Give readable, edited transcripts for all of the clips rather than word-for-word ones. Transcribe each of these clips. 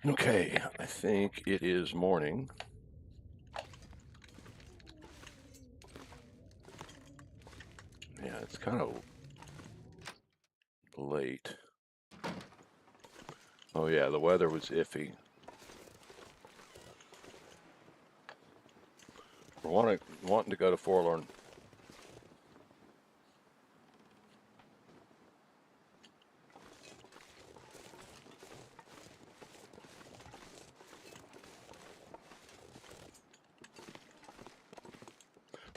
Okay, I think it is morning. Yeah, it's kind of late. Oh yeah, the weather was iffy. We're wanting to go to Forlorn.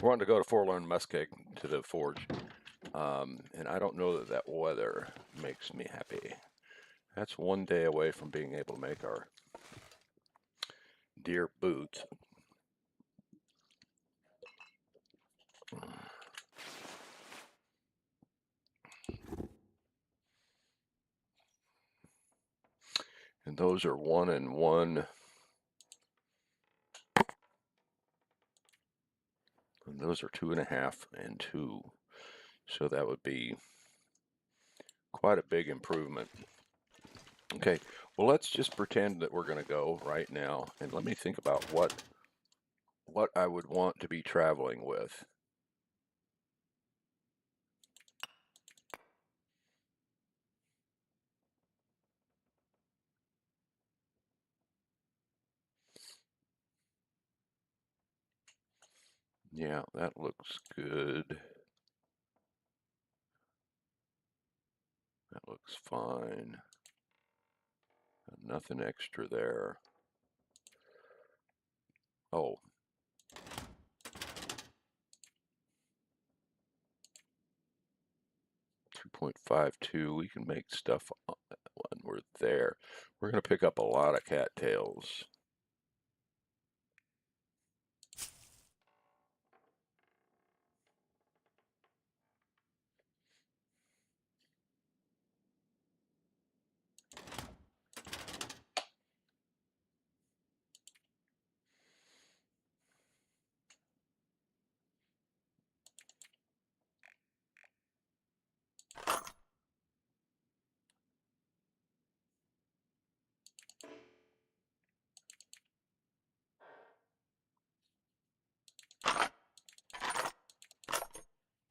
We're wanting to go to Forlorn Muskeg to the forge, and I don't know that that weather makes me happy. That's one day away from being able to make our deer boots. And those are 1 and 1, and those are 2.5 and 2. So that would be quite a big improvement. Okay, well, let's just pretend that we're going to go right now, and let me think about what I would want to be traveling with. Yeah, that looks good. That looks fine. Nothing extra there. Oh, 2.52. We can make stuff when we're there. We're going to pick up a lot of cattails.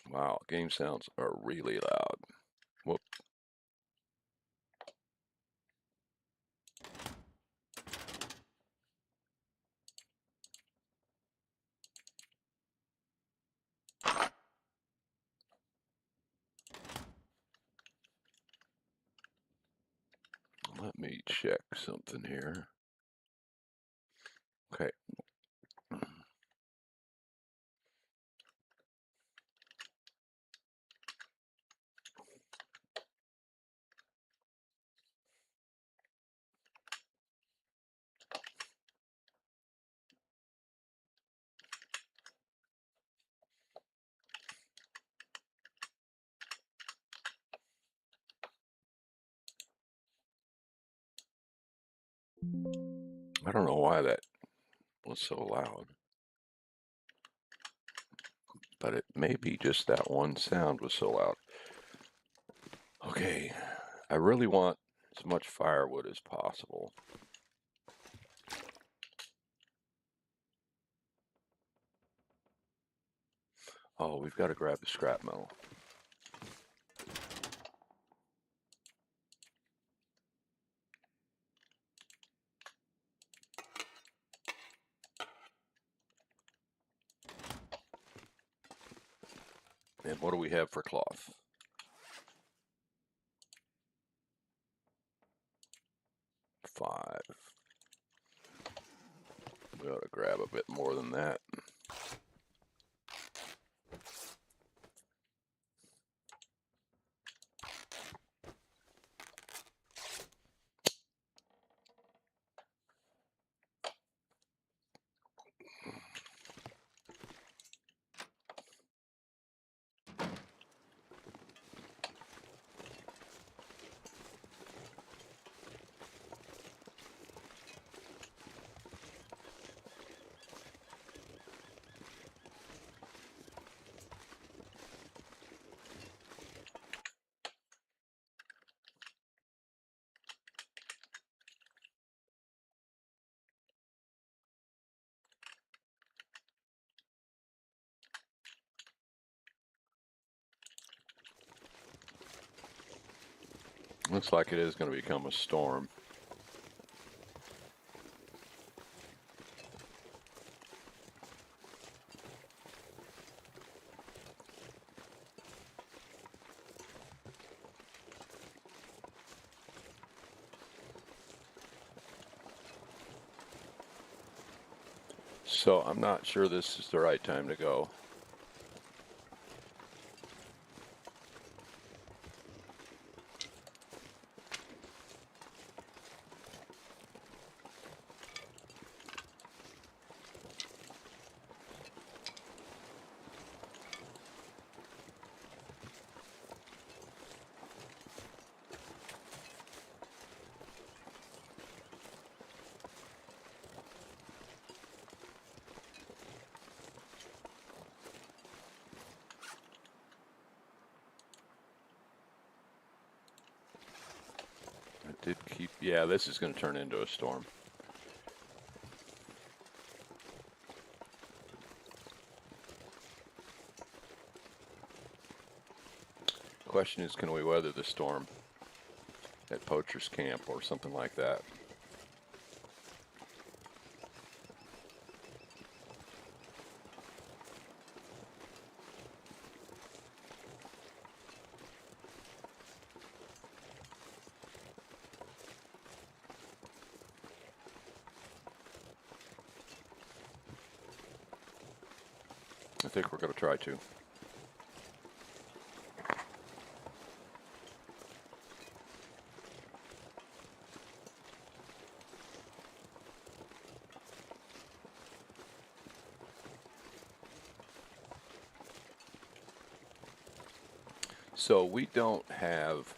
Wow, game sounds are really loud. Whoop. Let me check something here. Okay. I don't know why that was so loud, but it may be just that one sound was so loud. Okay, I really want as much firewood as possible. Oh, we've got to grab the scrap metal. And what do we have for cloth? 5. We ought to grab a bit more than that. Looks like it is going to become a storm. So I'm not sure this is the right time to go. Yeah, this is going to turn into a storm. Question is, can we weather the storm at Poacher's Camp or something like that? I think we're going to try to. So we don't have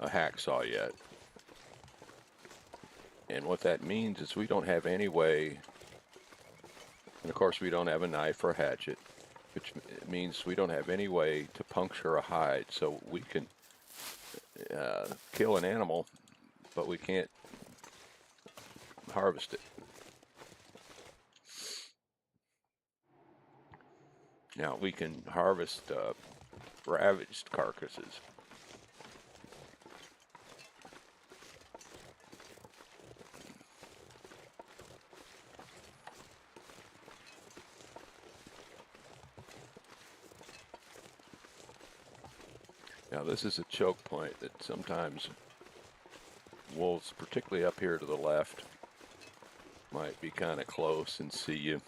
a hacksaw yet. And what that means is we don't have any way, and of course we don't have a knife or a hatchet, which means we don't have any way to puncture a hide. So we can kill an animal, but we can't harvest it. Now we can harvest ravaged carcasses. Now this is a choke point that sometimes wolves, particularly up here to the left, might be kind of close and see you.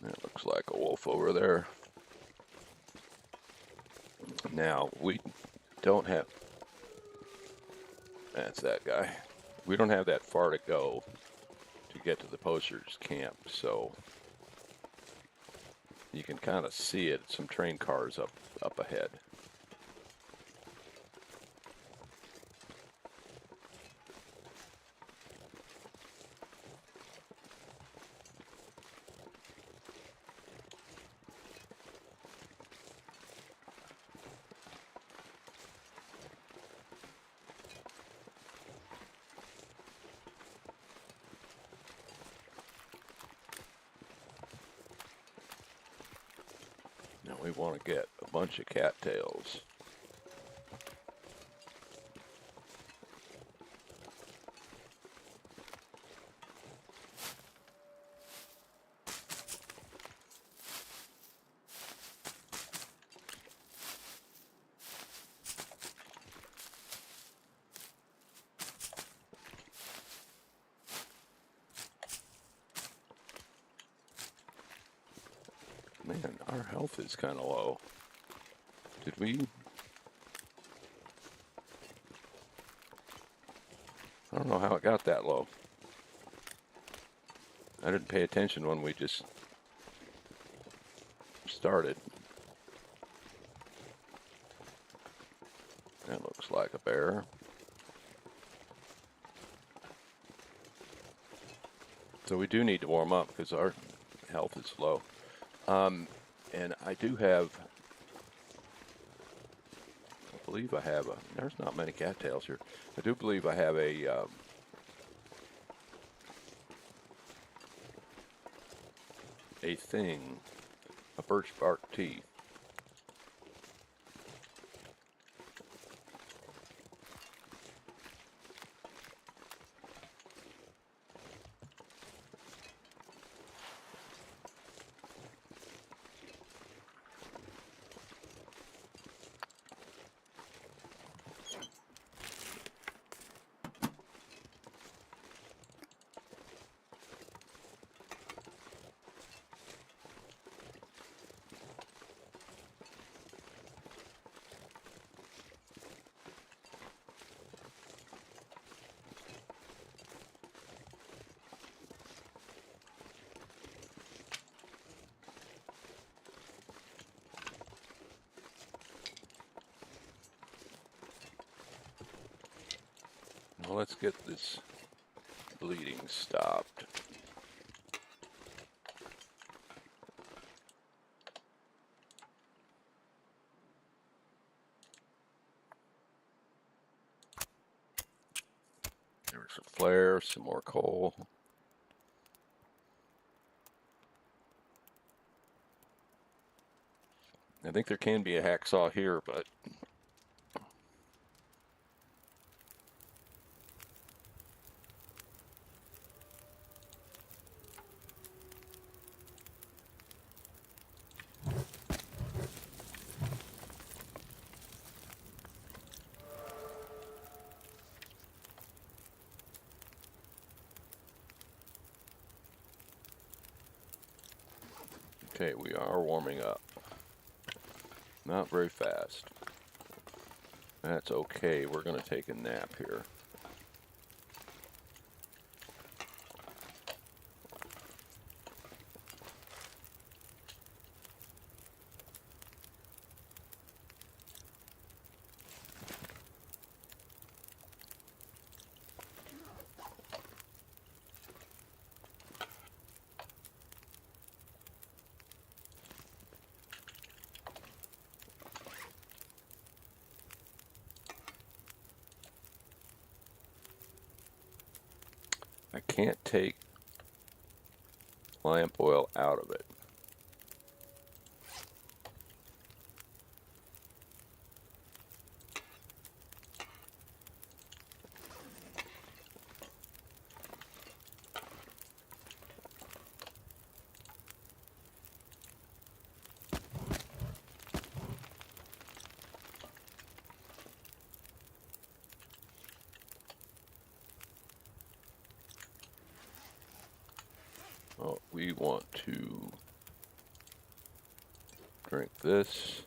That looks like a wolf over there. Now, we don't have, that's that guy. We don't have that far to go to get to the Poacher's Camp, so you can kind of see it, some train cars up ahead. Now we want to get a bunch of cattails. Man, our health is kind of low. Did we? I don't know how it got that low. I didn't pay attention when we just started. That looks like a bear. So we do need to warm up because our health is low. And I do have, I believe I have a, there's not many cattails here. I do believe I have a thing, a birch bark tea. Well, let's get this bleeding stopped. There's a flare, some more coal. I think there can be a hacksaw here, but okay, we are warming up. Not very fast. That's okay. We're going to take a nap here. I can't take lamp oil out of it. Oh, we want to drink this.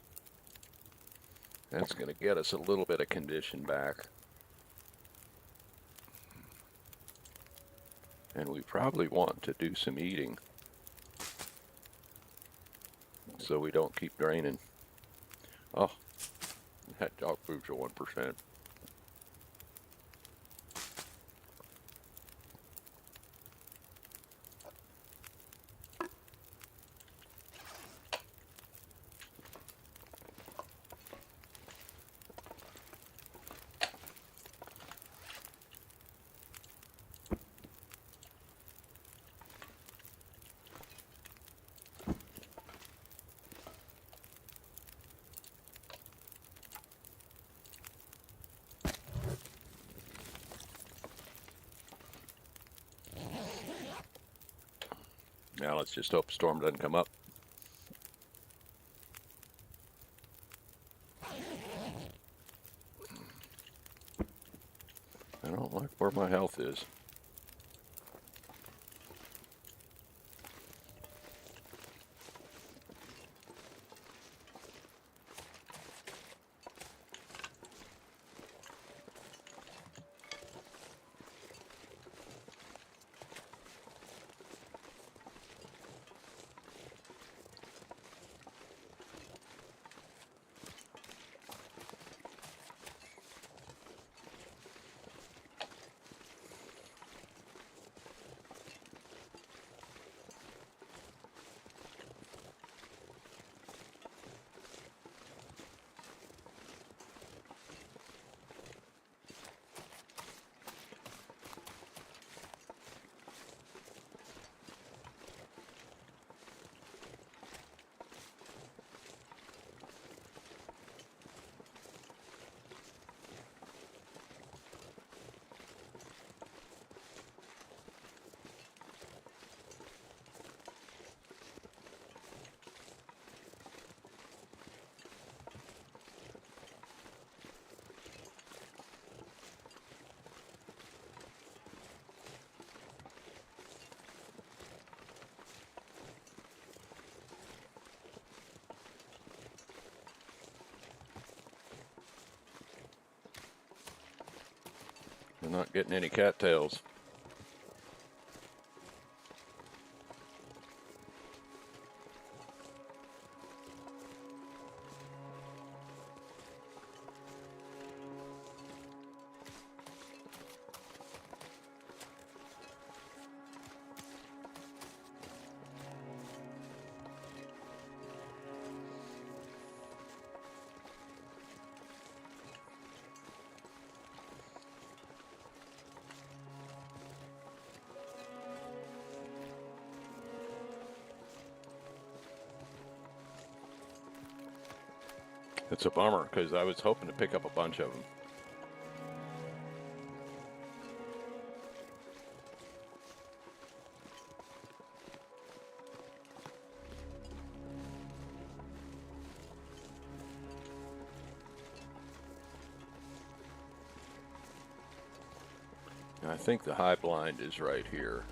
That's going to get us a little bit of condition back. And we probably want to do some eating so we don't keep draining. Oh, that dog food's at 1%. Now let's just hope storm doesn't come up. I don't like where my health is. We're not getting any cattails. It's a bummer because I was hoping to pick up a bunch of them. I think the high blind is right here,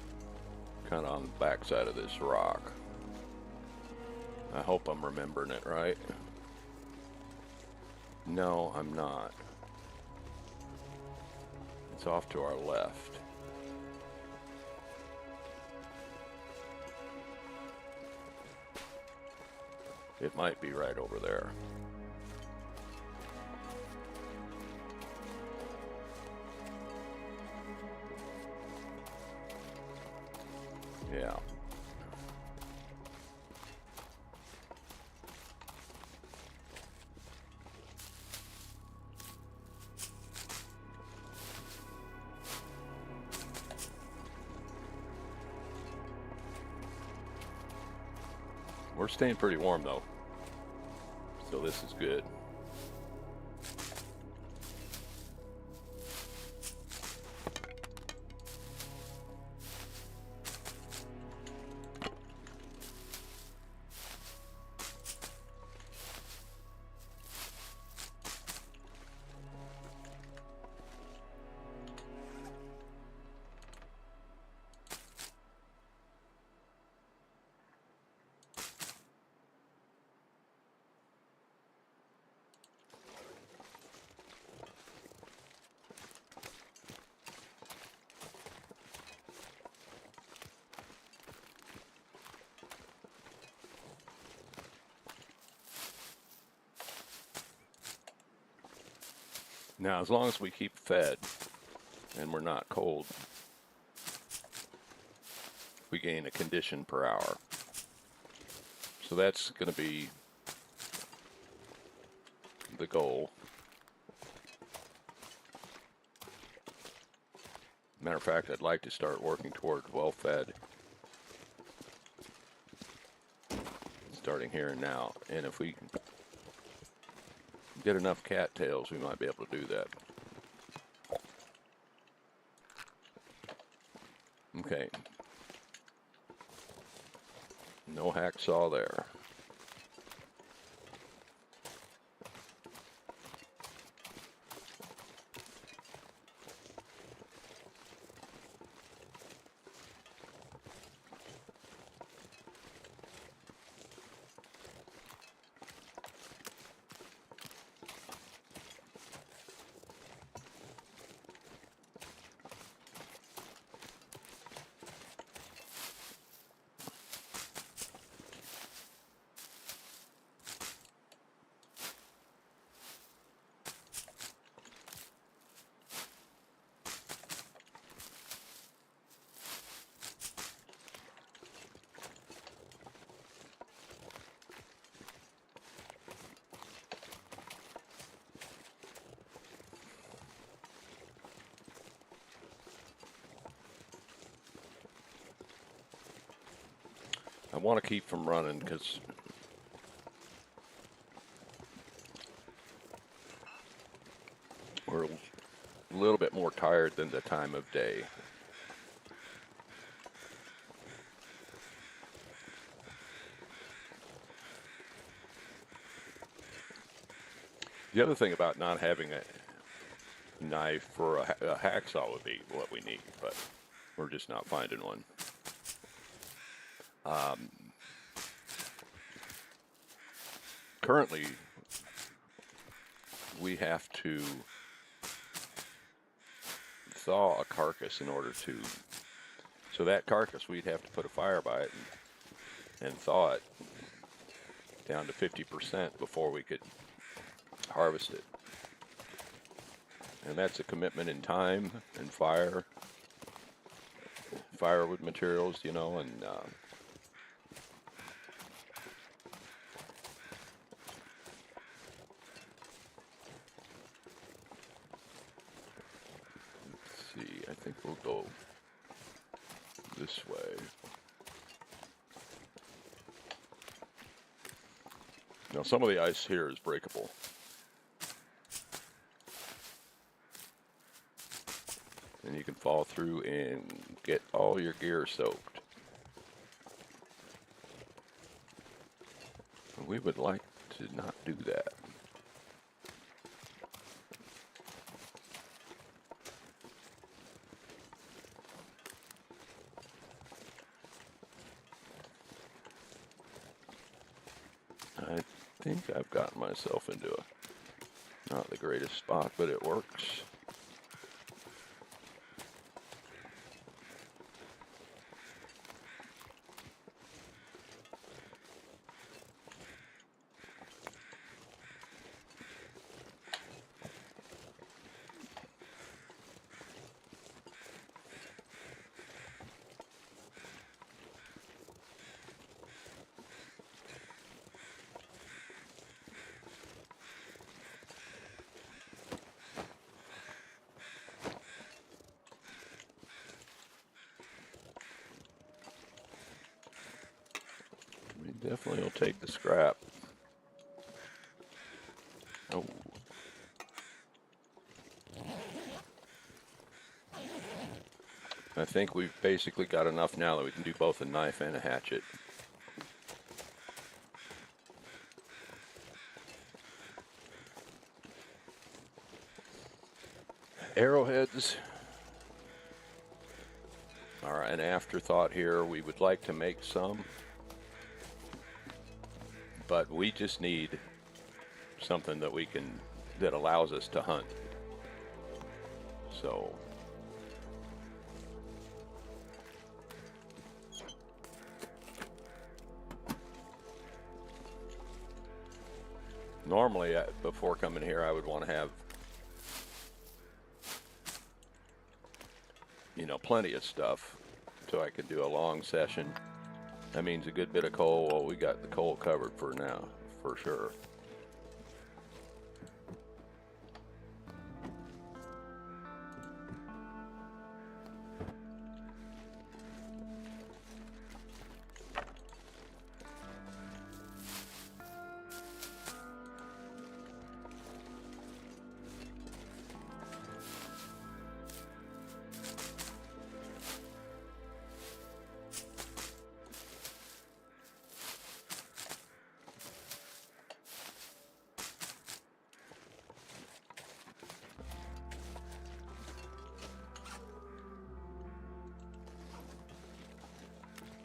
kind of on the back side of this rock. I hope I'm remembering it right. No, I'm not. It's off to our left. It might be right over there. Yeah. We're staying pretty warm though, so this is good. Now, as long as we keep fed and we're not cold, we gain a condition per hour. So that's going to be the goal. Matter of fact, I'd like to start working toward well-fed starting here and now. And if we get enough cattails, we might be able to do that. Okay. No hacksaw there. I want to keep from running because we're a little bit more tired than the time of day. The other thing about not having a knife for a hacksaw would be what we need, but we're just not finding one. Currently, we have to thaw a carcass in order to, so that carcass we'd have to put a fire by it and thaw it down to 50% before we could harvest it. And that's a commitment in time and firewood materials, you know, and let's see, I think we'll go this way. Now some of the ice here is breakable. And you can fall through and get all your gear soaked. We would like to not do that. I think I've gotten myself into not the greatest spot, but it works. We definitely will take the scrap. Oh. I think we've basically got enough now that we can do both a knife and a hatchet. Arrowheads are an afterthought here. We would like to make some, but we just need something that allows us to hunt. So normally before coming here I would want to have, you know, plenty of stuff so I could do a long session. That means a good bit of coal. Well, we got the coal covered for now, for sure.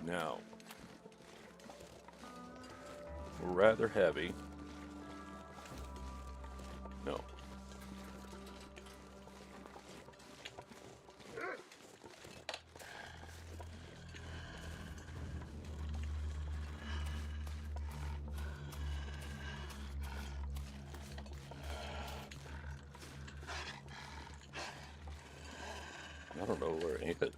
Now, we're rather heavy. No. I don't know where it is.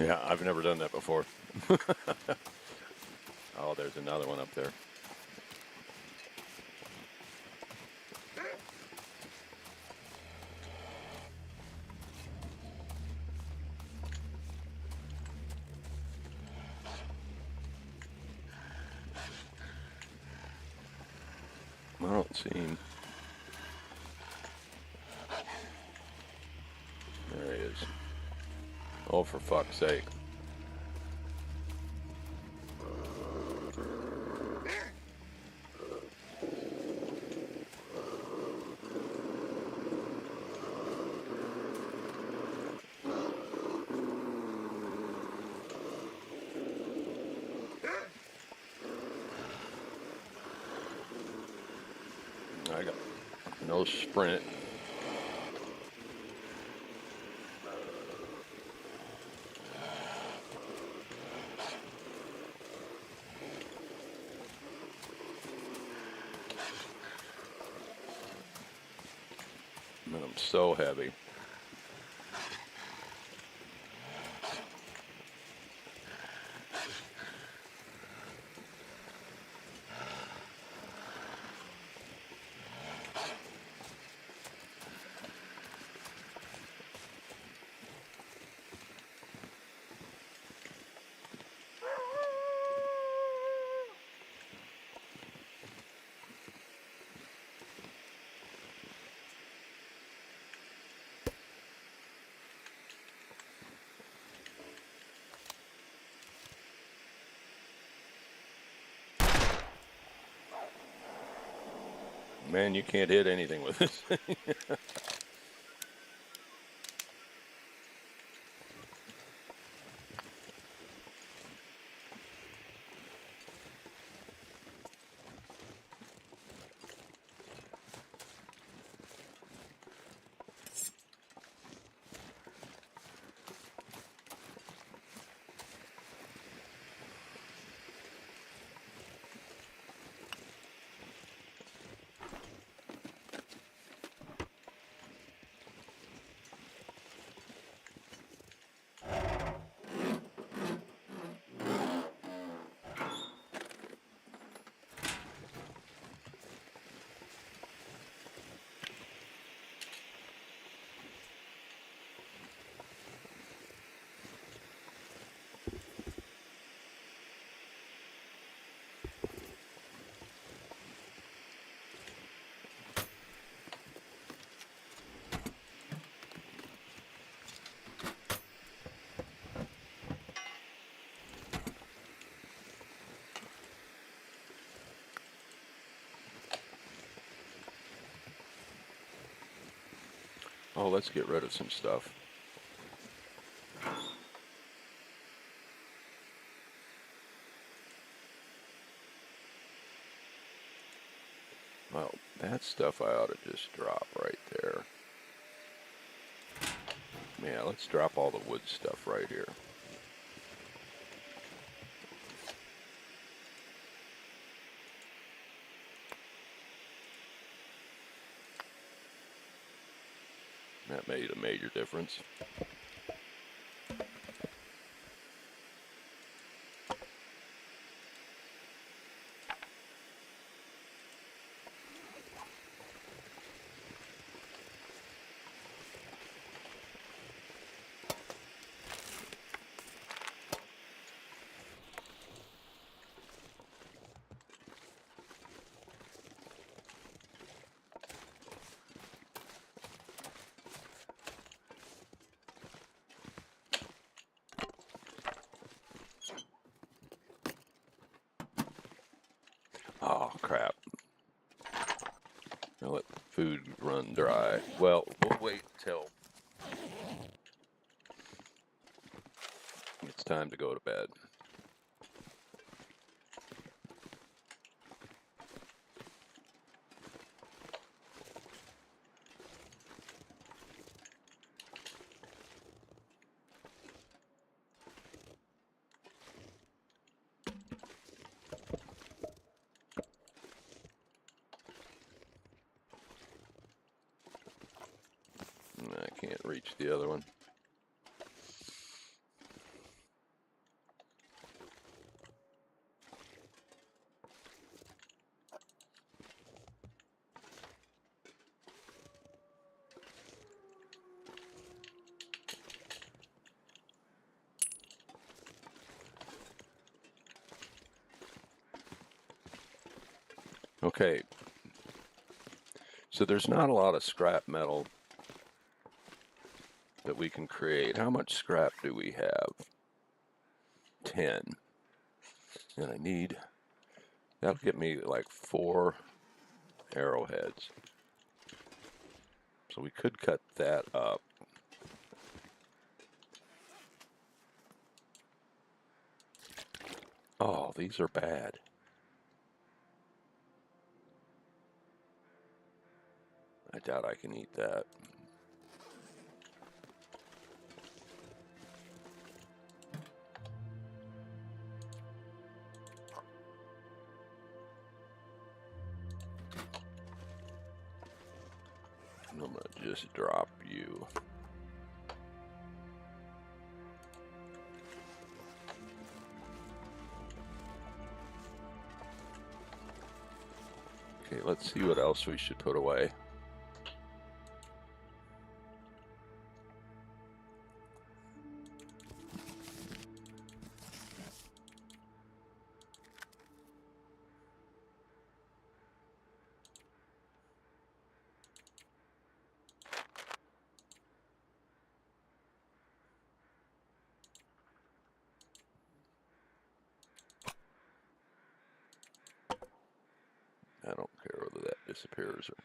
Yeah, I've never done that before. Oh, there's another one up there. I don't see him. There he is. Oh, for fuck's sake. I got no sprint. And I'm so heavy. Man, you can't hit anything with this thing. Oh, let's get rid of some stuff. Well, that stuff I ought to just drop right there. Yeah, let's drop all the wood stuff right here. That made a major difference. Oh, crap. I'll let food run dry. Well, we'll wait till it's time to go to bed. I can't reach the other one. Okay, so there's not a lot of scrap metal that we can create. How much scrap do we have? 10. And I need, that'll get me like 4 arrowheads. So we could cut that up. Oh, these are bad. I doubt I can eat that. I'm gonna just drop you. Okay, let's see what else we should put away. I don't care whether that disappears or...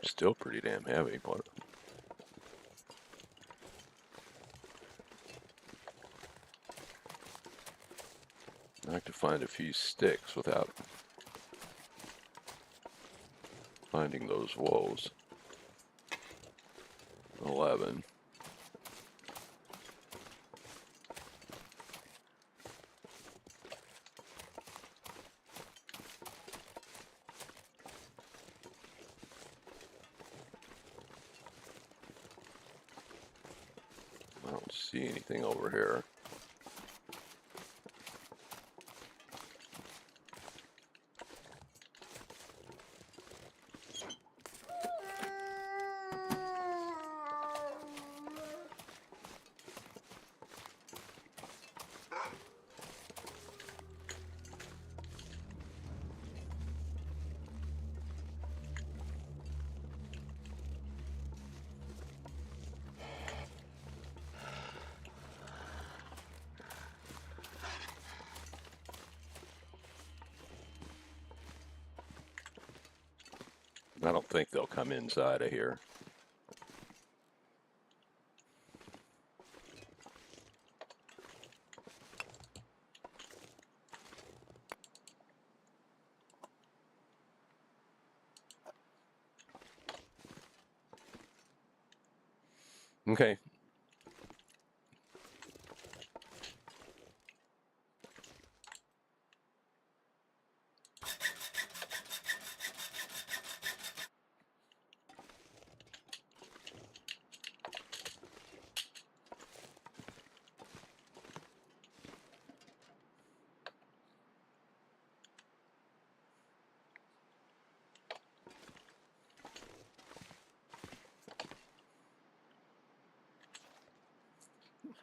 Still pretty damn heavy, but... I like to find a few sticks without finding those woes. 11. I don't see anything over here. I don't think they'll come inside of here. Okay.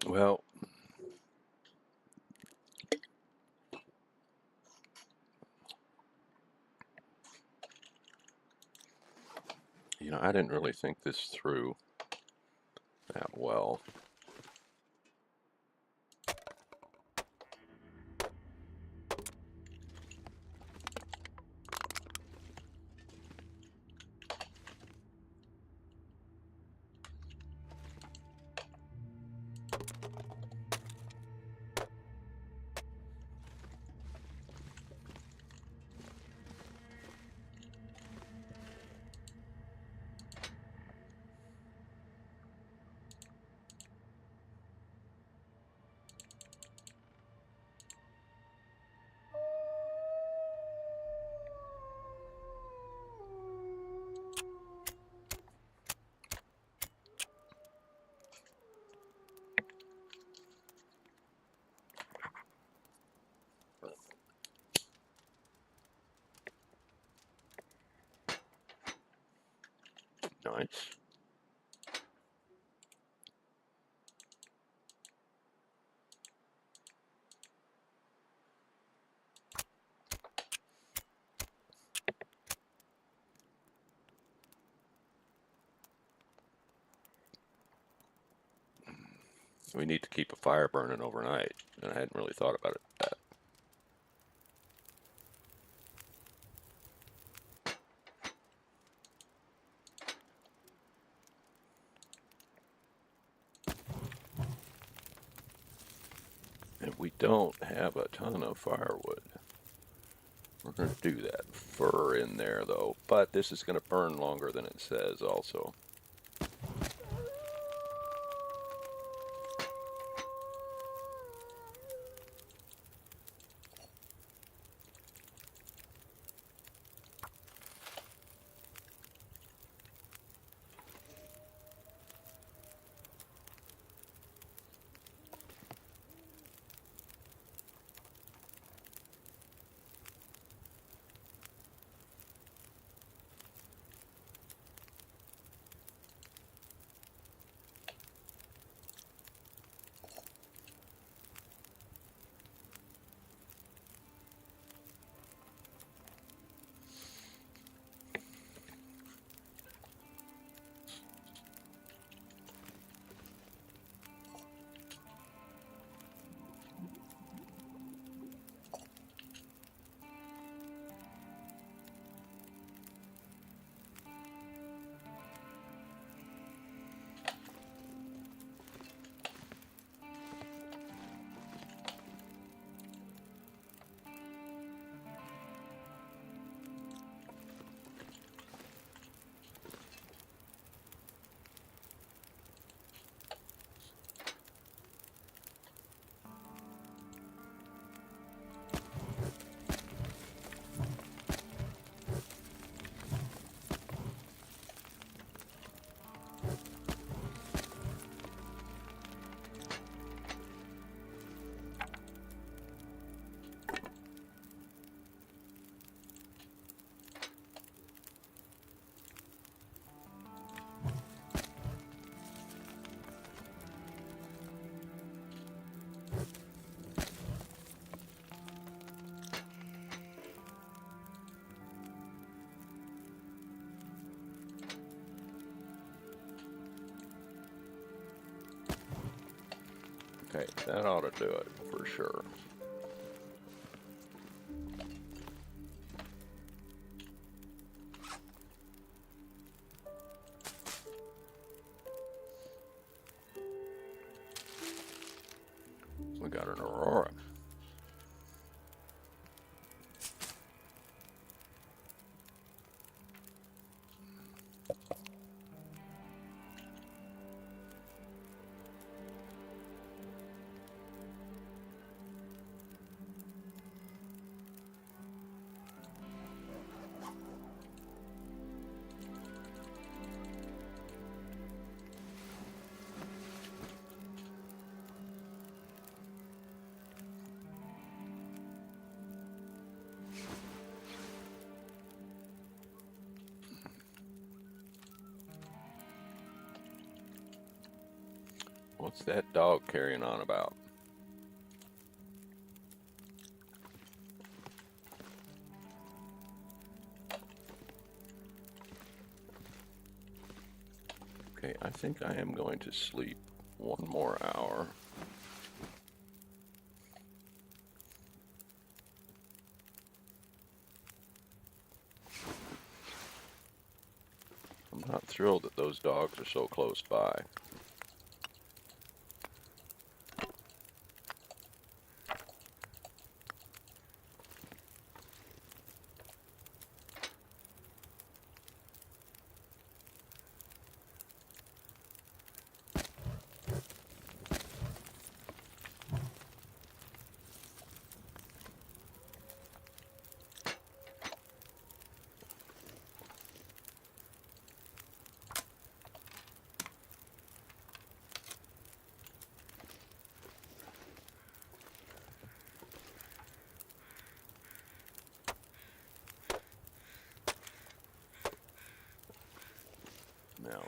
Well, you know, I didn't really think this through that well. Nice. We need to keep a fire burning overnight, and I hadn't really thought about it that. And we don't have a ton of firewood. We're going to do that fur in there though, but this is going to burn longer than it says also. Okay, that ought to do it for sure. We got an Aurora. What's that dog carrying on about? Okay, I think I am going to sleep one more hour. I'm not thrilled that those dogs are so close by.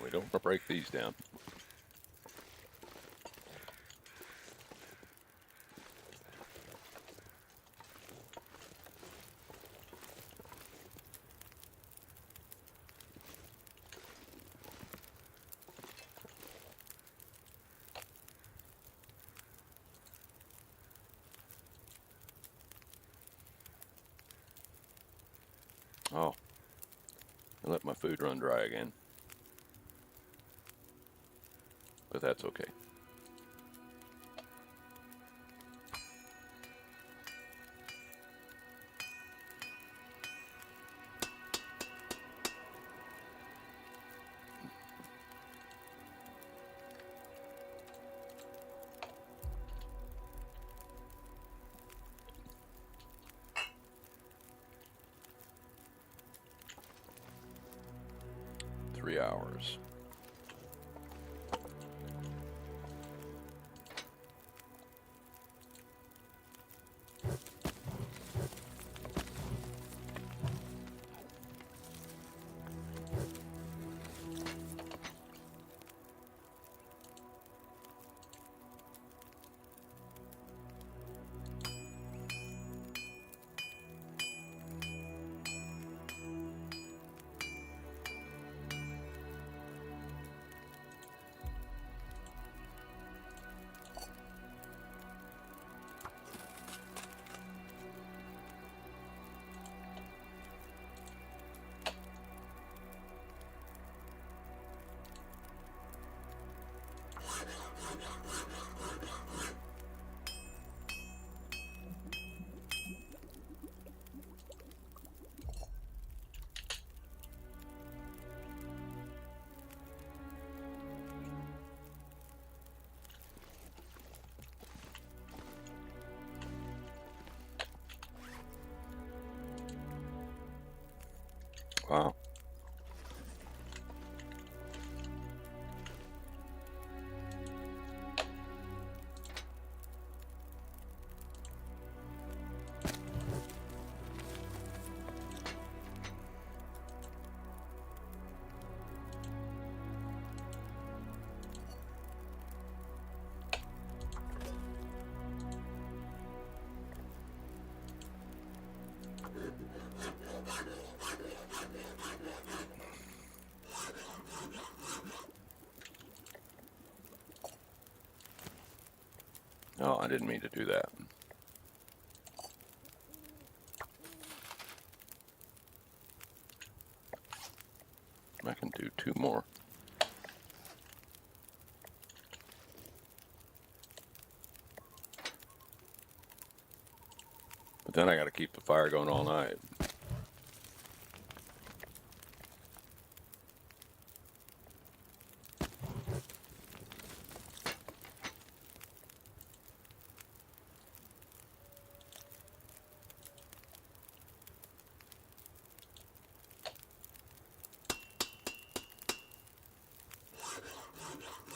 we don't want to break these down. Oh, I let my food run dry again. But that's okay. Three hours. Wow. Oh, I didn't mean to do that. I can do two more. But then I got to keep the fire going all night.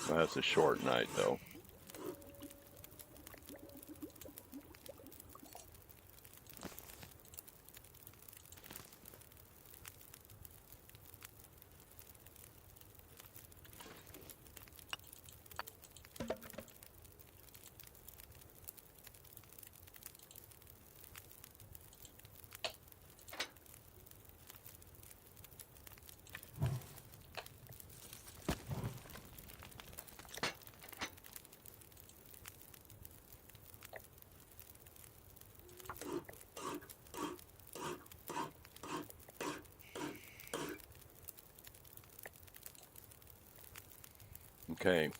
Well, that's a short night, though. Okay.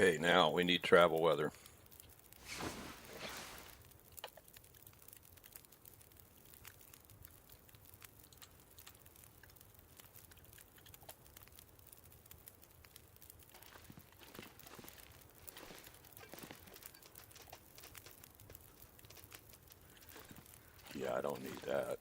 Okay, now we need travel weather. Yeah, I don't need that.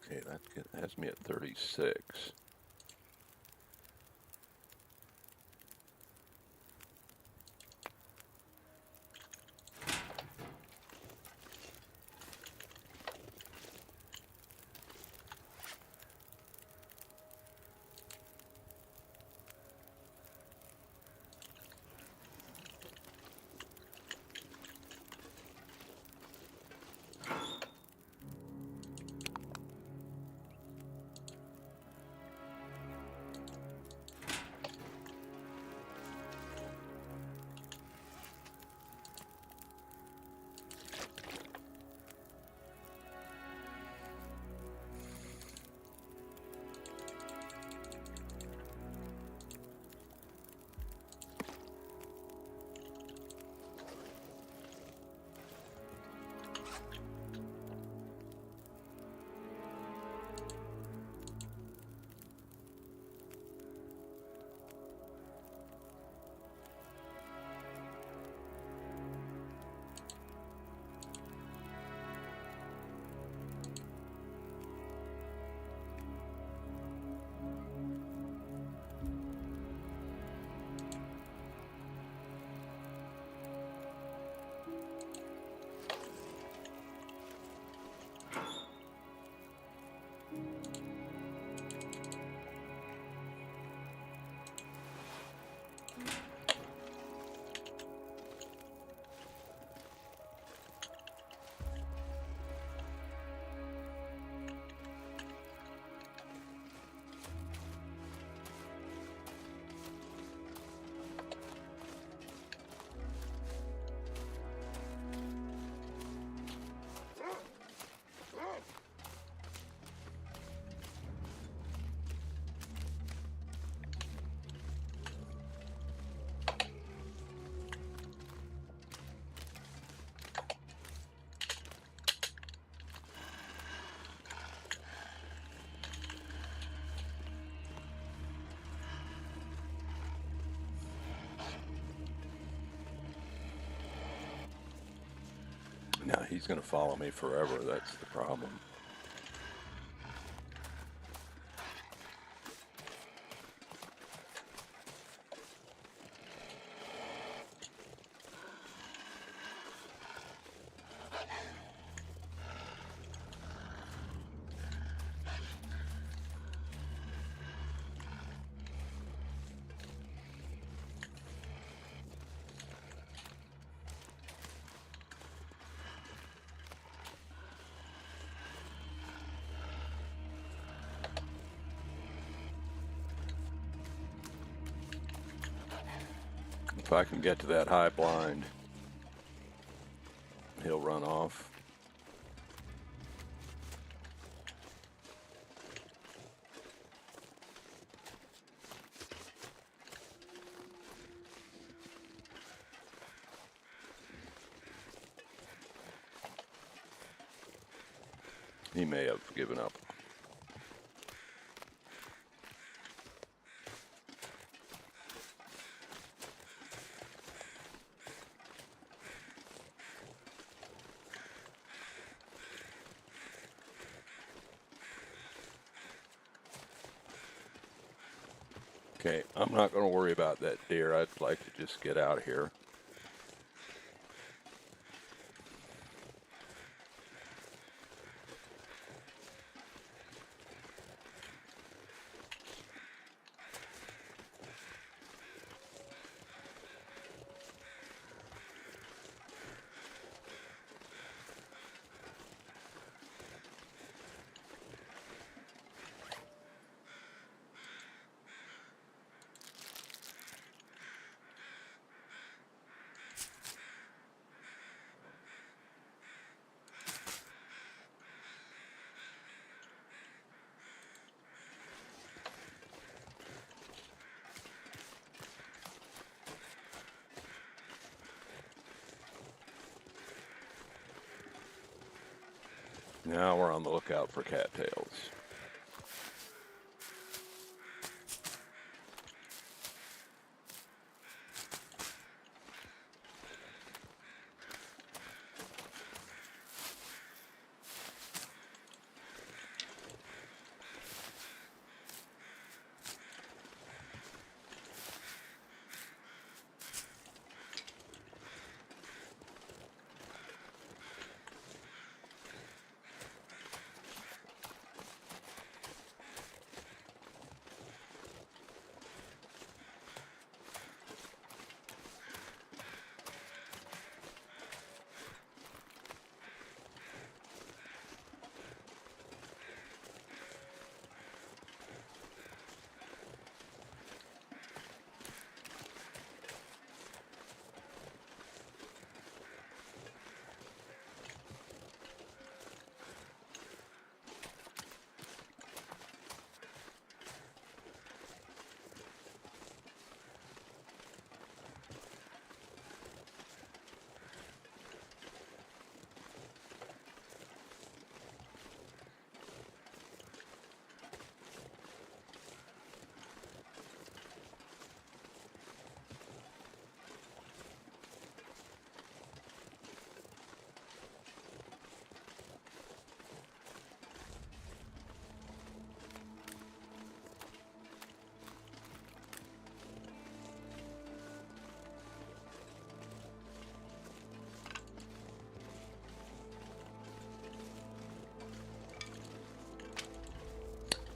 Okay, that has me at 36. Now he's going to follow me forever. That's the problem. If I can get to that high blind, he'll run off. He may have given up. Okay, I'm not going to worry about that deer. I'd like to just get out of here. Now we're on the lookout for cattails.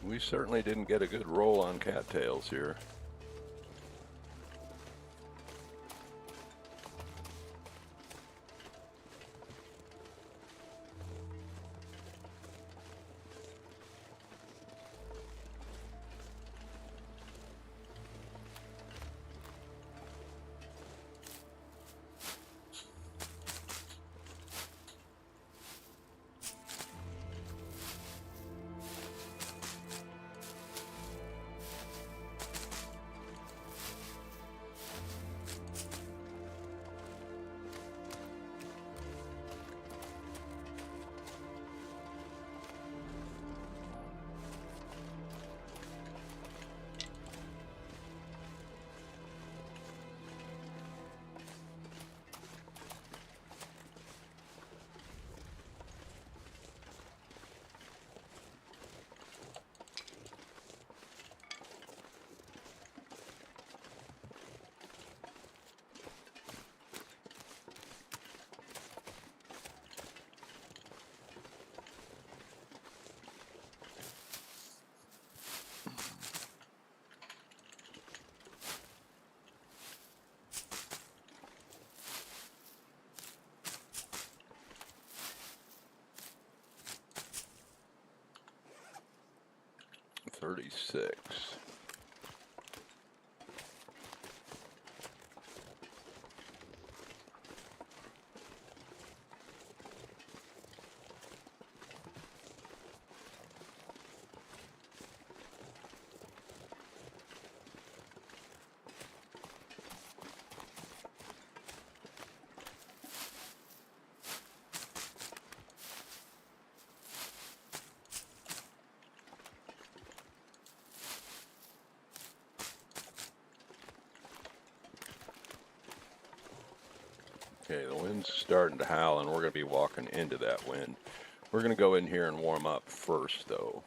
We certainly didn't get a good roll on cattails here. $36. Okay, the wind's starting to howl, and we're going to be walking into that wind. We're going to go in here and warm up first, though.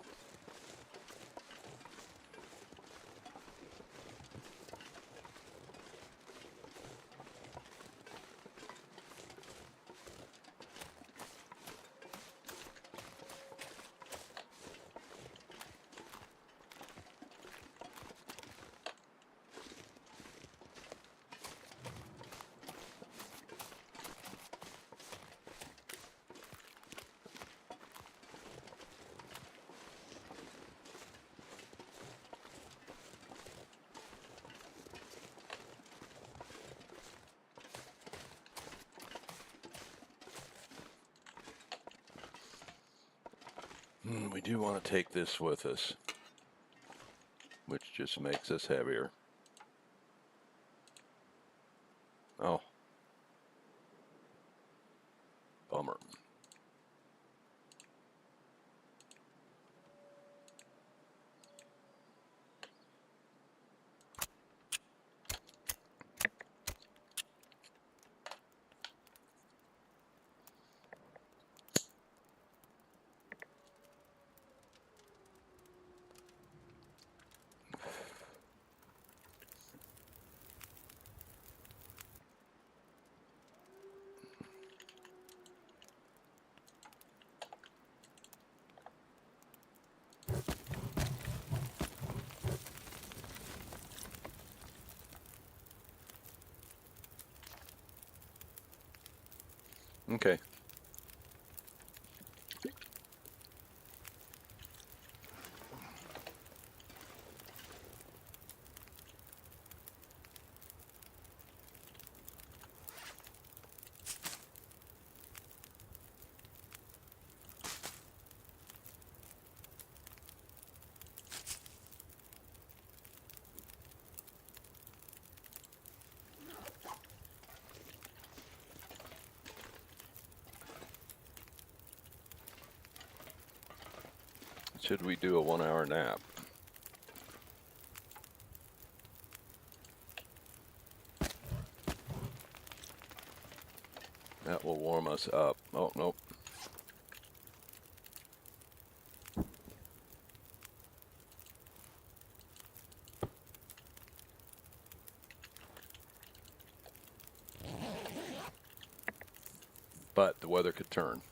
We do want to take this with us, which just makes us heavier. Oh, bummer. Okay. Should we do a 1-hour nap? That will warm us up. Oh, nope. But the weather could turn.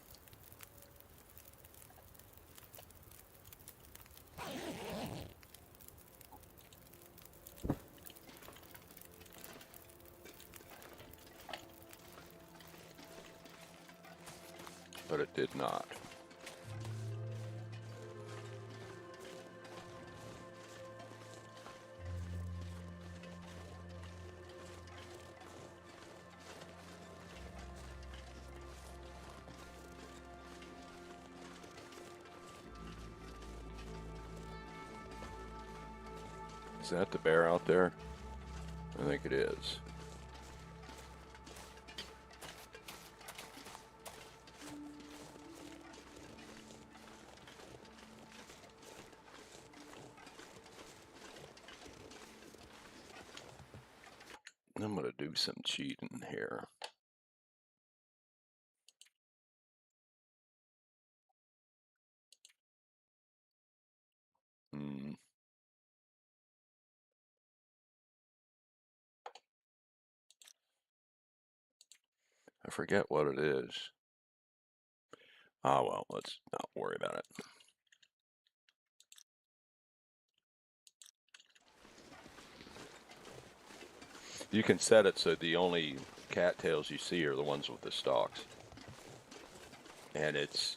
But it did not. Is that the bear out there? I think it is. I'm going to do some cheating here. I forget what it is. Ah, well, let's not worry about it. You can set it so the only cattails you see are the ones with the stalks. And it's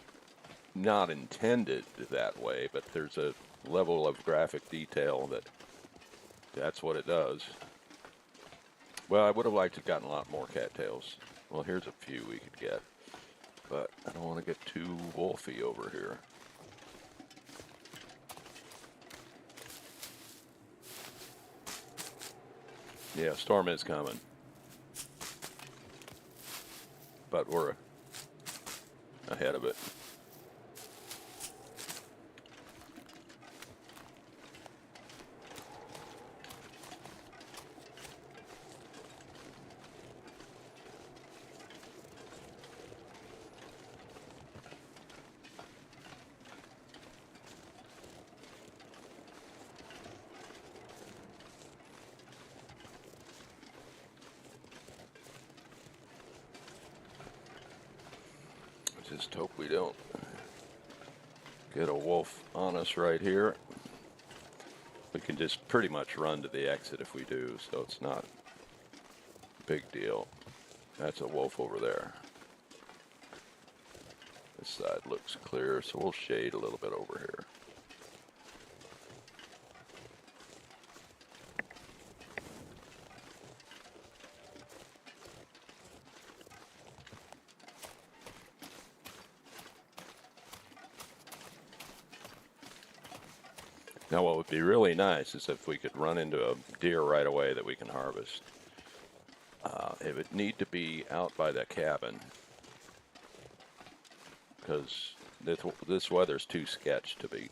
not intended that way, but there's a level of graphic detail that's what it does. Well, I would have liked to have gotten a lot more cattails. Well, here's a few we could get, but I don't want to get too wolfy over here. Yeah, storm is coming, but we're ahead of it. Just hope we don't get a wolf on us right here. We can just pretty much run to the exit if we do, so it's not a big deal. That's a wolf over there. This side looks clear, so we'll shade a little bit over here. Now, what would be really nice is if we could run into a deer right away that we can harvest. It would need to be out by the cabin because this weather's too sketch to be.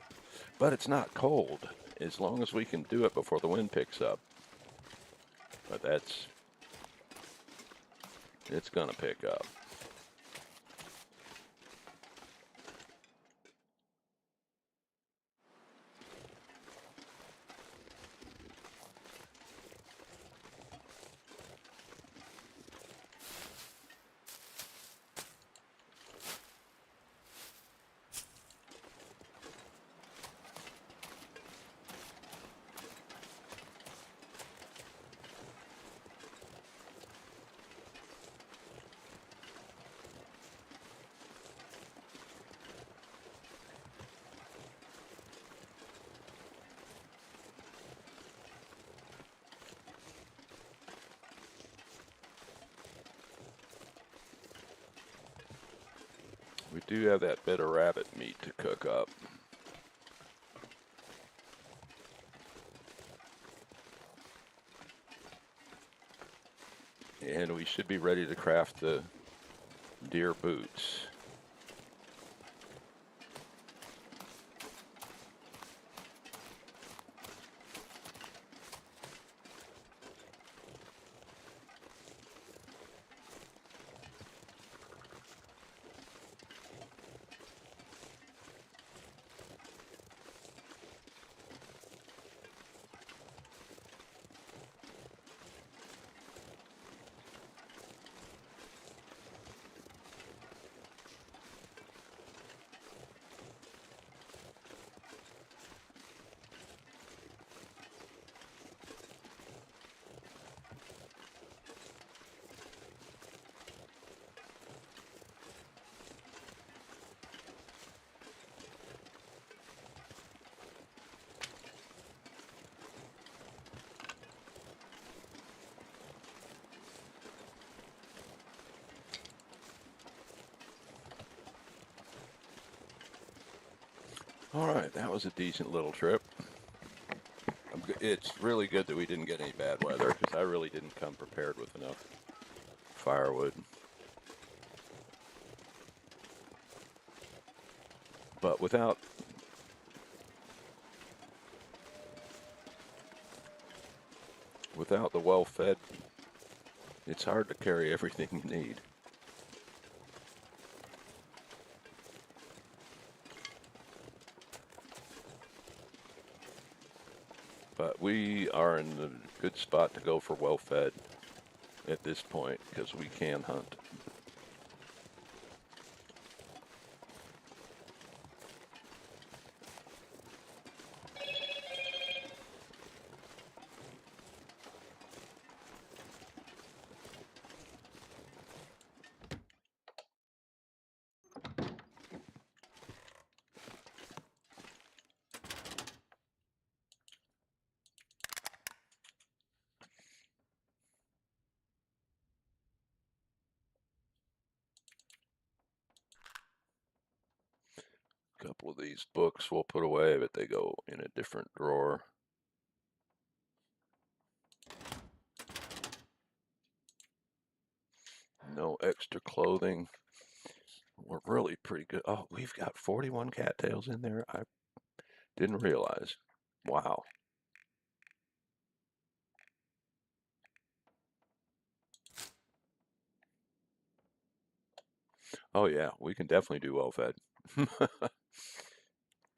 But it's not cold as long as we can do it before the wind picks up. But it's gonna pick up. We do have that bit of rabbit meat to cook up. And we should be ready to craft the deer boots. All right, that was a decent little trip. It's really good that we didn't get any bad weather because I really didn't come prepared with enough firewood. But without the well-fed, it's hard to carry everything you need. But we are in a good spot to go for well-fed at this point because we can hunt. A couple of these books we'll put away, but they go in a different drawer. No extra clothing. We're really pretty good. Oh, we've got 41 cattails in there. I didn't realize. Wow. Oh yeah, we can definitely do well-fed.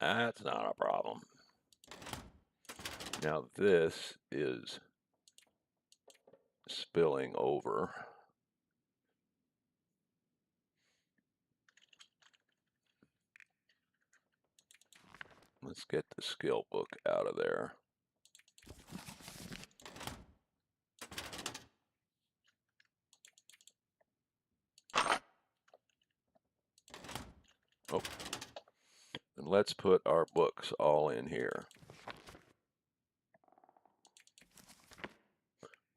That's not a problem. Now this is spilling over. Let's get the skill book out of there. Oh, and let's put our books all in here.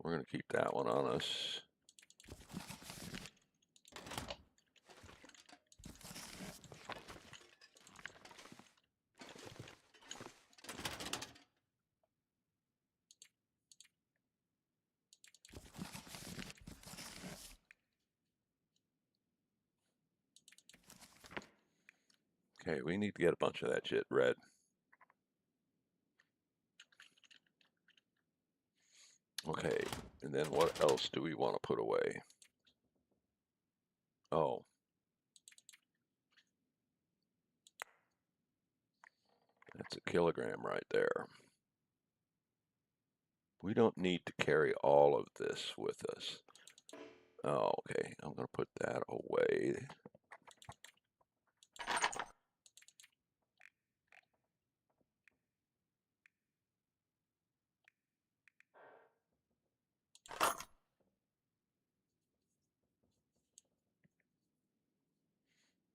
We're going to keep that one on us. Okay, we need to get a bunch of that shit red. Okay, and then what else do we want to put away? Oh. That's a kilogram right there. We don't need to carry all of this with us. Oh, okay, I'm going to put that away.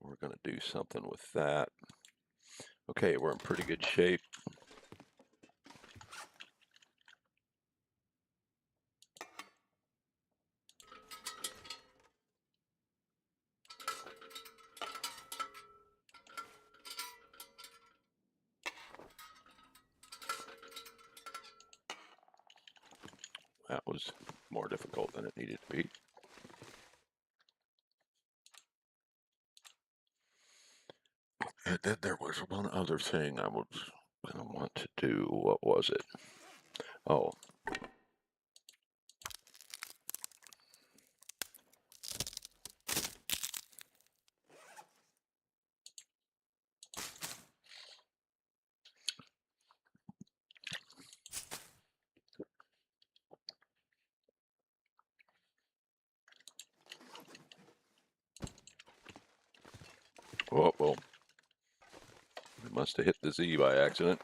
We're going to do something with that. Okay, we're in pretty good shape. That was more difficult than it needed to be. And then there was one other thing I was going to want to do. What was it? Oh. Oh, well. I must have hit the Z by accident.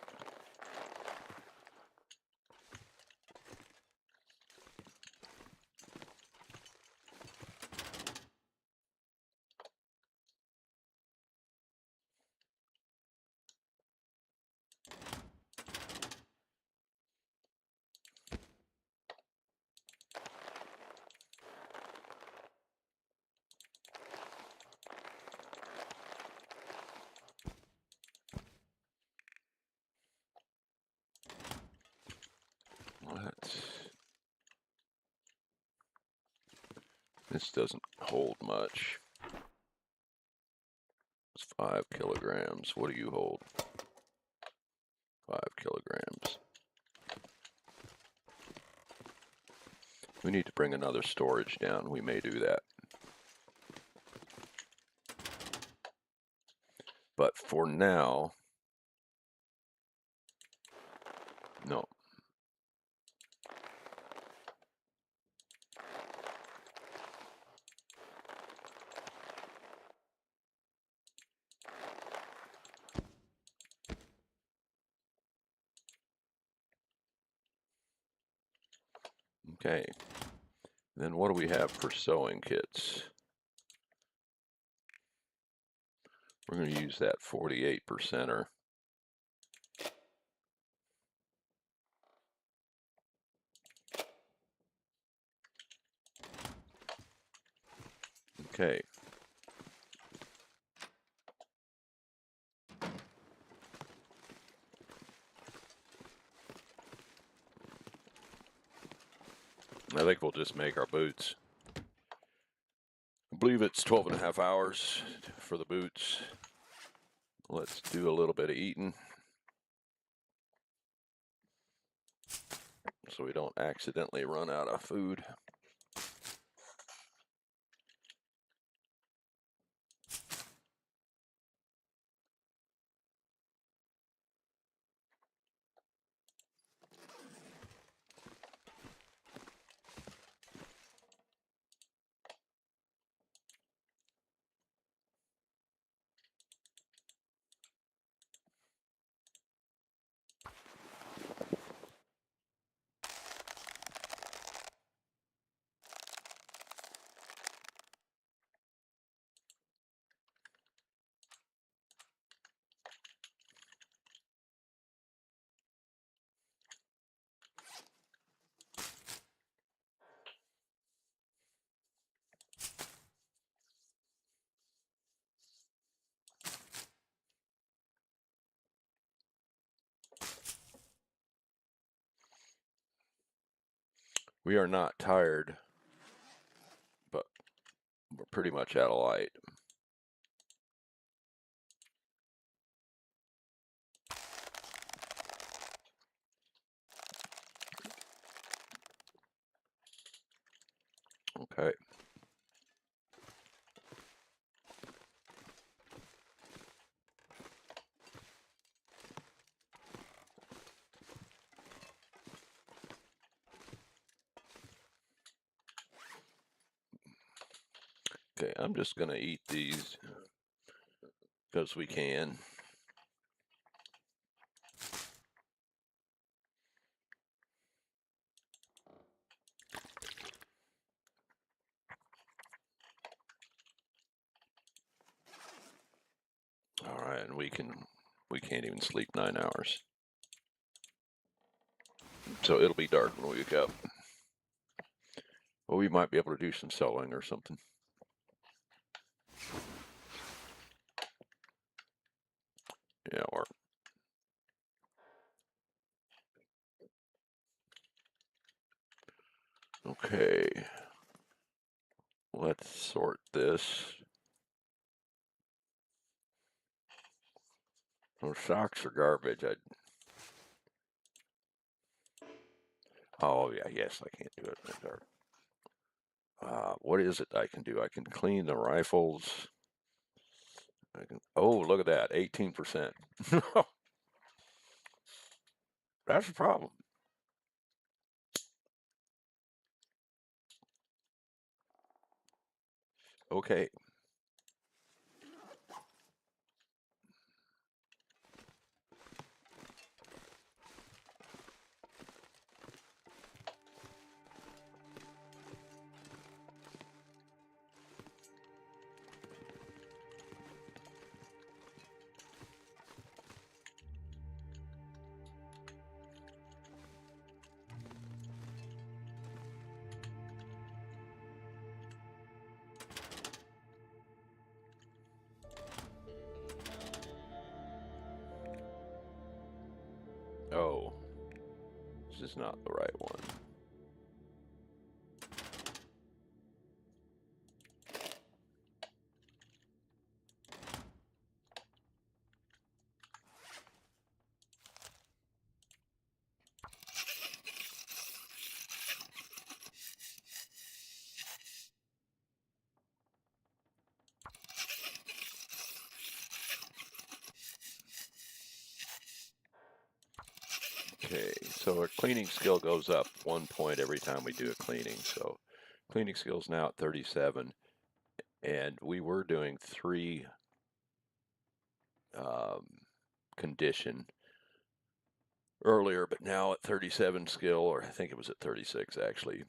This doesn't hold much. It's 5 kilograms. What do you hold? 5 kilograms. We need to bring another storage down. We may do that. But for now, no. Okay. Then what do we have for sewing kits? We're going to use that 48%er. Okay. I think we'll just make our boots. I believe it's 12.5 hours for the boots. Let's do a little bit of eating so we don't accidentally run out of food. We are not tired, but we're pretty much out of light. Okay, I'm just going to eat these because we can. All right, and we can't even sleep 9 hours. So it'll be dark when we wake up. Well, we might be able to do some sewing or something. Yeah, or okay. Let's sort this. Those socks are garbage. Oh yeah, yes, I can't do it in the dark. What is it I can do? I can clean the rifles. Oh, look at that, 18%. That's a problem. Okay. Oh, this is not the right one. Okay, so our cleaning skill goes up 1 point every time we do a cleaning. So cleaning skill's now at 37, and we were doing 3 condition earlier, but now at 37 skill, or I think it was at 36 actually,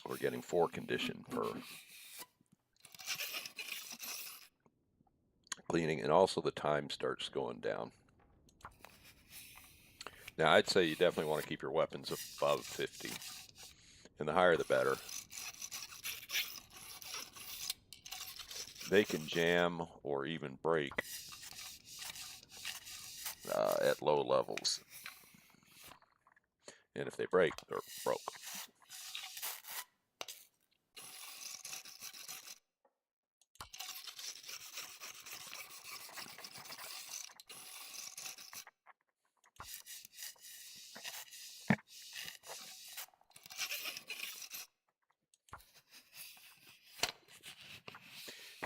we're getting 4 condition per cleaning, and also the time starts going down. Now, I'd say you definitely want to keep your weapons above 50, and the higher the better. They can jam or even break at low levels, and if they break, they're broke.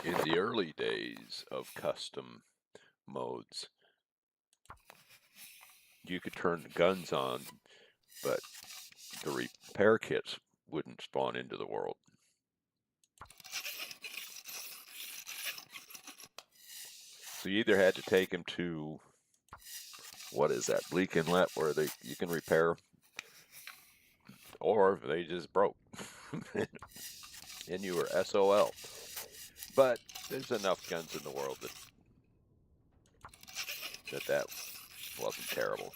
In the early days of custom modes, you could turn the guns on, but the repair kits wouldn't spawn into the world. So you either had to take them to, what is that, Bleak Inlet, where you can repair, or they just broke, and you were SOL. But there's enough guns in the world that wasn't terrible.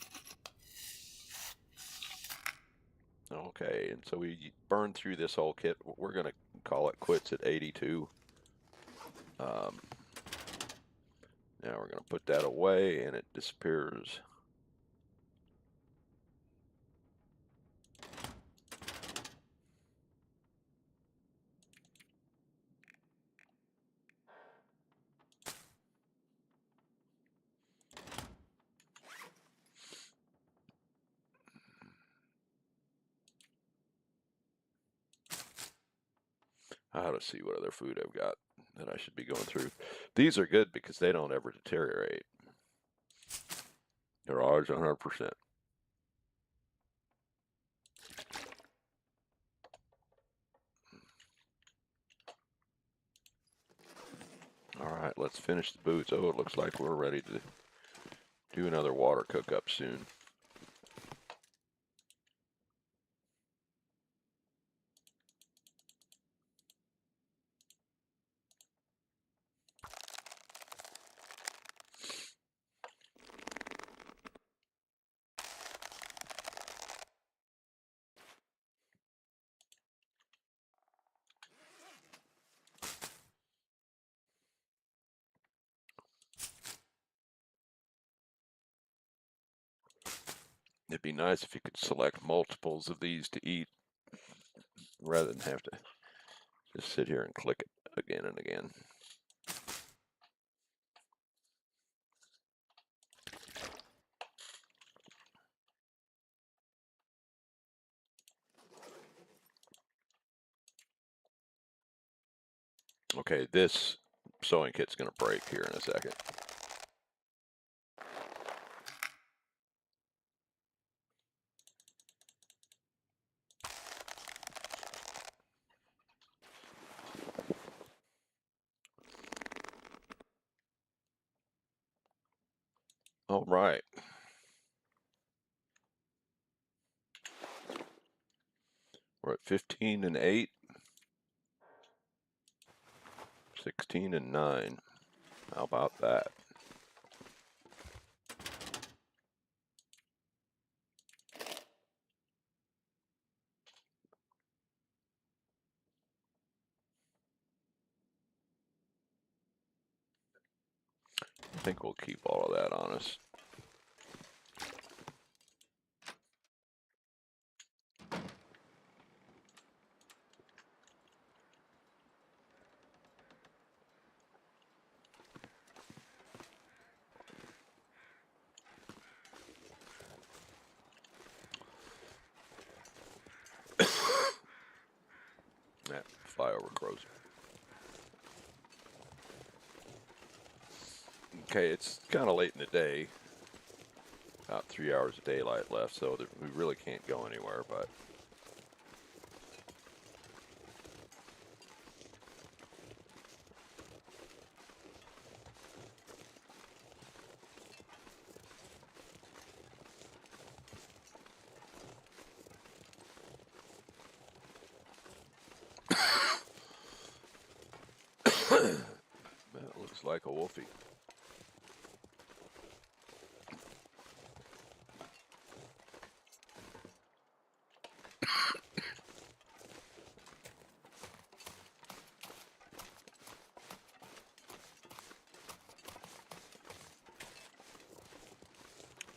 Okay, and so we burned through this whole kit. We're going to call it quits at 82. Now we're going to put that away, and it disappears. I ought to see what other food I've got that I should be going through. These are good because they don't ever deteriorate. They're always 100%. All right, let's finish the boots. Oh, it looks like we're ready to do another water cook-up soon. It'd be nice if you could select multiples of these to eat rather than have to just sit here and click it again and again. Okay, this sewing kit's going to break here in a second. All right. We're at 15 and 8, 16 and 9. How about that? I think we'll keep all of that on us. That flyover crows. Okay, it's kind of late in the day. About 3 hours of daylight left, so we really can't go anywhere, but that looks like a wolfie.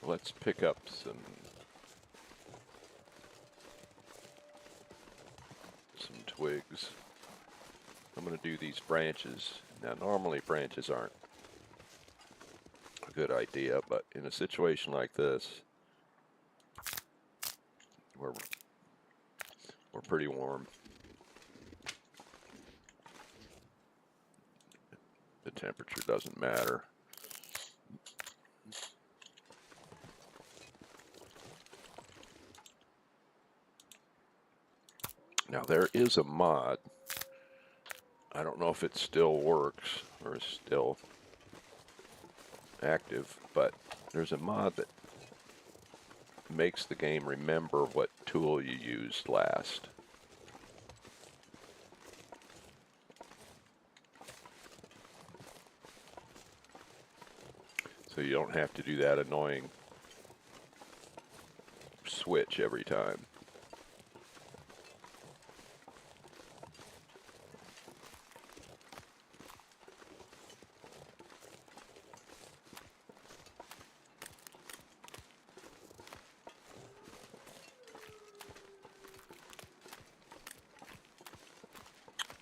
Let's pick up some twigs. I'm going to do these branches. Now, normally branches aren't a good idea, but in a situation like this, we're pretty warm. The temperature doesn't matter. Now, there is a mod. I don't know if it still works or is still active, but there's a mod that makes the game remember what tool you used last. So you don't have to do that annoying switch every time.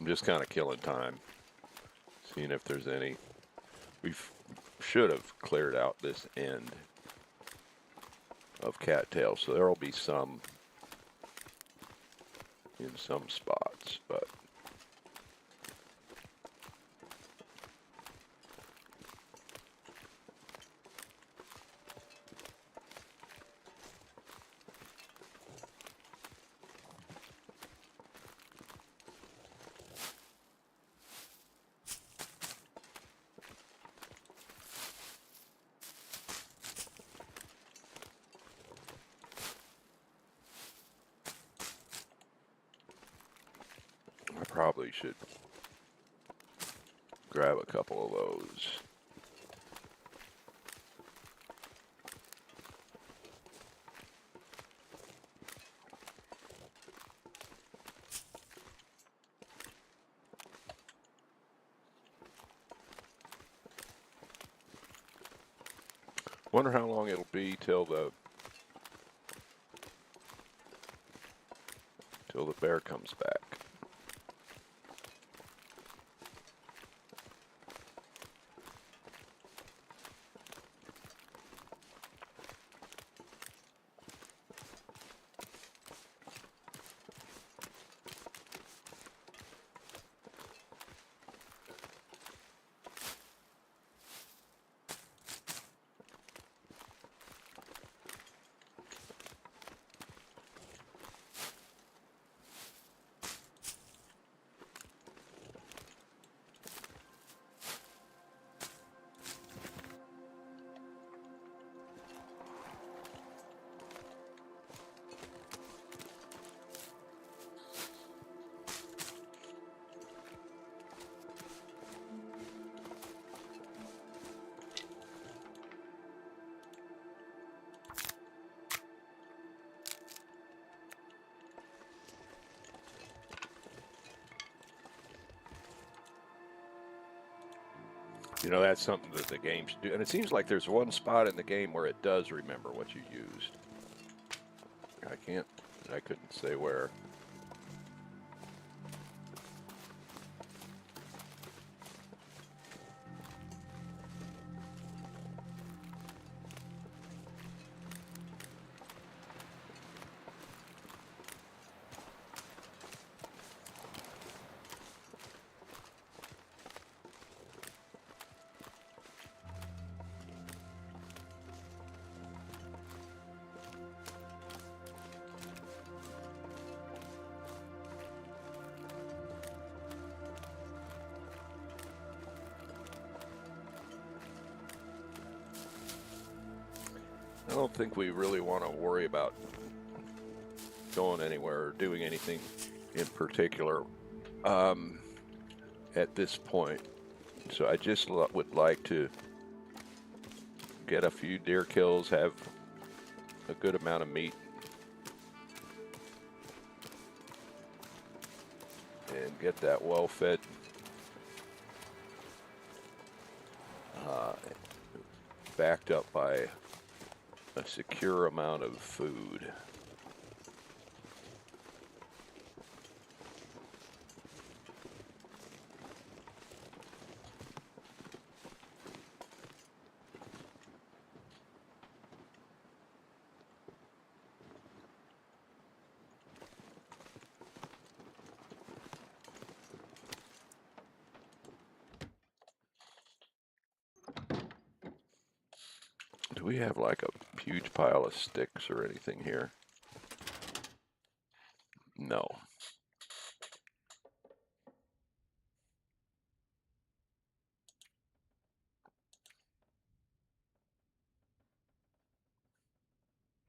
I'm just kind of killing time, seeing if there's any. We should have cleared out this end of cattail, so there will be some in some spots, but probably should grab a couple of those. Wonder how long it'll be till the bear comes back. You know, that's something that the game should do. And it seems like there's one spot in the game where it does remember what you used. I couldn't say where. I don't think we really want to worry about going anywhere or doing anything in particular at this point. So I just would like to get a few deer kills, have a good amount of meat, and get that well fed, backed up by a secure amount of food. Do we have like a huge pile of sticks or anything here? No.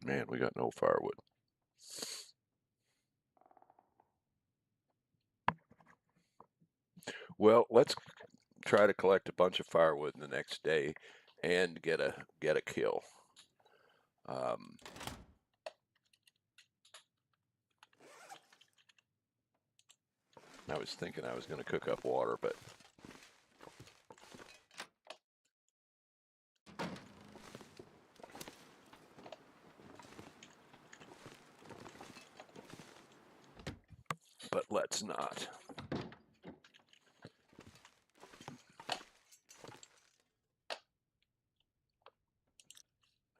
Man, we got no firewood. Well, let's try to collect a bunch of firewood the next day and get a kill. I was thinking I was going to cook up water, but let's not.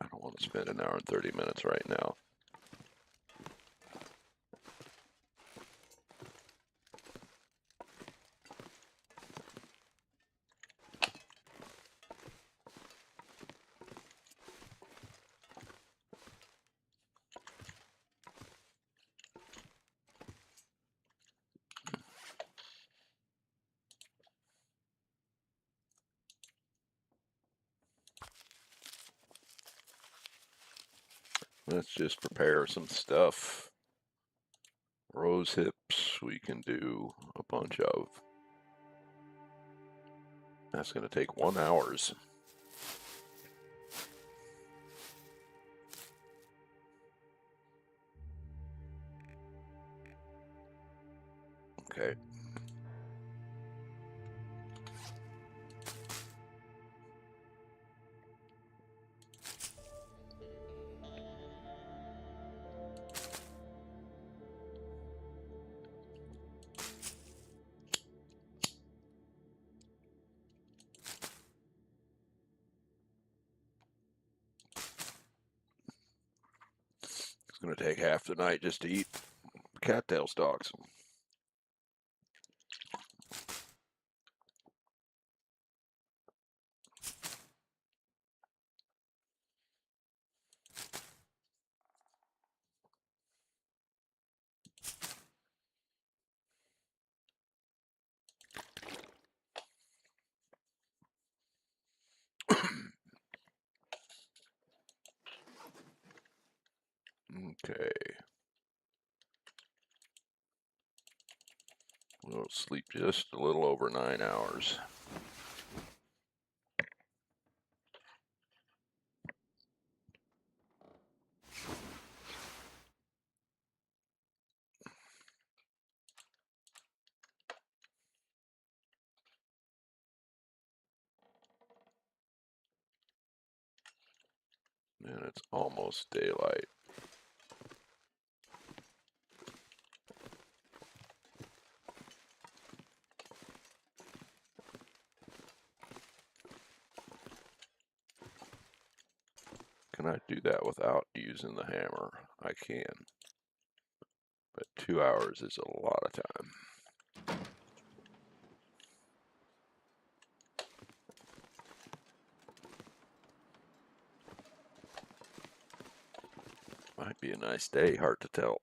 I don't want to spend an hour and 30 minutes right now. Let's just prepare some stuff. Rose hips we can do a bunch of. That's going to take 1 hour. Okay. It's going to take half the night just to eat cattail stalks. Okay. We'll sleep just a little over 9 hours. And it's almost daylight. Can I do that without using the hammer? I can. But 2 hours is a lot of time. Might be a nice day, hard to tell.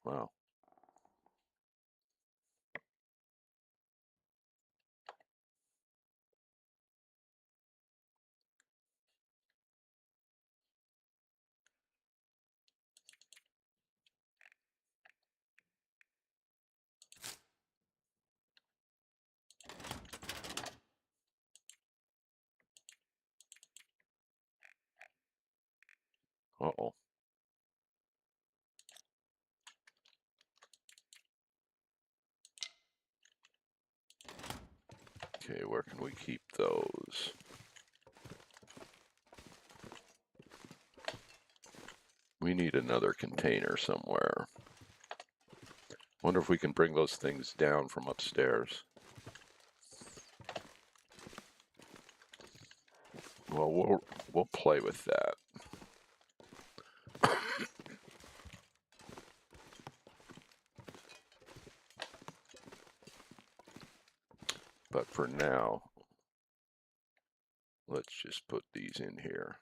Wow. Uh-oh. Okay, where can we keep those? We need another container somewhere. Wonder if we can bring those things down from upstairs. Well, we'll play with that. But for now, let's just put these in here.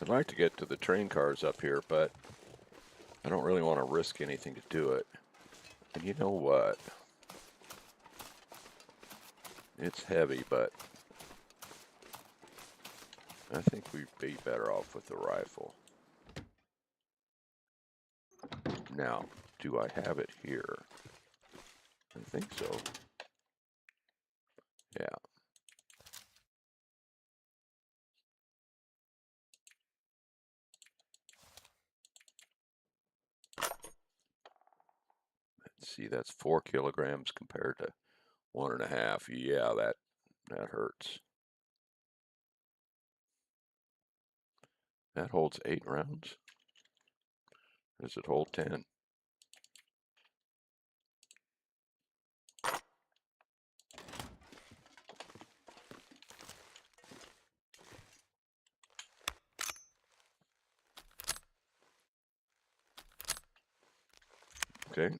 I'd like to get to the train cars up here, but I don't really want to risk anything to do it. And you know what? It's heavy, but I think we'd be better off with the rifle. Now, do I have it here? I think so. Yeah. Let's see, that's 4 kilograms compared to 1.5. Yeah, that hurts. That holds 8 rounds. Does it hold 10? Okay.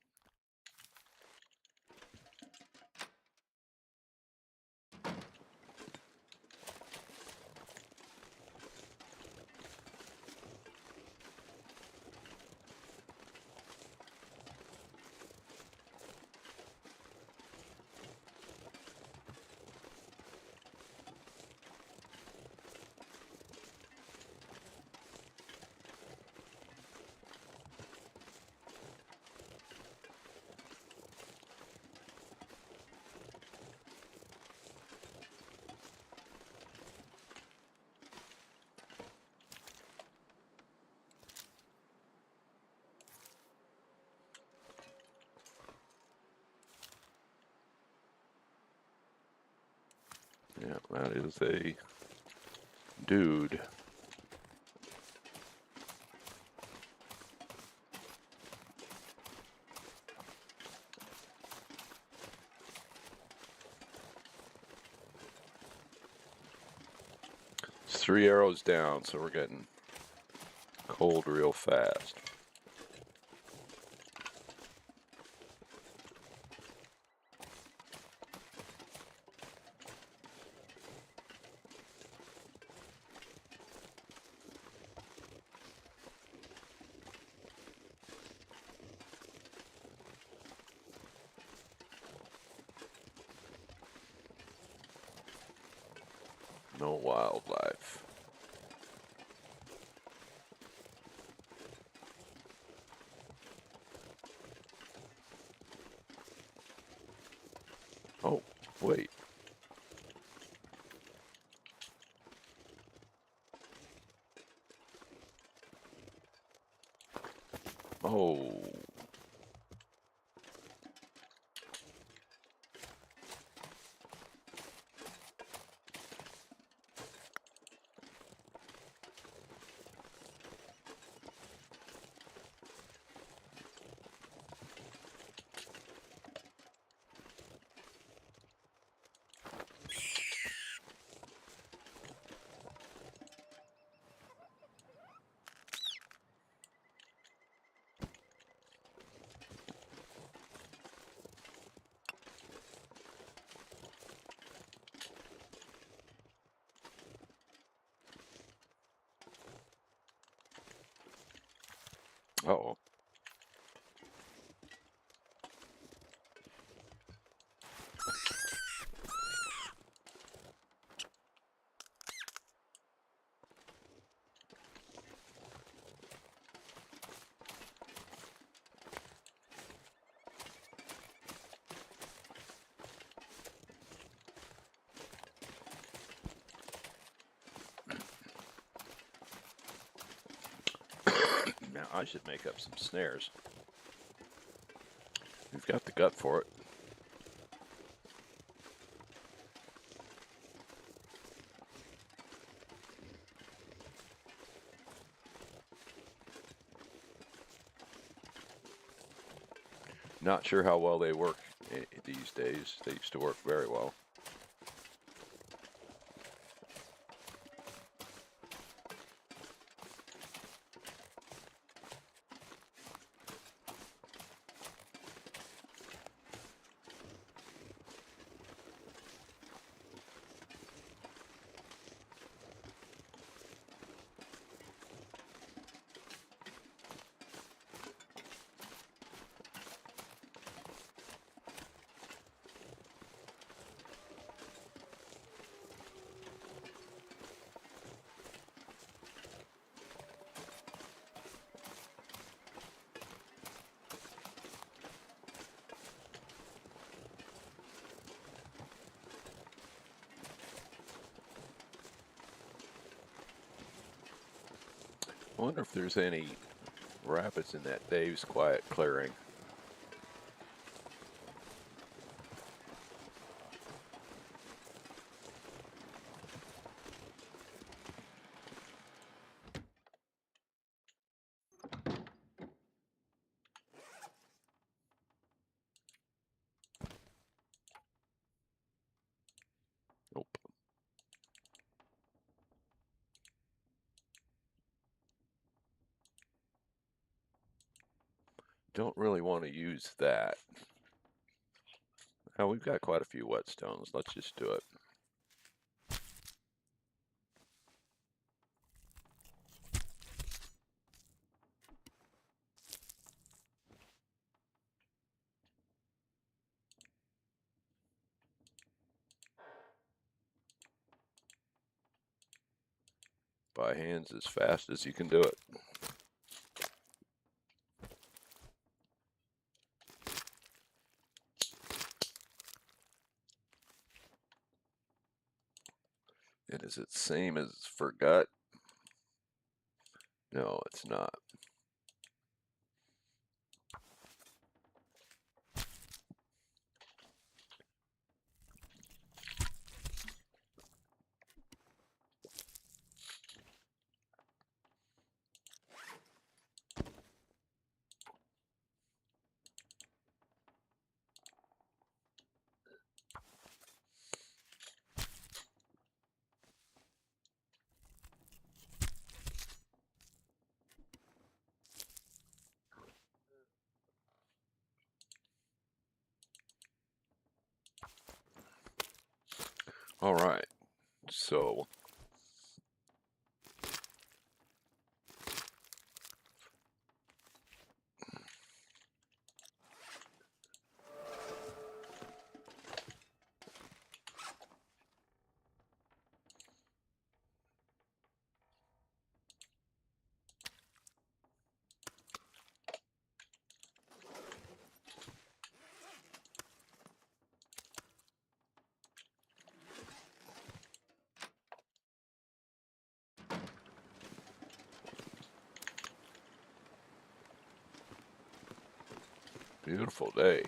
Yeah, that is a dude. It's 3 arrows down, so we're getting cold real fast. No wildlife. Oh, wait. Oh. Uh-oh. Now I should make up some snares. We've got the gut for it. Not sure how well they work these days. They used to work very well. I wonder if there's any rapids in that Dave's Quiet Clearing. Nope. Don't really want to use that. Now we've got quite a few whetstones. Let's just do it. By hands as fast as you can do it. And is it same as for gut? No, it's not. All right, so beautiful day.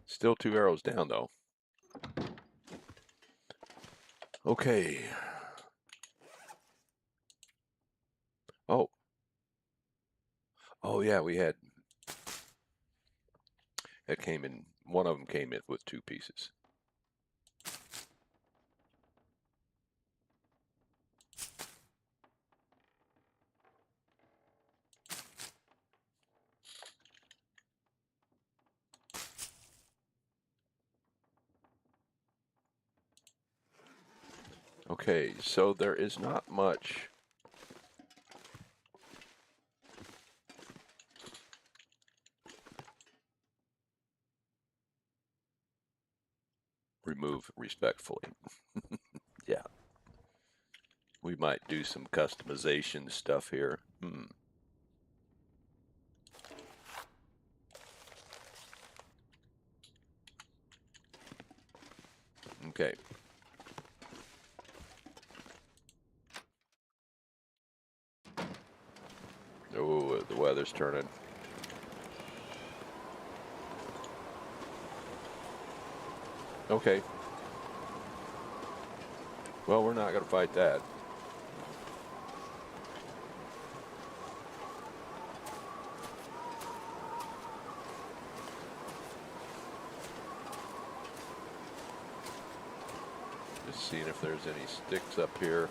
Still 2 arrows down though. Okay. Oh. Oh yeah, we had. It came in. One of them came in with 2 pieces. Okay, so there is not much remove respectfully. Yeah. We might do some customization stuff here. Okay. Oh, the weather's turning. Okay. Well, we're not going to fight that. Just seeing if there's any sticks up here.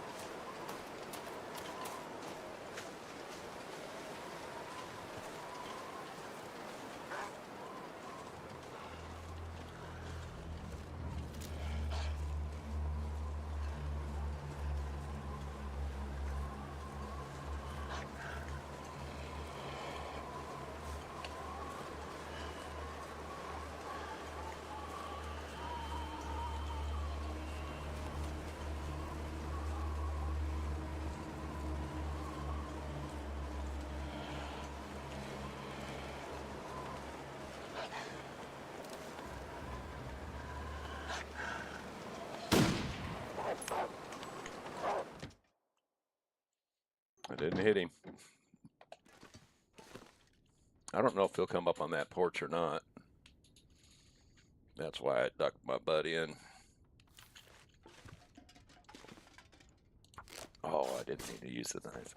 I didn't hit him. I don't know if he'll come up on that porch or not. That's why I ducked my butt in. Oh, I didn't need to use the knife.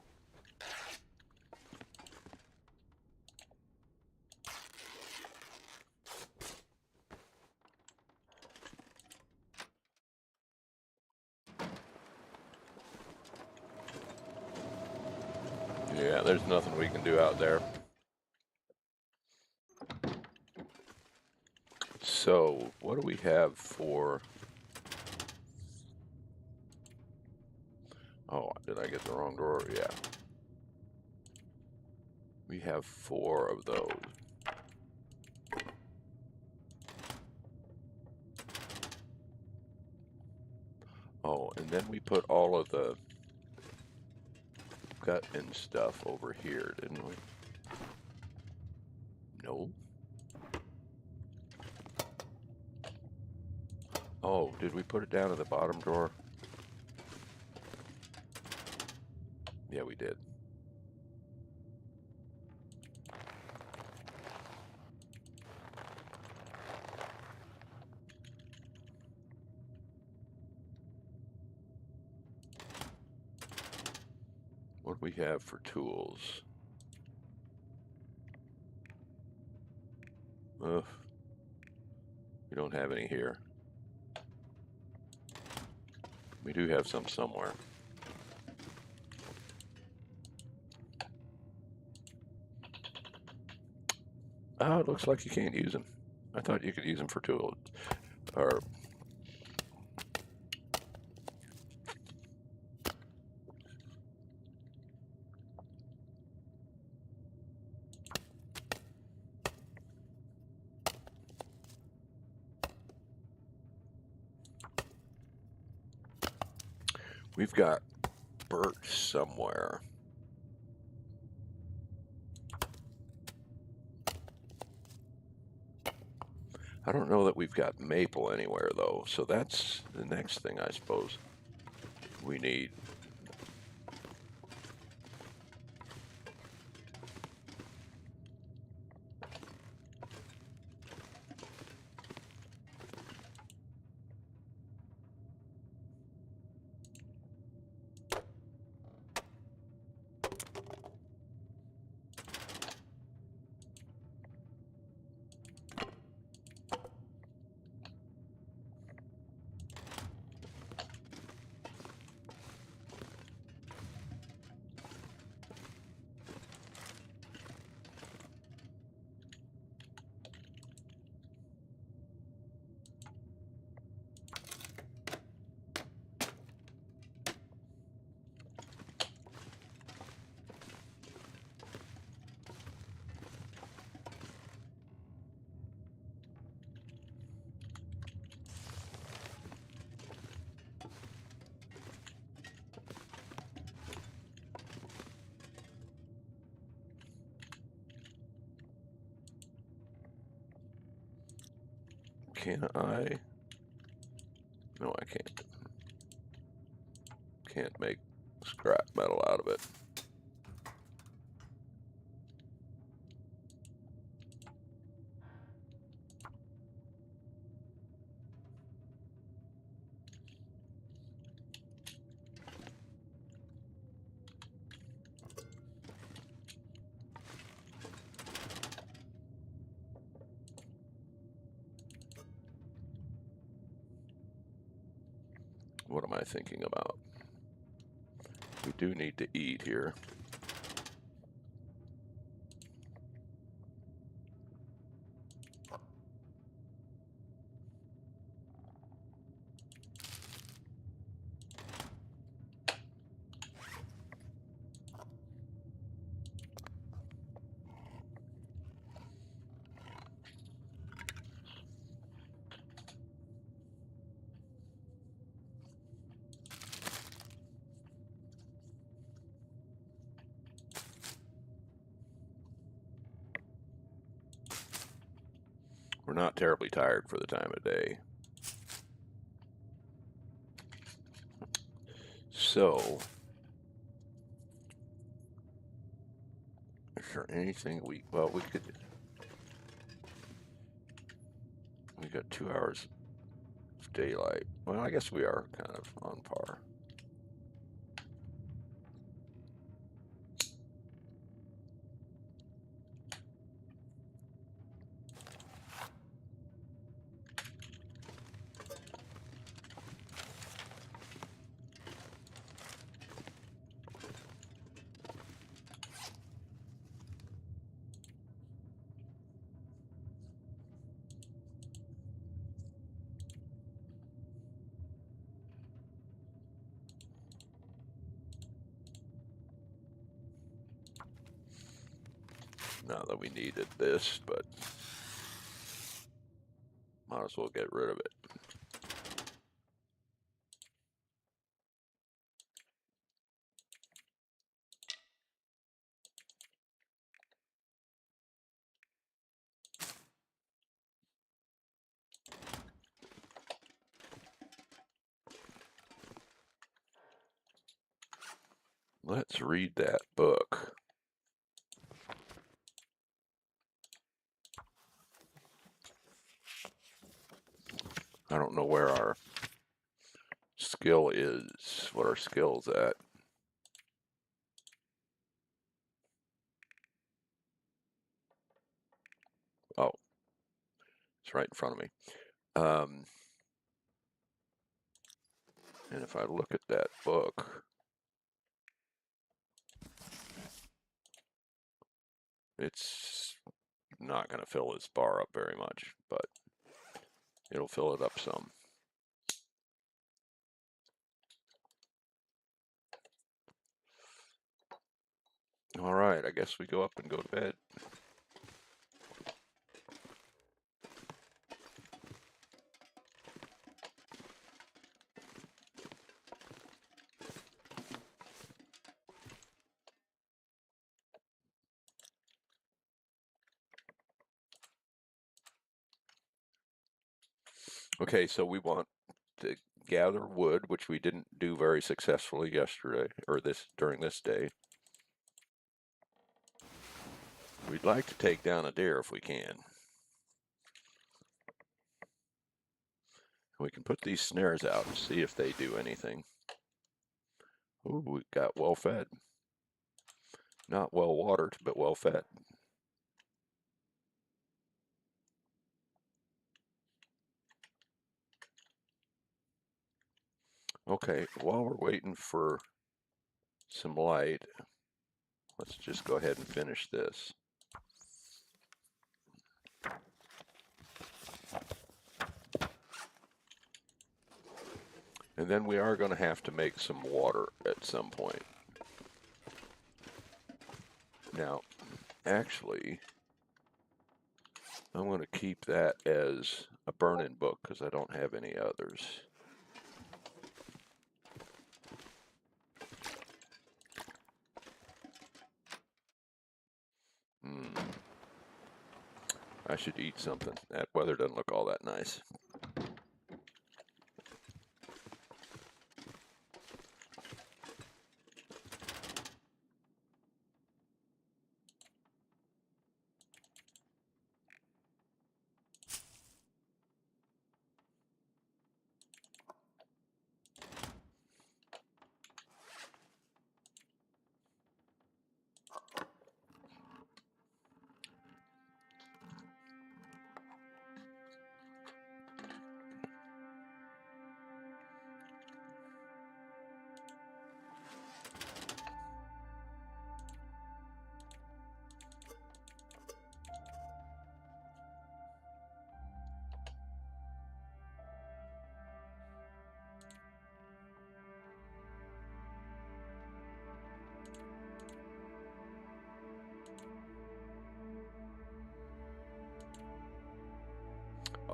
Yeah, there's nothing we can do out there. So, what do we have for... Oh, did I get the wrong drawer? Yeah. We have 4 of those. Oh, and then we put all of the gut and stuff over here, didn't we? No. Oh, did we put it down in the bottom drawer? Yeah, we did. What do we have for tools? Ugh. We don't have any here. We do have some somewhere. Oh, it looks like you can't use them. I thought you could use them for tools. Or we've got birch somewhere. I don't know that we've got maple anywhere, though, so that's the next thing I suppose we need. Can I? No, I can't. Can't make scrap metal out of it. What am I thinking about? We do need to eat here. We're not terribly tired for the time of day. So, there anything we could... We got 2 hours of daylight. Well, I guess we are kind of on par. Not that we needed this, but might as well get rid of it. Let's read that book. I don't know where our skill is, what our skill's at. Oh, it's right in front of me. And if I look at that book, it's not going to fill this bar up very much, but it'll fill it up some. All right, I guess we go up and go to bed. Okay, so we want to gather wood, which we didn't do very successfully yesterday, or during this day. We'd like to take down a deer if we can. We can put these snares out and see if they do anything. Ooh, we got well fed. Not well watered, but well fed. Okay, while we're waiting for some light, let's just go ahead and finish this. And then we are going to have to make some water at some point. Now, actually, I'm going to keep that as a burn-in book because I don't have any others. I should eat something. That weather doesn't look all that nice.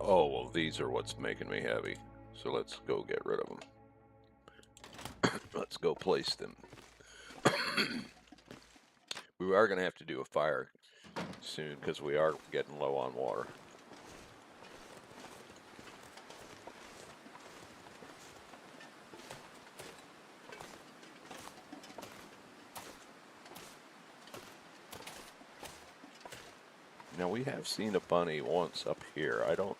Oh, well, these are what's making me heavy. So let's go get rid of them. Let's go place them. We are going to have to do a fire soon because we are getting low on water. Now we have seen a bunny once up here. I don't.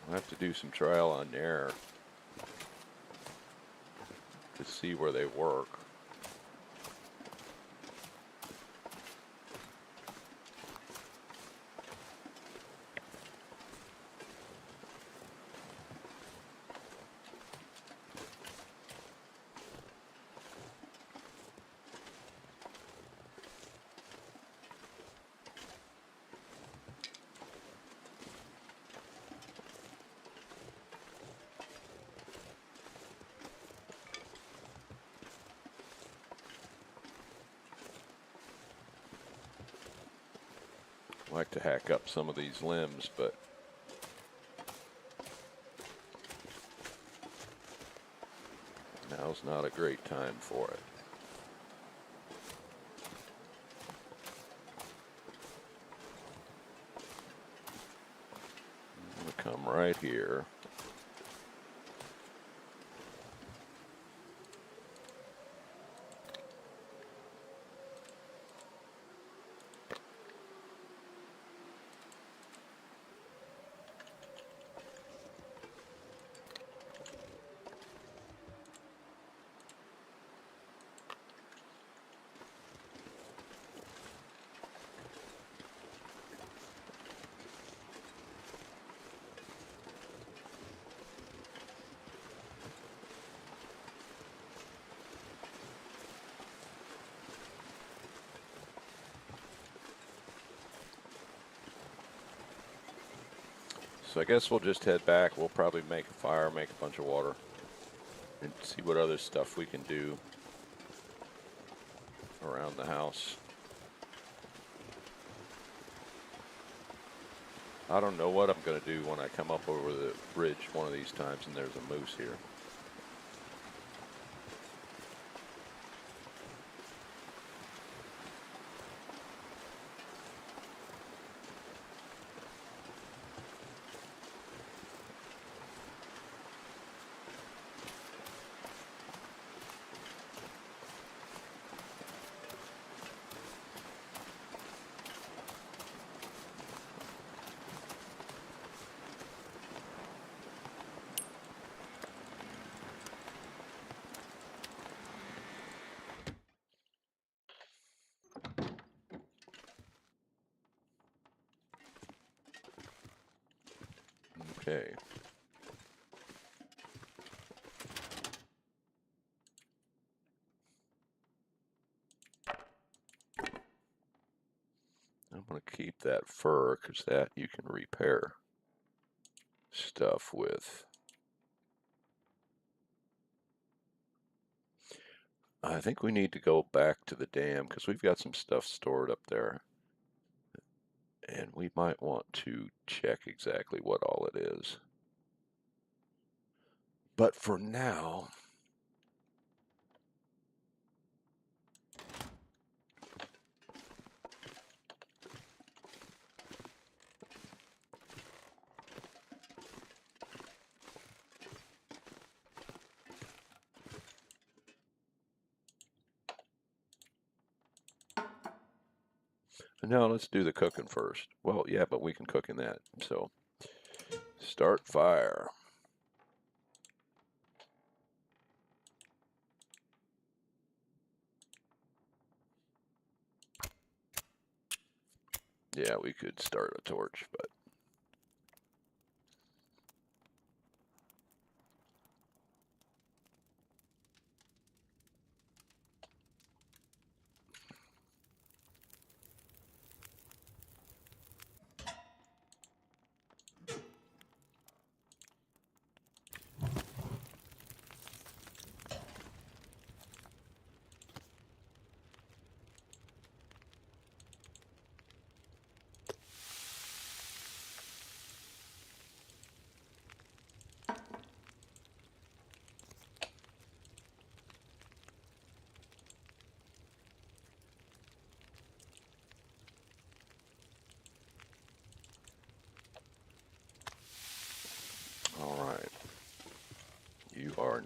I'll have to do some trial and error to see where they work. I like to hack up some of these limbs, but now's not a great time for it. I'm going to come right here. So I guess we'll just head back. We'll probably make a fire, make a bunch of water, and see what other stuff we can do around the house. I don't know what I'm going to do when I come up over the bridge one of these times and there's a moose here. Okay. I'm going to keep that fur because that you can repair stuff with. I think we need to go back to the dam because we've got some stuff stored up there. And we might want to check exactly what all it is. But for now, no, let's do the cooking first. Well, yeah, but we can cook in that. So, start fire. Yeah, we could start a torch, but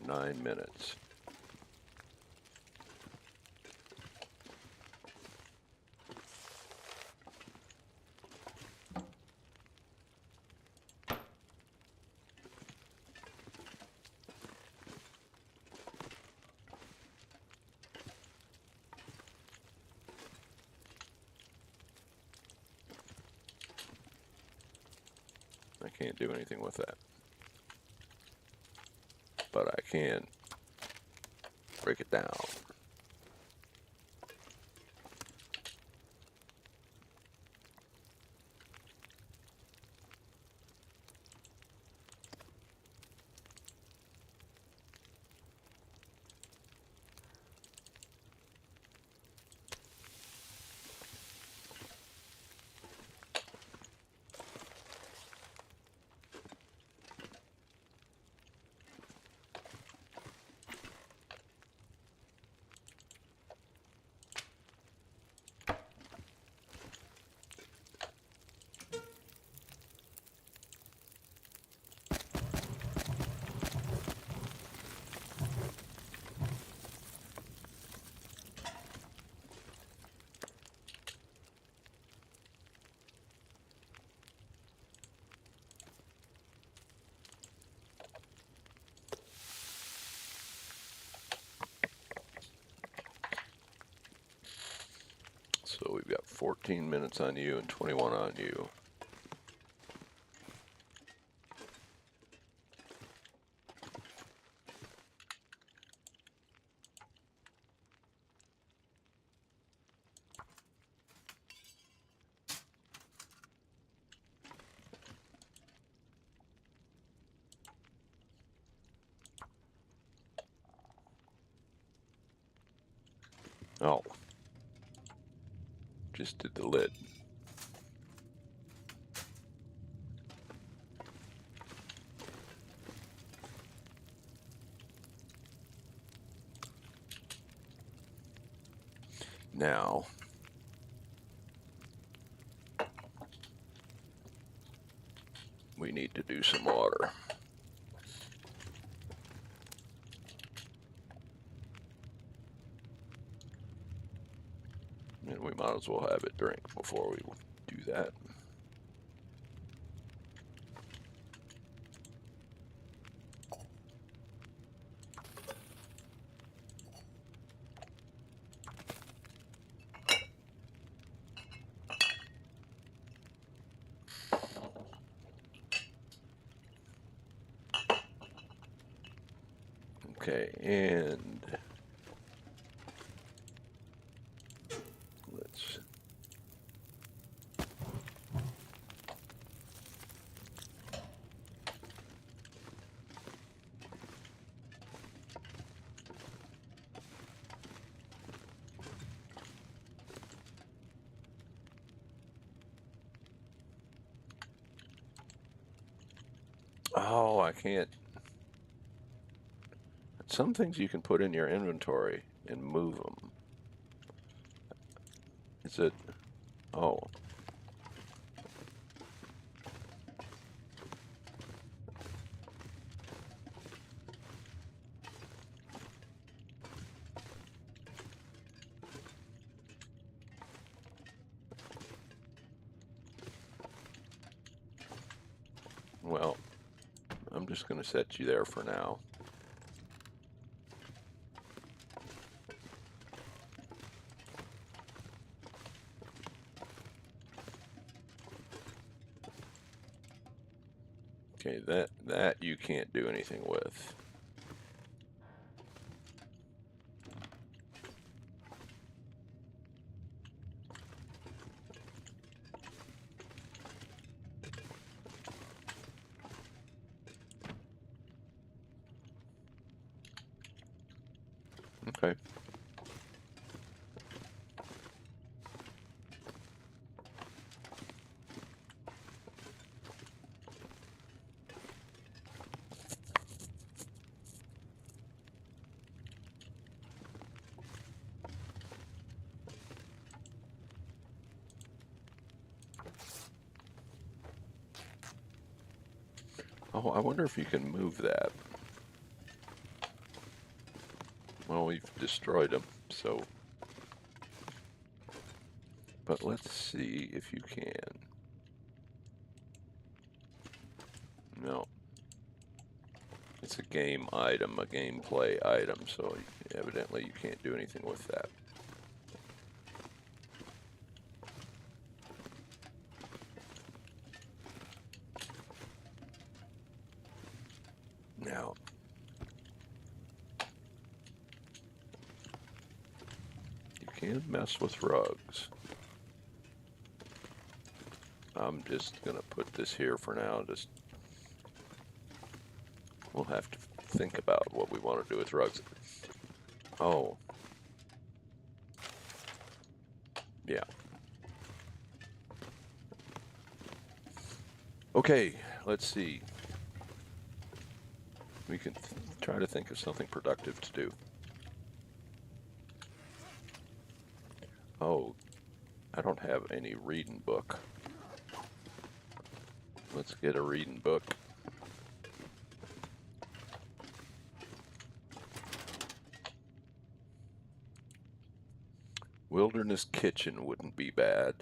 9 minutes. I can't do anything with that. But I can break it down. So we've got 14 minutes on you and 21 on you. Oh, just did the lid. Now, we need to do some water. And we might as well have it drink before we do that. Okay, and let's oh, I can't. Some things you can put in your inventory and move them. Is it? Oh. Well, I'm just going to set you there for now. Okay, that you can't do anything with. Okay. Oh, I wonder if you can move that. we've destroyed them, so. But let's see if you can. No. It's a game item, a gameplay item, so evidently you can't do anything with that. Now, you can mess with rugs. I'm just gonna put this here for now. We'll have to think about what we want to do with rugs. Oh. Yeah. Okay, let's see. We can try to think of something productive to do. Oh, I don't have any reading book. Let's get a reading book. Wilderness Kitchen wouldn't be bad.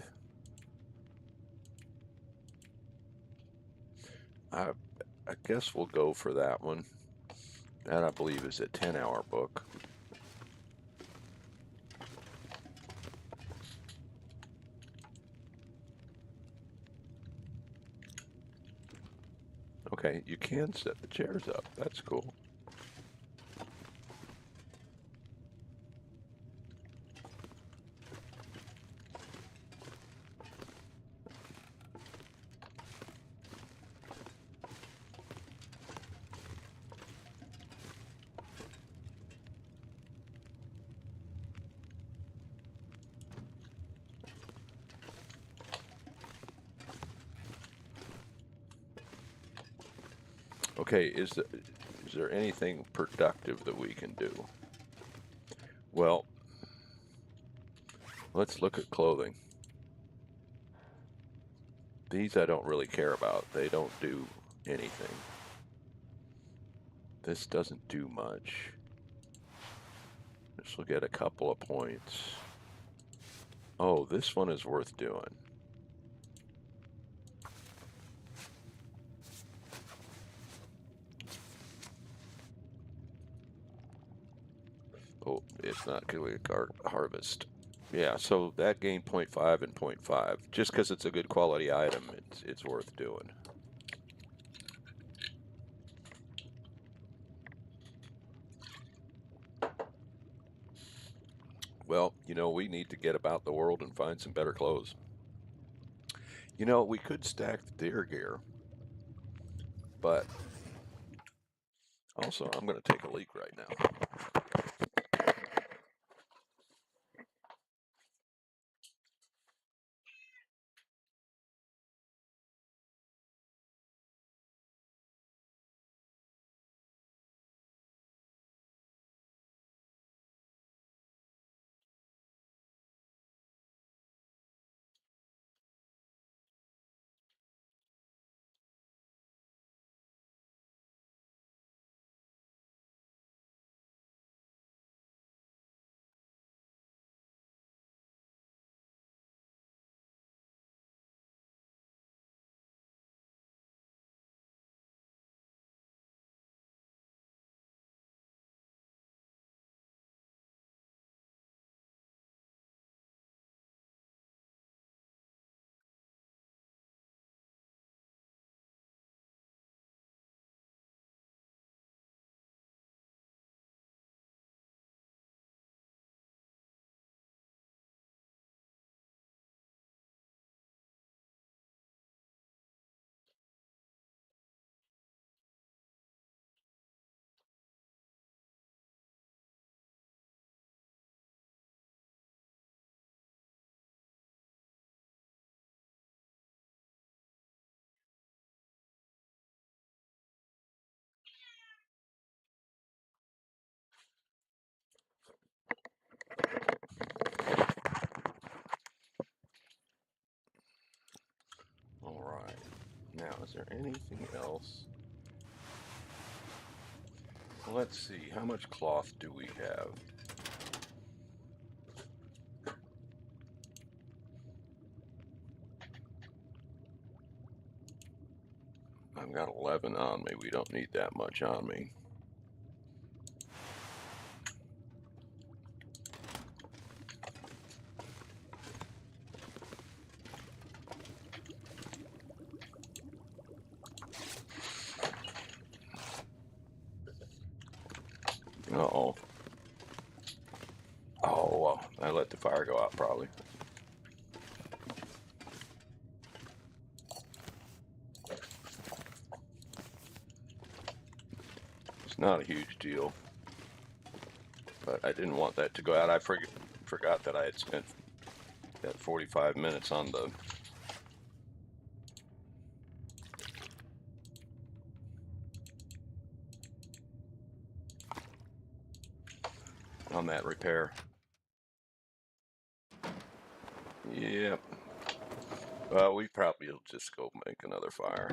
I guess we'll go for that one. That, I believe, is a 10-hour book. Okay, you can set the chairs up. That's cool. Okay, is there anything productive that we can do? Well, let's look at clothing. These I don't really care about. They don't do anything. This doesn't do much. This will get a couple of points. Oh, this one is worth doing. Oh, it's not going to harvest. Yeah, so that gained 0.5 and 0.5. Just because it's a good quality item, it's worth doing. Well, we need to get about the world and find some better clothes. We could stack the deer gear, but also I'm going to take a leak right now. All right. Now, is there anything else? Let's see. How much cloth do we have? I've got 11 on me. We don't need that much on me. Uh-oh. Oh, well, I let the fire go out probably. It's not a huge deal, but I didn't want that to go out. I forgot that I had spent that 45 minutes on that repair. Yep. Well, we probably will just go make another fire.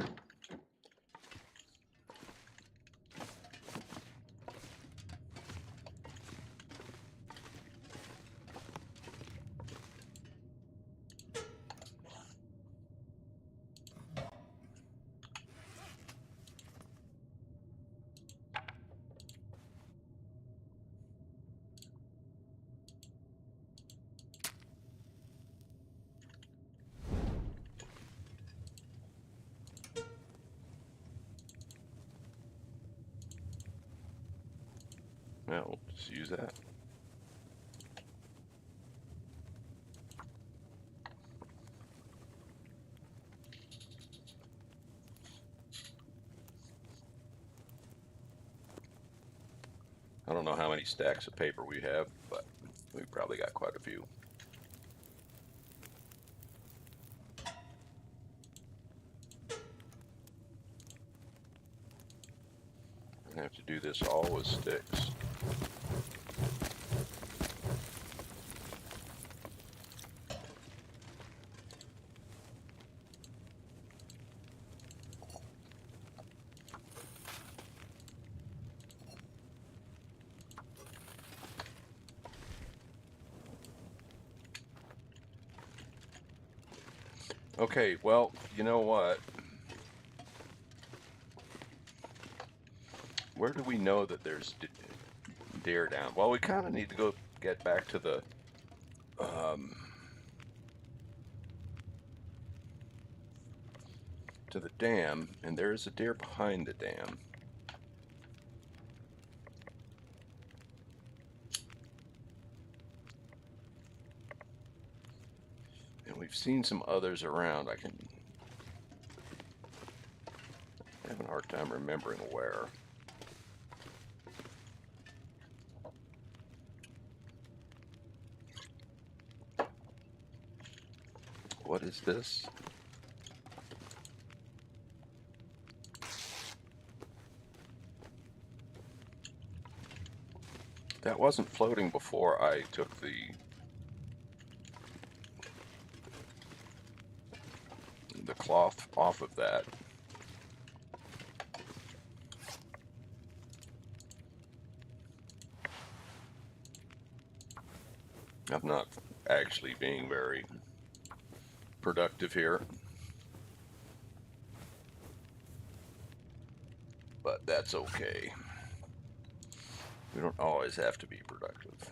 Yeah, we'll just use that. I don't know how many stacks of paper we have, but we probably got quite a few. I have to do this all with sticks. Okay, well, you know what? Where do we know that there's deer down? Well, we kind of need to go get back to the dam, and there is a deer behind the dam. And we've seen some others around. I'm having a hard time remembering where. What is this? That wasn't floating before I took the cloth off of that. I'm not actually being very productive here, but that's okay. We don't always have to be productive.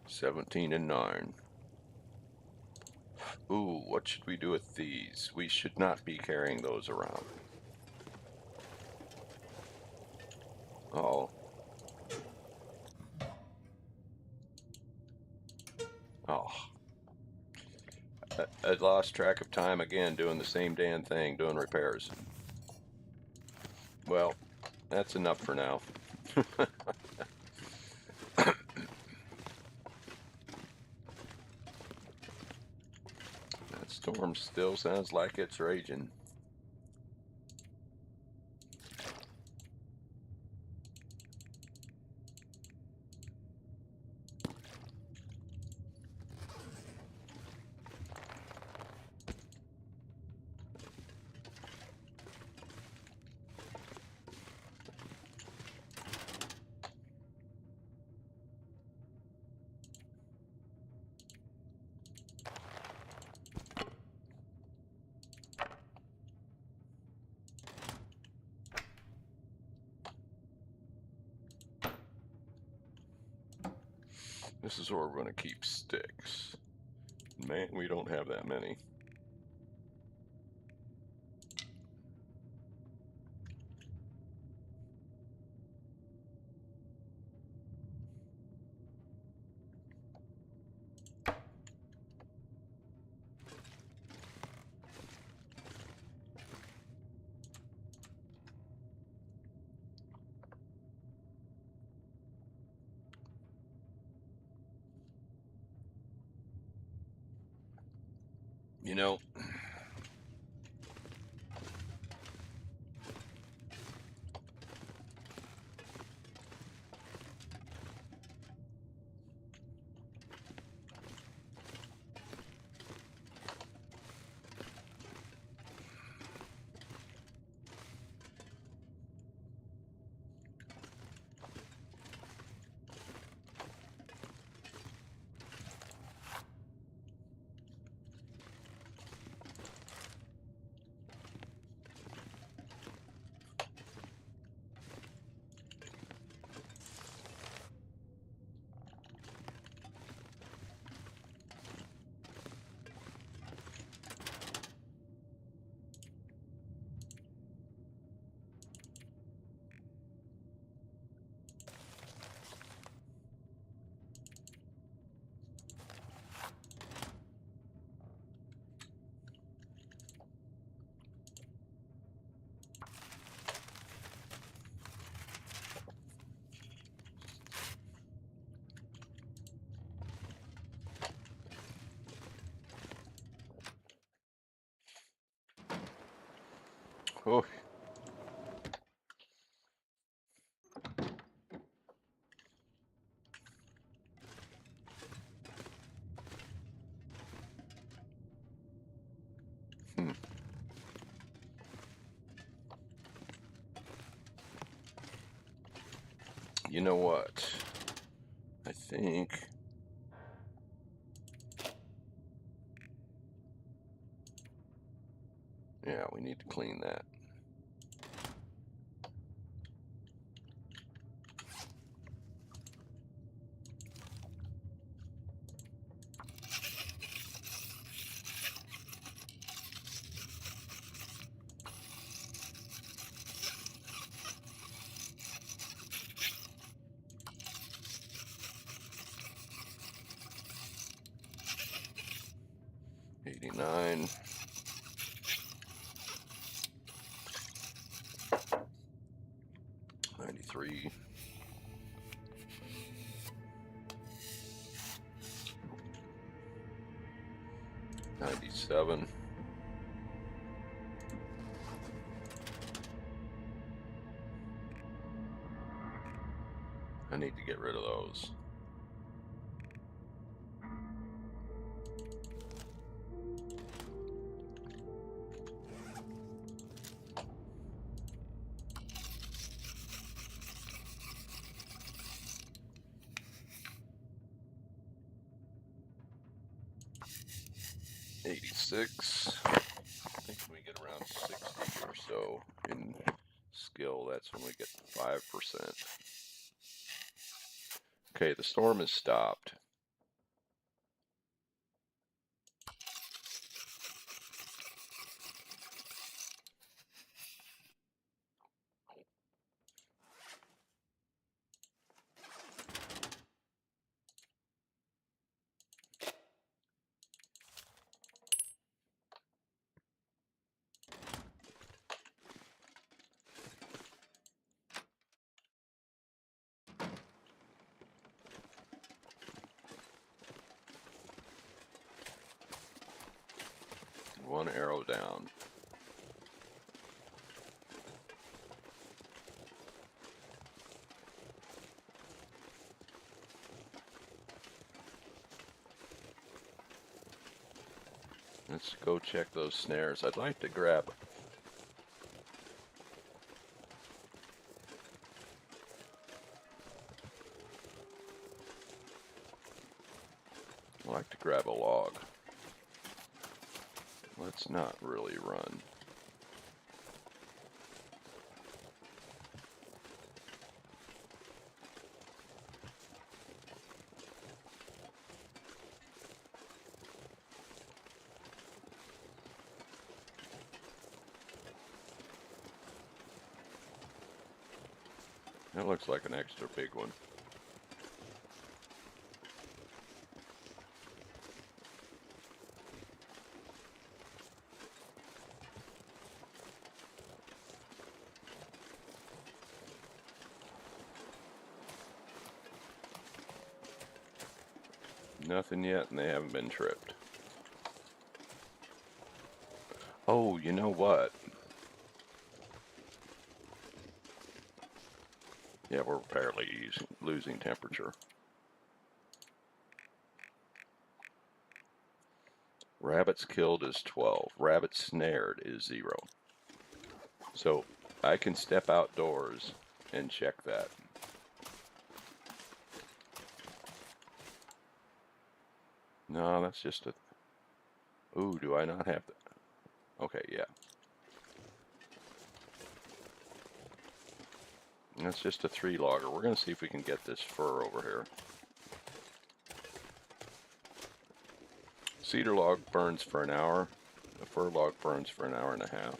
$17 and $9. Ooh, what should we do with these? We should not be carrying those around. Oh. Oh. I lost track of time again doing the same damn thing, doing repairs. Well, that's enough for now. That storm still sounds like it's raging. This is where we're going to keep sticks. Man, we don't have that many. You know, oh, hmm. You know what? I think yeah, we need to clean that. $89. 93. 97. I need to get rid of those. $86. I think when we get around 60 or so in skill, that's when we get 5%. Okay, the storm has stopped. One arrow down. Let's go check those snares. I'd like to grab a log. Let's not really run. That looks like an extra big one. Nothing yet, and they haven't been tripped. Oh, you know what? Yeah, we're barely losing temperature. Rabbits killed is 12. Rabbits snared is 0. So I can step outdoors and check that. No, that's just a... Ooh, do I not have that? Okay, yeah. That's just a 3 logger. We're going to see if we can get this fur over here. Cedar log burns for an hour. A fir log burns for an hour and a half.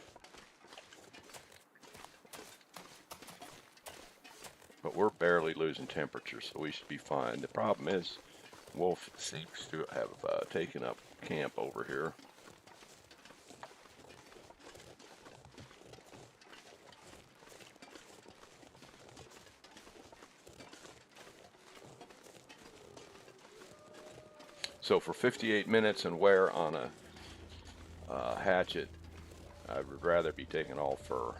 But we're barely losing temperature, so we should be fine. The problem is, wolf seems to have taken up camp over here. So for 58 minutes and wear on a hatchet, I would rather be taking all fur.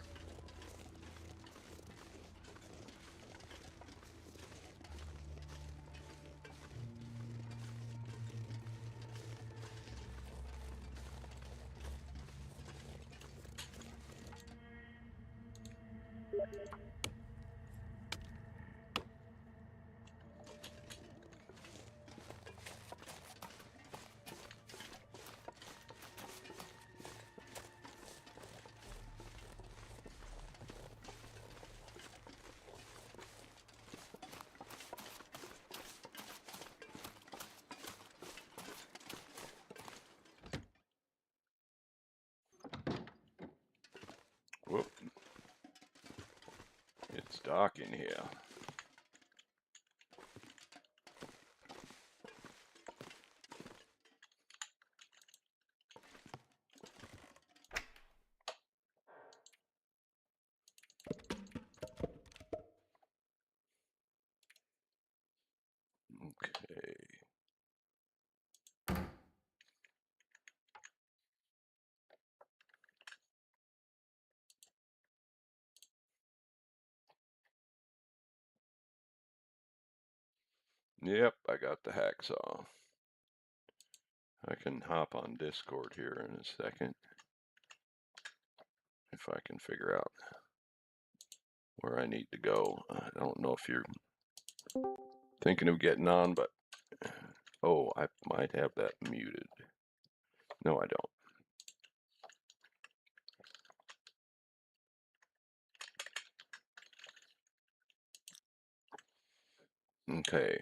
Whoop. It's dark in here. Okay. Yep, I got the hacksaw. I can hop on Discord here in a second if I can figure out where I need to go. I don't know if you're thinking of getting on, but oh, I might have that muted. No, I don't. Okay.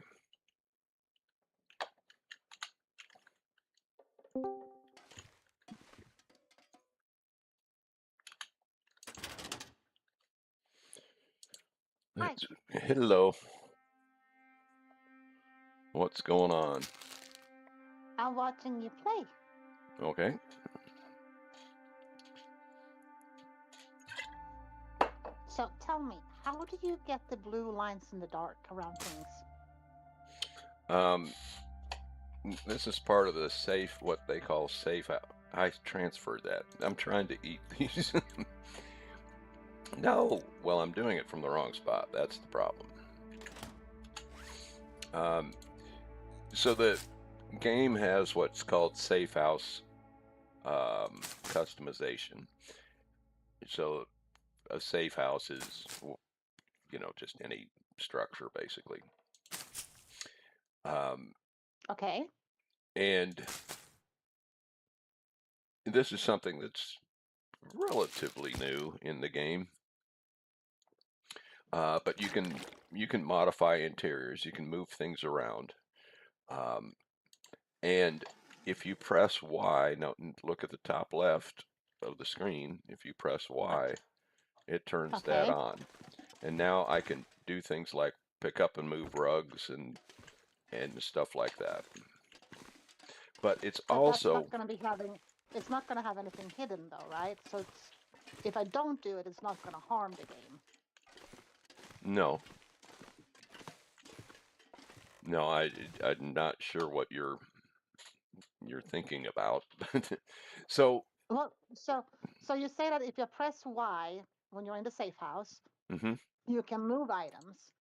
Hi. Hello. What's going on? I'm watching you play. Okay. So tell me, how do you get the blue lines in the dark around things? This is part of the safe, what they call safe. I transferred that. I'm trying to eat these. No, well, I'm doing it from the wrong spot. That's the problem. So the game has what's called safe house customization. So a safe house is, you know, just any structure basically. Okay. And this is something that's relatively new in the game. But you can modify interiors. You can move things around. And if you press Y, now look at the top left of the screen. If you press Y, it turns that Okay. on. And now I can do things like pick up and move rugs and stuff like that. But it's But that's also not going to be having. It's not going to have anything hidden though, right? So it's if I don't do it, it's not going to harm the game. no, no. I'm not sure what you're thinking about. So, Well, so you say that if you press Y when you're in the safe house, mhm. you can move items,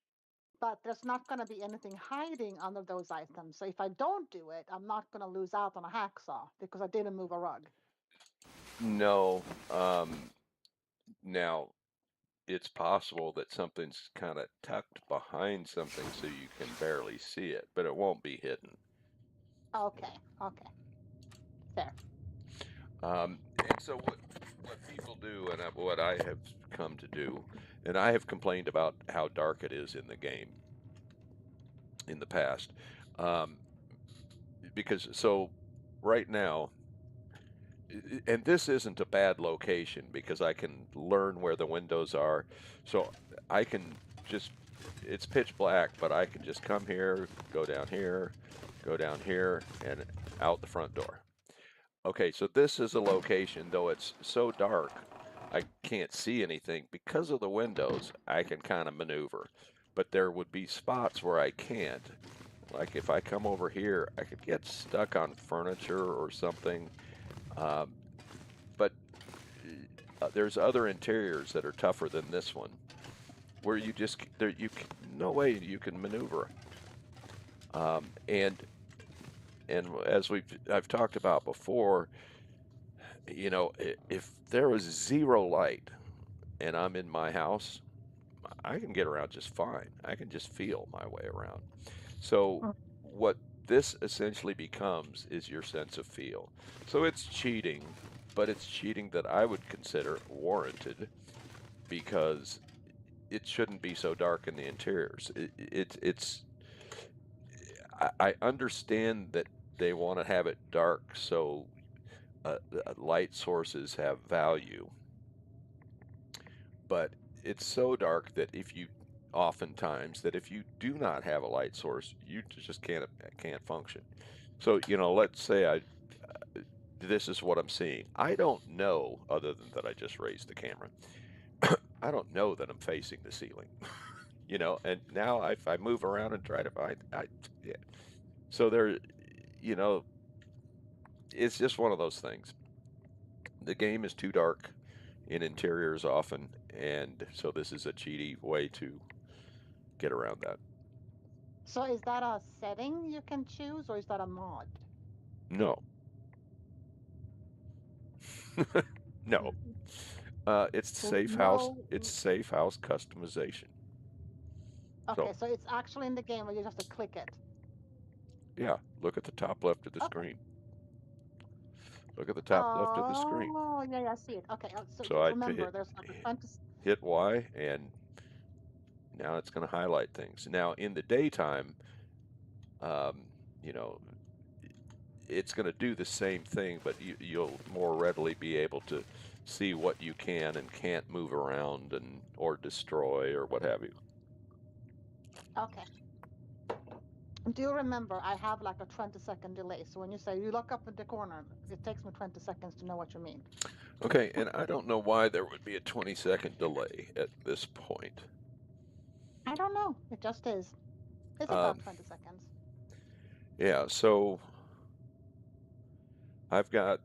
but there's not going to be anything hiding under those items. So if I don't do it, I'm not going to lose out on a hacksaw because I didn't move a rug. No. Now it's possible that something's kind of tucked behind something so you can barely see it, but it won't be hidden. Okay, okay, fair. And so what people do, and what I have come to do, and I have complained about how dark it is in the game in the past, um, because so right now, and this isn't a bad location because I can learn where the windows are, so I can just, it's pitch black, but I can just come here, go down here, and out the front door. Okay, so this is a location, though it's so dark, I can't see anything. Because of the windows, I can kind of maneuver. But there would be spots where I can't. Like if I come over here, I could get stuck on furniture or something. Um, but there's other interiors that are tougher than this one, where you just, no way you can maneuver. And as I've talked about before, if there was zero light and I'm in my house, I can get around just fine. I can just feel my way around. So Mm. what this essentially becomes is your sense of feel. So it's cheating, but it's cheating that I would consider warranted because it shouldn't be so dark in the interiors. I understand that they want to have it dark so light sources have value, but it's so dark that if you do not have a light source, you just can't function. So let's say this is what I'm seeing. I don't know, other than that I just raised the camera. I don't know that I'm facing the ceiling. And now if I move around and try to find, yeah. So there, you know, it's just one of those things. The game is too dark in interiors often, and so this is a cheaty way to get around that. So is that a setting you can choose, or is that a mod? No, no. It's safe house. No. It's safe house customization. Okay, So so it's actually in the game where you just have to click it. yeah, look at the top left of the Okay. screen. Look at the top left of the screen. Oh, yeah, yeah, I see it. Okay, so So I remember, there's like a 20. hit Y, and now it's going to highlight things. Now in the daytime, um, you know, it's going to do the same thing, but you'll more readily be able to see what you can and can't move around or destroy or what have you. Okay. Do remember, I have like a 20-second delay. So when you say you look up in the corner, it takes me 20 seconds to know what you mean. Okay, and I don't know why there would be a 20-second delay at this point. I don't know. It just is. It's about 20 seconds. Yeah, so I've got.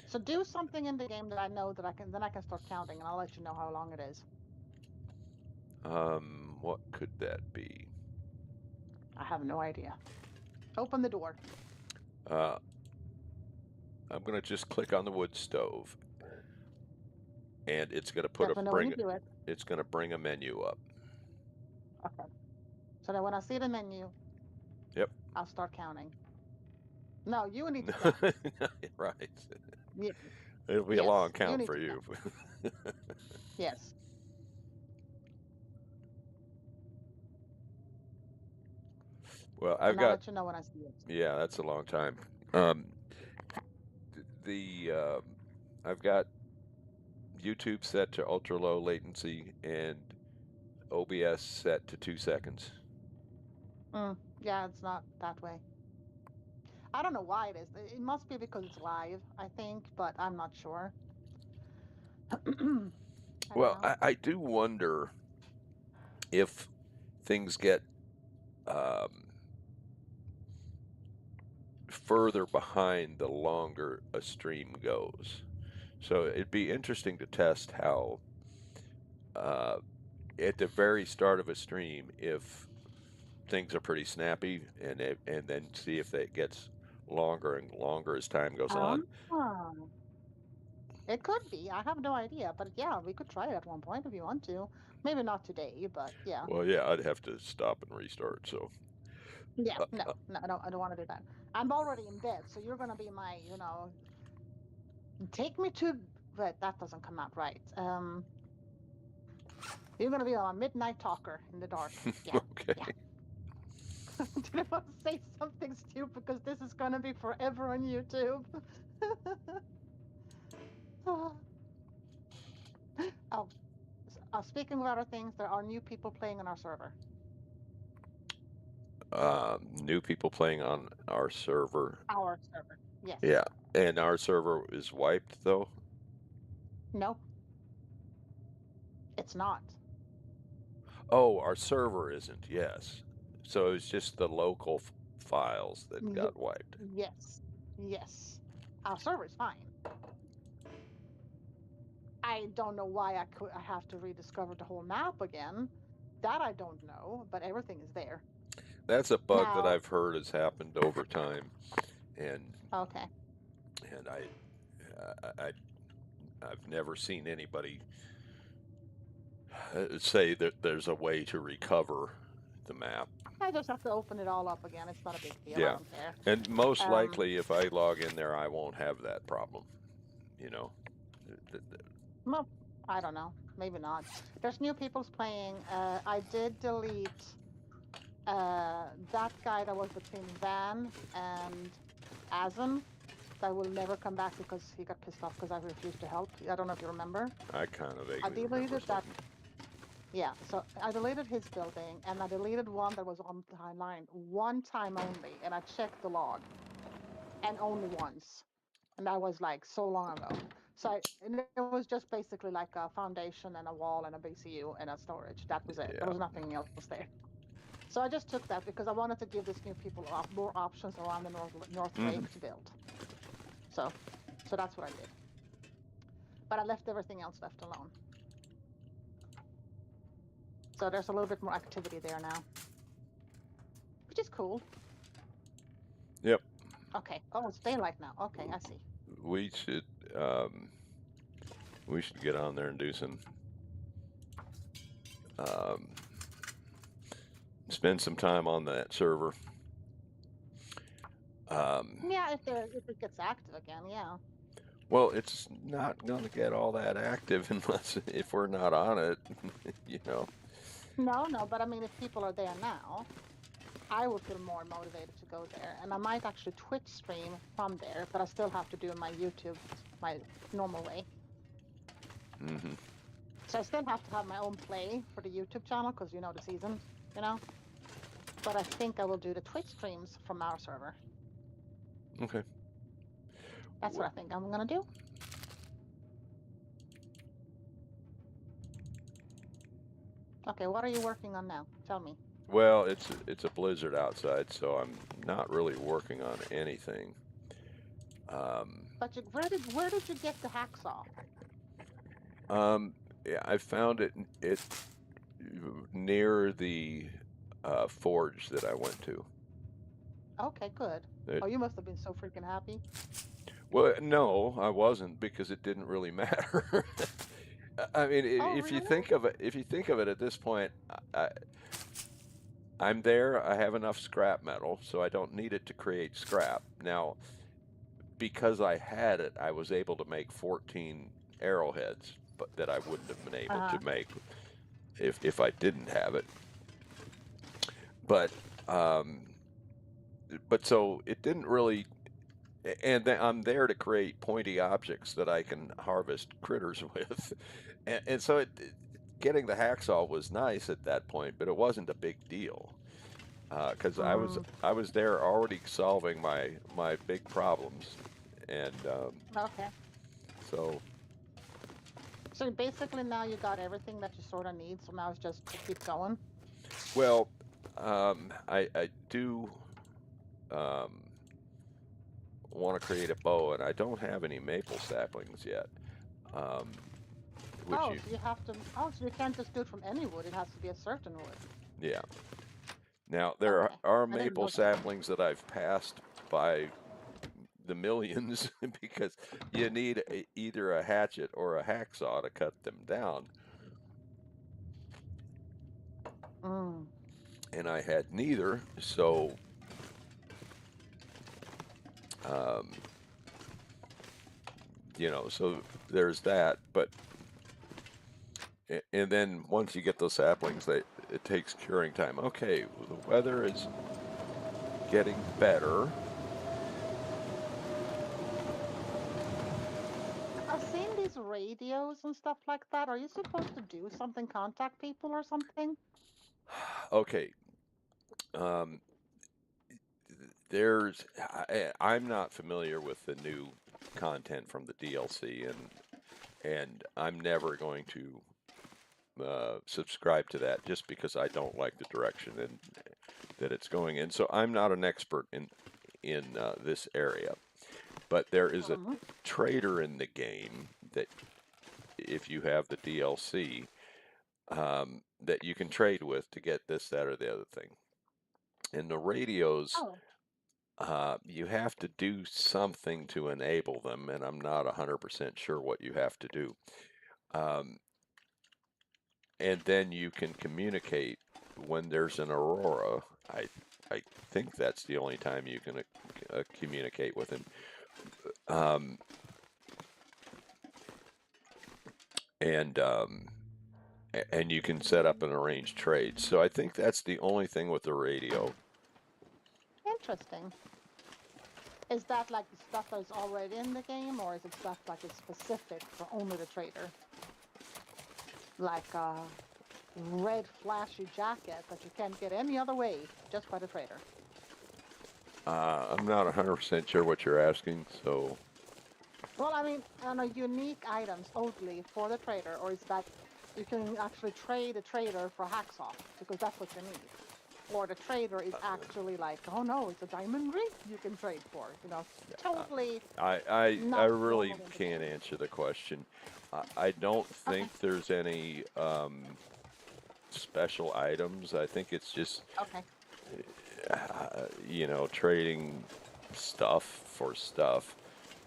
So do something in the game that I know that then I can start counting, and I'll let you know how long it is. What could that be? I have no idea. Open the door. I'm going to just click on the wood stove, and it's going to it's going to bring a menu up. Okay. So then when I see the menu, Yep. I'll start counting. No, you need to count. Right. Yeah. It'll be a long count for you. Yes. Well, I'll let you know when I see it. Yeah, that's a long time. I've got YouTube set to ultra low latency, and OBS set to 2 seconds. Yeah, it's not that way. I don't know why it is. It must be because it's live, I think, but I'm not sure. I don't Well, know. I do wonder if things get further behind the longer a stream goes. So it'd be interesting to test how at the very start of a stream, if things are pretty snappy, and then see if it gets longer and longer as time goes on. Oh, it could be. I have no idea, but yeah, we could try it at one point if you want to. Maybe not today, but yeah. Well, yeah, I'd have to stop and restart. So, Yeah, no, uh, no, no, I don't want to do that. I'm already in bed, so you're gonna be my, take me to, but that doesn't come out right. You're gonna be a midnight talker in the dark. Yeah, okay. yeah. Did I want to say something stupid because this is gonna be forever on YouTube? Oh, speaking of other things, there are new people playing on our server. New people playing on our server. Our server, yes. Yeah, and our server is wiped though. No, it's not. Oh, our server isn't. Yes, so it's just the local files that Ye- got wiped. Yes, yes. Our server is fine. I don't know why I have to rediscover the whole map again. That I don't know, but everything is there. That's a bug that Now, I've heard has happened over time, and okay. I've never seen anybody say that there's a way to recover the map. I just have to open it all up again. It's not a big deal. Yeah. I don't care. And most likely, if I log in there, I won't have that problem. You know. Well, I don't know. Maybe not. There's new people's playing. I did delete that guy that was between Van and Azan. That will never come back because he got pissed off because I refused to help. I don't know if you remember. I kind of vaguely I deleted remember that. something. Yeah, so I deleted his building and I deleted one that was on the line one time only, and I checked the log, and only once, and that was like so long ago. So and it was just basically like a foundation and a wall and a BCU and a storage. That was it. Yeah. There was nothing else there. So I just took that because I wanted to give these new people more options around the North Lake to build. So that's what I did. But I left everything else left alone. So there's a little bit more activity there now, which is cool. Yep. Okay. Oh, it's daylight now. Okay, I see. We should get on there and do some spend some time on that server. Yeah, if it gets active again, yeah. Well, it's not going to get all that active unless if we're not on it, you know. No, but I mean, if people are there now, I would feel more motivated to go there, and I might actually Twitch stream from there, but I still have to do my YouTube my normal way. Mm-hmm. So I still have to have my own play for the YouTube channel because you know the season, you know. But I think I will do the Twitch streams from our server. Okay. That's what I think I'm gonna do. Okay, what are you working on now? Tell me. Well, it's a blizzard outside, so I'm not really working on anything. But where did you get the hacksaw? Yeah, I found it near the forge that I went to. Okay, good. Oh, you must have been so freaking happy. Well, no, I wasn't, because it didn't really matter. I mean, if you think of it at this point, I'm there. I have enough scrap metal, so I don't need it to create scrap. Now, because I had it, I was able to make 14 arrowheads, but that I wouldn't have been able to make if I didn't have it. But so it didn't really. And then I'm there to create pointy objects that I can harvest critters with, and so getting the hacksaw was nice at that point, but it wasn't a big deal because Mm, I was there already solving my big problems, and okay. so So basically now you got everything that you sort of need. So now it's just to keep going. well, I do um, want to create a bow, and I don't have any maple saplings yet. Um, which Oh, you so you have to. Oh, so you can't just do it from any wood. It has to be a certain wood. Yeah. Now there Okay. are I didn't maple know that. saplings that I've passed by the millions because you need either a hatchet or a hacksaw to cut them down, Mm. and I had neither. So um, so there's that. But and then once you get those saplings, it takes curing time. Okay, well, the weather is getting better. I've seen these radios and stuff like that. Are you supposed to do something, contact people or something? Okay. Um, I'm not familiar with the new content from the DLC, and I'm never going to subscribe to that just because I don't like the direction that it's going in. So I'm not an expert in this area, but there is a Mm-hmm. trader in the game that if you have the DLC that you can trade with to get this, that, or the other thing. And the radios, Oh. you have to do something to enable them, and I'm not 100% sure what you have to do. Um, and then you can communicate when there's an aurora. I think that's the only time you can communicate with him. Um, and and you can set up an arranged trade. So I think that's the only thing with the radio. Interesting. Is that like the stuff that is already in the game, or is it stuff like it's specific for only the trader? Like a red flashy jacket that you can't get any other way, just by the trader. I'm not 100% sure what you're asking, so Well, I mean, unique items only for the trader, or is that you can actually trade a trader for hacksaw because that's what you need? Or the trader is actually like, oh no, it's a diamond ring you can trade for. uh, Totally I not really normal in the can't game. answer the question. I don't Okay, think there's any special items. I think it's just okay. trading stuff for stuff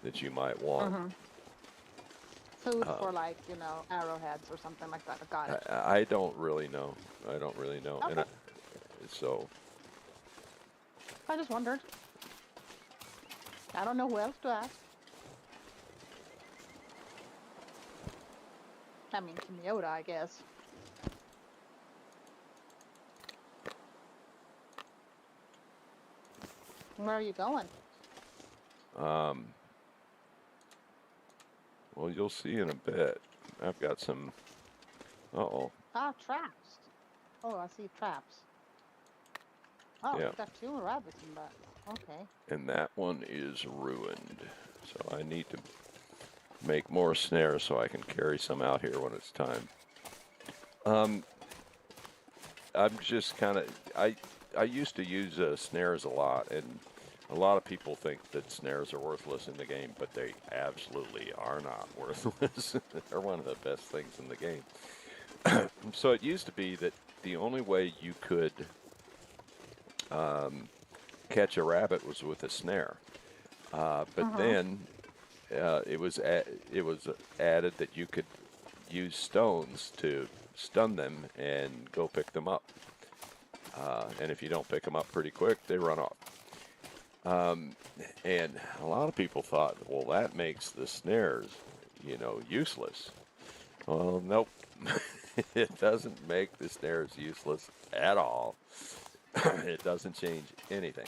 that you might want. Mm-hmm. Food Uh, for like, arrowheads or something like that. I got it. I don't really know. I don't really know, Okay. so I just wondered. I don't know who else to ask. I mean, Toyota, I guess. Where are you going? um, well, you'll see in a bit. I've got some. Uh-oh. Ah, traps. Oh, I see traps. Oh, Yeah. you got two rabbits in that. Okay. And that one is ruined. So I need to make more snares so I can carry some out here when it's time. Um, I'm just kind of I used to use snares a lot, and a lot of people think that snares are worthless in the game, but they absolutely are not worthless. They're one of the best things in the game. So it used to be that the only way you could catch a rabbit was with a snare. But Mm-hmm. then it was added that you could use stones to stun them and go pick them up. And if you don't pick them up pretty quick, they run off. And a lot of people thought, well, that makes the snares, useless. Well, nope. It doesn't make the snares useless at all. It doesn't change anything.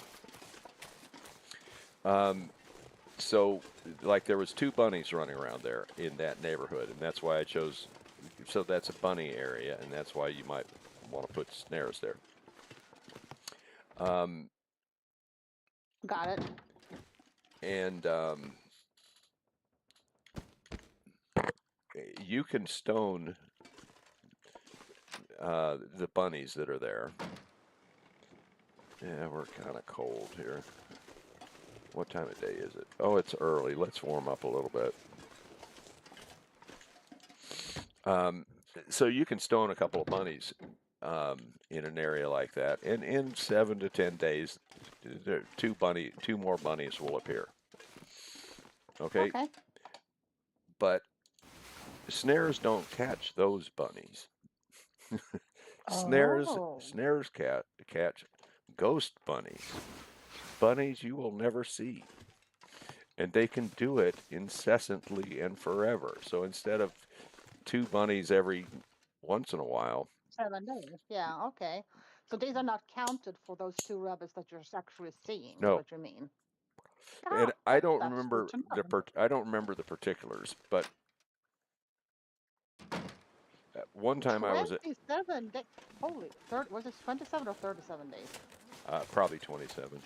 So, like, there was two bunnies running around there in that neighborhood, and that's why I chose so that's a bunny area, and that's why you might want to put snares there. Got it. And you can stone the bunnies that are there. Yeah, we're kind of cold here. What time of day is it? Oh, it's early. Let's warm up a little bit. So you can stone a couple of bunnies in an area like that, and in 7 to 10 days, two more bunnies will appear. Okay, Okay. but snares don't catch those bunnies. Oh. Snares catch ghost bunnies, bunnies you will never see, and they can do it incessantly and forever. So instead of 2 bunnies every once in a while, 7 days. Yeah. Okay. So these are not counted for those 2 rabbits that you're actually seeing. Is no. what you mean? And Ah, I don't that's good remember to know. I don't remember the particulars, but one time I was at 27 days. Holy, was it 27 or 37 days? probably 27.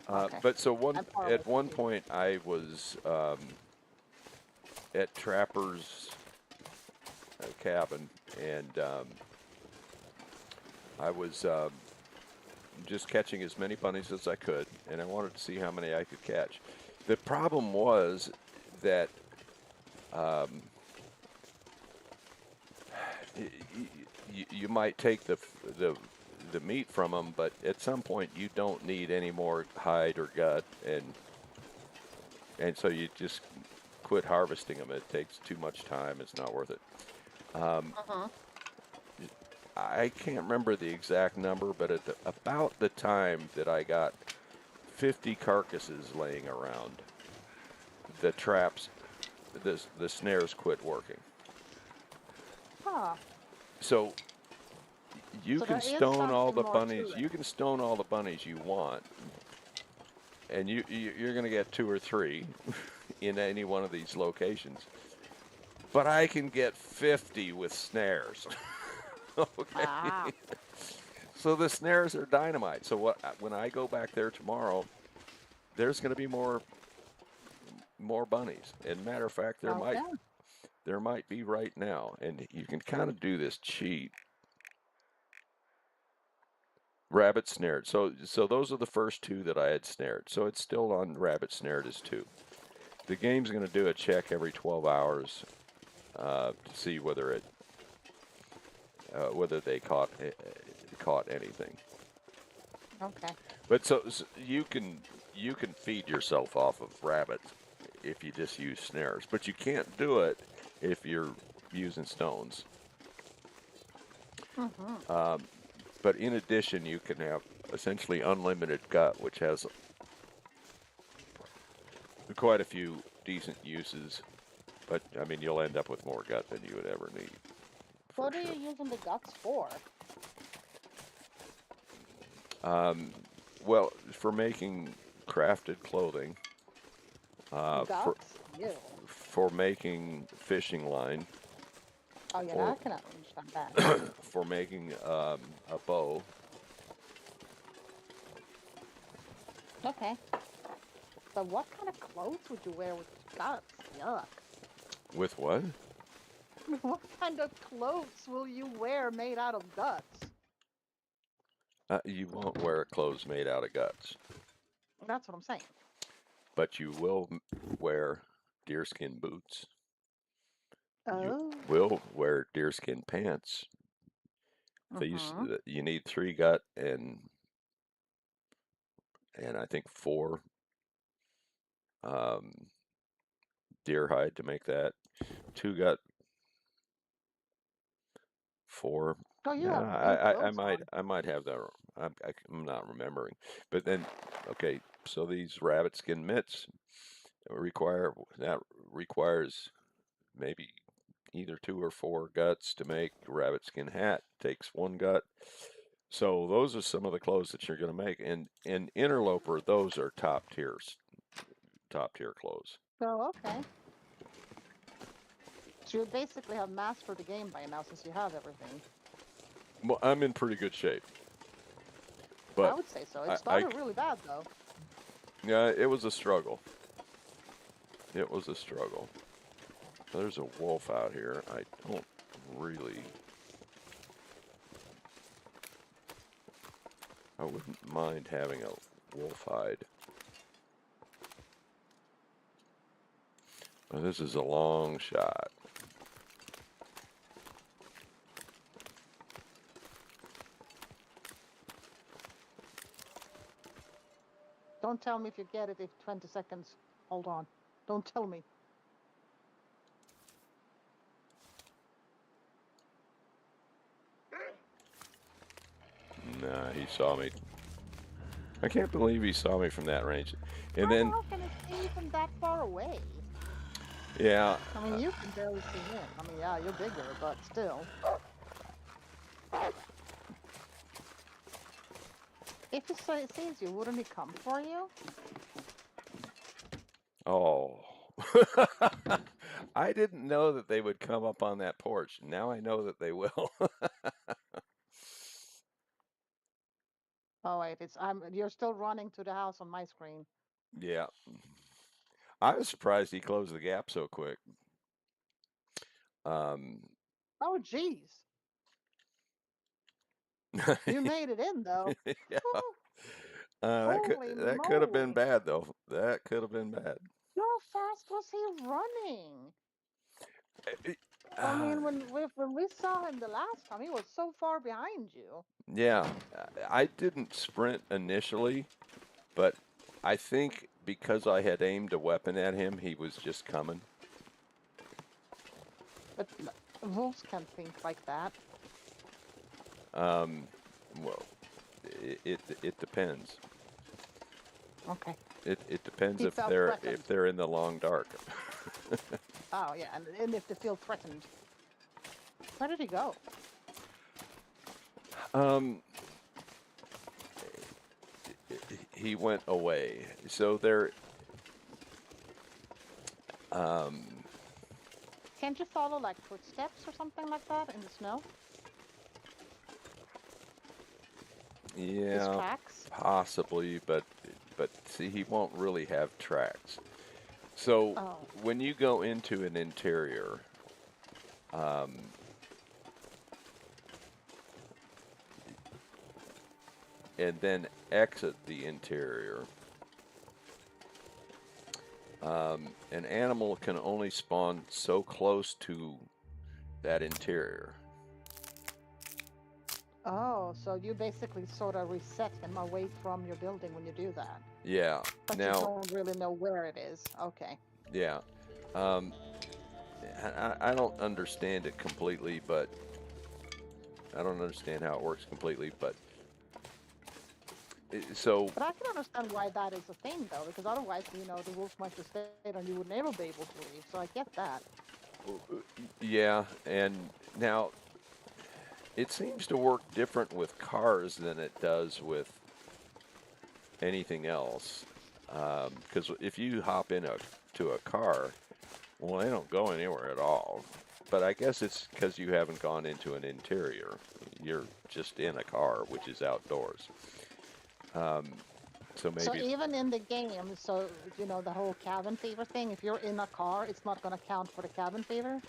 Okay. But so I'm at horrible for one these. point I was at Trapper's cabin, and I was just catching as many bunnies as I could, and I wanted to see how many I could catch. The problem was that you might take the meat from them, but at some point you don't need any more hide or gut, and so you just quit harvesting them. It takes too much time. It's not worth it. I can't remember the exact number, but at about the time that I got 50 carcasses laying around, the traps, the snares quit working. Huh. So you So can there is stone all something the more to bunnies. it. You can stone all the bunnies you want, and you're going to get 2 or 3 in any one of these locations. But I can get 50 with snares. Okay. Ah. So the snares are dynamite. So when I go back there tomorrow, there's going to be more bunnies. And matter of fact, Okay. there might be right now, and you can kind of do this cheat. Rabbit snared. So those are the first 2 that I had snared. So it's still on rabbit snared as 2. The game's going to do a check every 12 hours to see whether they caught anything. Okay. But so you can feed yourself off of rabbits if you just use snares, but you can't do it if you're using stones. But in addition, you can have essentially unlimited gut, which has quite a few decent uses. But I mean, you'll end up with more gut than you would ever need. What are you using the guts for? Well, for making crafted clothing, Guts? Ew. for making fishing line, Oh yeah, or I can understand that. for making a bow. Okay. But what kind of clothes would you wear with guts? Yuck. With what? What kind of clothes will you wear made out of guts? You won't wear clothes made out of guts, That's what I'm saying. but you will wear deerskin boots. You Oh. will wear deerskin pants. You need 3 gut and I think 4 deer hide to make that. 2 gut, 4. Oh, you No, have no clothes on. I might have that. I'm not remembering. But then, okay, so these rabbit skin mitts requires maybe either 2 or 4 guts to make. A rabbit skin hat takes 1 gut. So those are some of the clothes that you're going to make. And in Interloper, those are top tier clothes. Oh, okay. So you basically have mastered the game by now since you have everything. Well, I'm in pretty good shape. I But would say so. I It started really bad though. yeah, it was a struggle. It was a struggle. There's a wolf out here. I don't really. I wouldn't mind having a wolf hide. Well, this is a long shot. Don't tell me if you get it if 20 seconds. Hold on. Don't tell me. Nah, he saw me. I can't believe he saw me from that range. And How then, the hell can it see from that far away? yeah, I mean, you can barely see him. I mean, yeah, you're bigger, but still. If he sees you, wouldn't he come for you? oh. I didn't know that they would come up on that porch. Now I know that they will. Oh wait, you're still running to the house on my screen. Yeah. I was surprised he closed the gap so quick. Um, Oh jeez. You made it in though. yeah. Whew, That holy could have been moly. bad though. That could have been bad. How fast was he running? Eh, I Uh, mean, when we saw him the last time, he was so far behind you. yeah, I didn't sprint initially, but I think because I had aimed a weapon at him, he was just coming. But wolves can't think like that. Um, well, it depends. Okay. It depends He if felt they're threatened. in the long dark. Oh yeah, and if they feel threatened. Where did he go? Um, he went away. So there. Um, Can't you follow like footsteps or something like that in the snow? His yeah, tracks? possibly, but see, he won't really have tracks. So Oh. when you go into an interior, um, and then exit the interior, an animal can only spawn so close to that interior. Oh, so you basically sort of reset him away from your building when you do that. Yeah. But you Now, don't really know where it is. Okay. yeah. Um, I don't understand it completely, but I don't understand how it works completely, but so But I can understand why that is a thing, though, because otherwise, the wolf might have stayed and you would never be able to leave. So I get that. yeah, and now it seems to work different with cars than it does with anything else. Because if you hop to a car, well, they don't go anywhere at all. But I guess it's because you haven't gone into an interior. You're just in a car, which is outdoors. So So maybe even in the game, so the whole cabin fever thing, if you're in a car, it's not going to count for the cabin fever?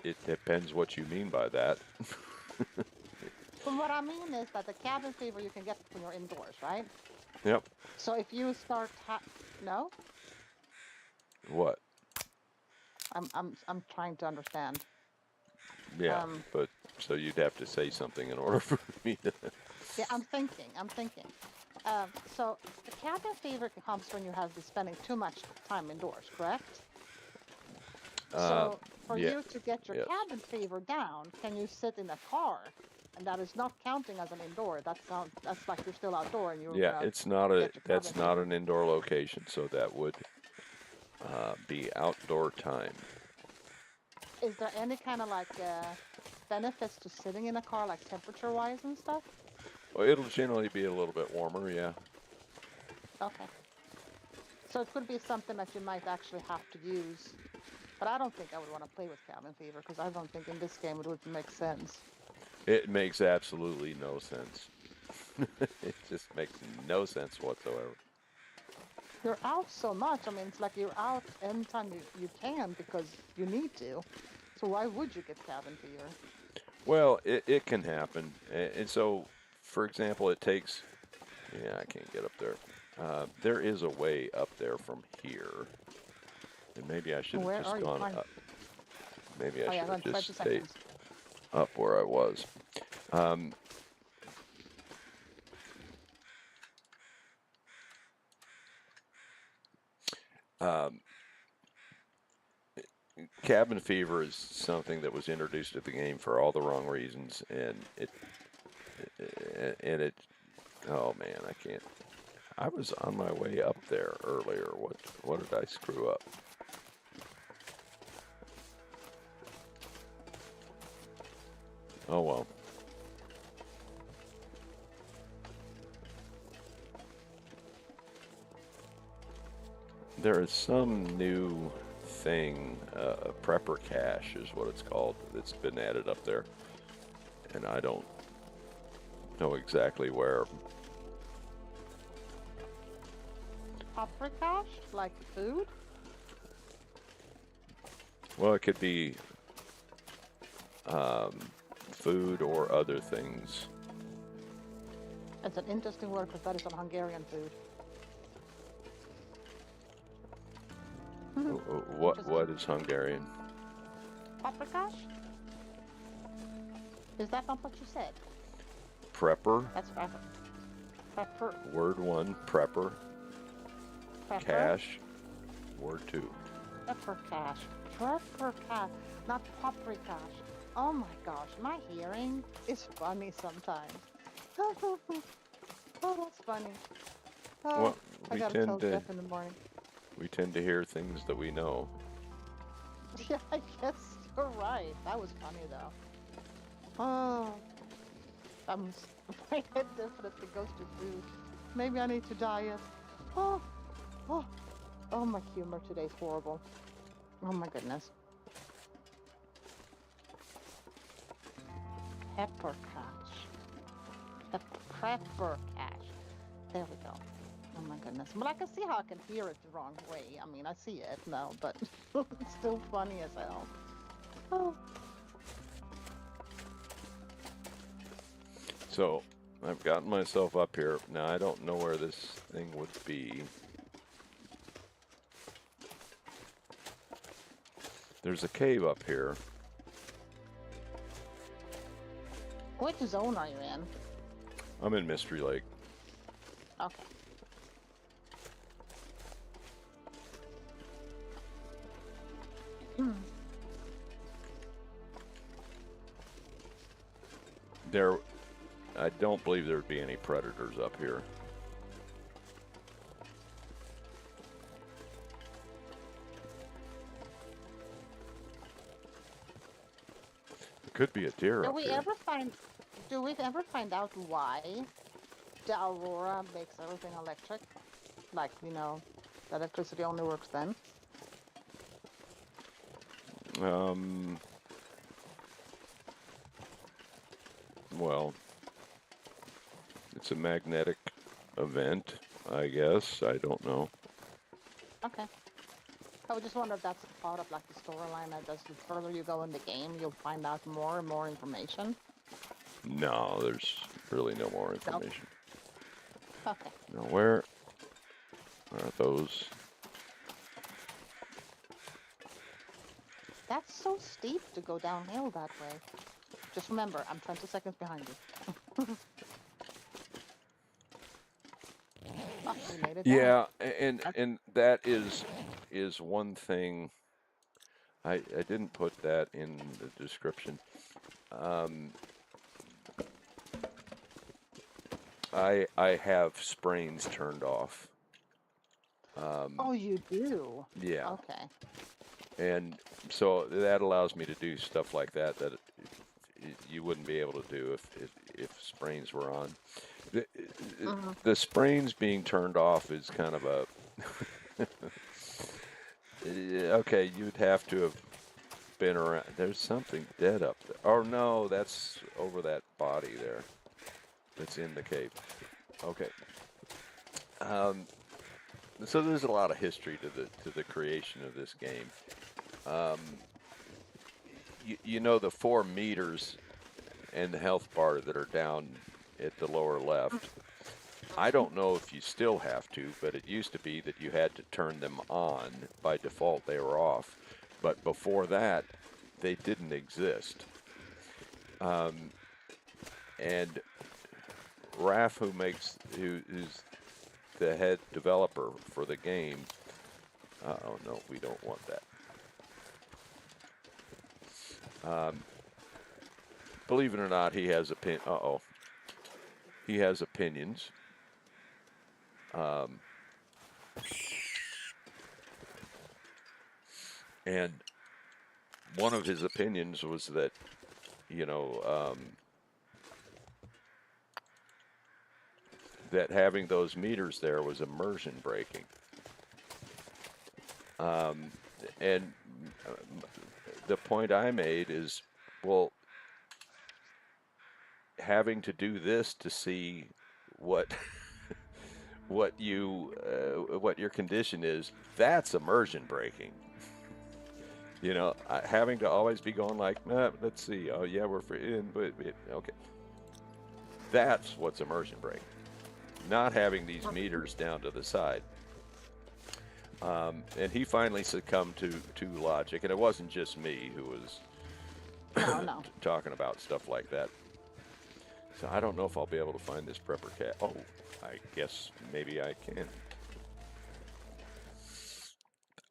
it depends what you mean by that. But what I mean is that the cabin fever you can get when you're indoors, right? Yep. So if you start no? What? I'm trying to understand. Yeah, but so you'd have to say something in order for me to. Yeah, I'm thinking. So the cabin fever comes when you have been spending too much time indoors, correct? So for Yeah. you to get your Yes. cabin fever down, can you sit in a car? And that is not counting as an indoor. That's like you're still outdoor and you're Yeah, gonna it's not get your that's cabin not fever. an indoor location, so that would be outdoor time. Is there any kind of like benefits to sitting in a car, like temperature-wise and stuff? Well, it'll generally be a little bit warmer, yeah. Okay. So it could be something that you might actually have to use But I don't think I would want to play with cabin fever because I don't think in this game it would make sense. It makes absolutely no sense. It just makes no sense whatsoever. You're out so much. I mean, it's like you're out anytime you can because you need to. So why would you get cabin fever? Well, it can happen. And so, for example, it takes. Yeah, I can't get up there. There is a way up there from here. And maybe I should have Where just are you? gone Fine. up. Maybe I Oh yeah, should have gone just 20 stayed seconds. up where I was. Um, um, cabin fever is something that was introduced to the game for all the wrong reasons, and it. Oh man, I can't. I was on my way up there earlier. What did I screw up? Oh well. There is some new thing, prepper cache is what it's called, that's been added up there, and I don't know exactly where. Paprika, like food. Well, it could be um, food or other things. It's an interesting word because that is some Hungarian food. What is Hungarian? Paprika? Is that not what you said? Prepper. That's pepper. Pepper. Word one. Prepper. Pepper. Cache. Word two. Pepper cash. Pepper cash. Not paprika. Oh my gosh, my hearing is funny sometimes. Oh, that's funny. Oh, Well, I we gotta tend tell to Jeff in the morning. we tend to hear things that we know. Yeah, I guess you're right. That was funny though. Oh, I'm, my head definitely goes to food. Maybe I need to diet. Oh, oh, oh, my humor today is horrible. Oh my goodness. Pepper cash. Pepper cash. There we go. Oh my goodness. But I can see how I can hear it the wrong way. I mean, I see it now, but it's still funny as hell. Oh. So I've gotten myself up here. Now I don't know where this thing would be. There's a cave up here. Which zone are you in? I'm in Mystery Lake. Okay. Hmm. I don't believe there would be any predators up here. Could be a deer Do up we here. ever find? Do we ever find out why the Aurora makes everything electric? Like, you know, the electricity only works then. Well, it's a magnetic event, I guess. I don't know. Okay. I would just wonder if that's a part of like the storyline that as the further you go in the game, you'll find out more and more information. No, there's really no more information. Okay. Now, where are those? That's so steep to go downhill that way. Just remember, I'm 20 seconds behind you. Oh, we made it down. Yeah, and that is one thing. I didn't put that in the description. I have sprains turned off. Oh, you do? Yeah, Okay. and so that allows me to do stuff like that you wouldn't be able to do if sprains were on. The, the sprains being turned off is kind of a Okay, you'd have to have been around. There's something dead up there. Oh no, that's over that body there. That's in the cave. Okay. Um, so there's a lot of history to the creation of this game. Um, you know the 4 meters and the health bar that are down at the lower left. I don't know if you still have to, but it used to be that you had to turn them on. By default, they were off. But before that, they didn't exist. And Raf, who's the head developer for the game. Oh no, we don't want that. Believe it or not, he has he has opinions. And one of his opinions was that, you know, that having those meters there was immersion breaking. And the point I made is, well, having to do this to see what what your condition is, that's immersion breaking. You know, having to always be going like, let's see, oh yeah, we're free, okay. That's what's immersion breaking. Not having these meters down to the side. And he finally succumbed to logic, and it wasn't just me who was No. talking about stuff like that. So I don't know if I'll be able to find this prepper cat. Oh, I guess maybe I can.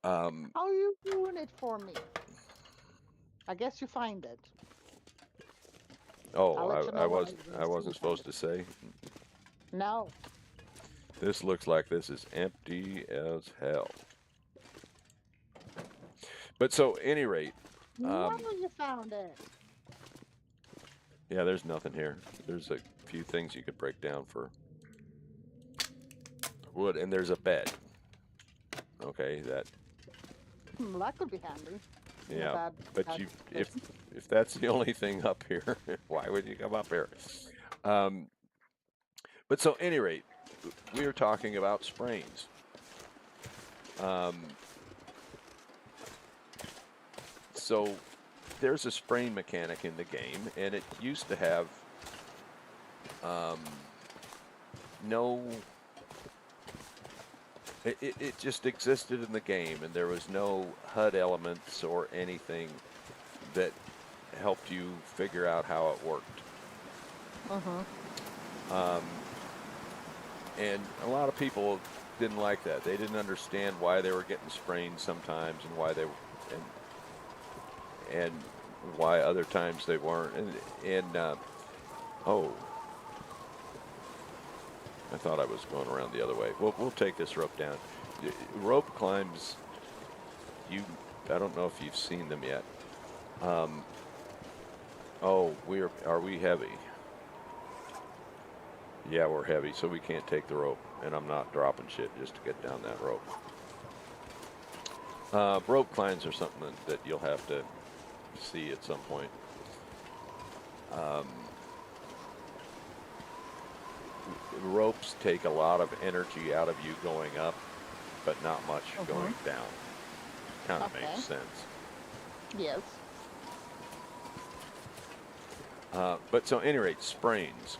How you doing it for me? I guess you find it. I'll Oh, let you know I when was when I you wasn't supposed to say. No. This looks like this is empty as hell. But so, any rate, No, you found it. yeah, there's nothing here. There's a few things you could break down for wood, and there's a bed. Okay, that That could be handy. yeah. But bad if that's the only thing up here, why would you come up here? But so, any rate, we were talking about sprains. So there's a sprain mechanic in the game, and it used to have no. It just existed in the game, and there was no HUD elements or anything that helped you figure out how it worked. And a lot of people didn't like that. They didn't understand why they were getting sprained sometimes, and why and why other times they weren't. Oh, I thought I was going around the other way. We'll take this rope down. Rope climbs. I don't know if you've seen them yet. Oh, are we heavy? Yeah, we're heavy, so we can't take the rope, and I'm not dropping shit just to get down that rope. Rope climbs are something that you'll have to see at some point. Ropes take a lot of energy out of you going up, but not much going down. Kind of makes sense. Yes. But so, at any rate, sprains.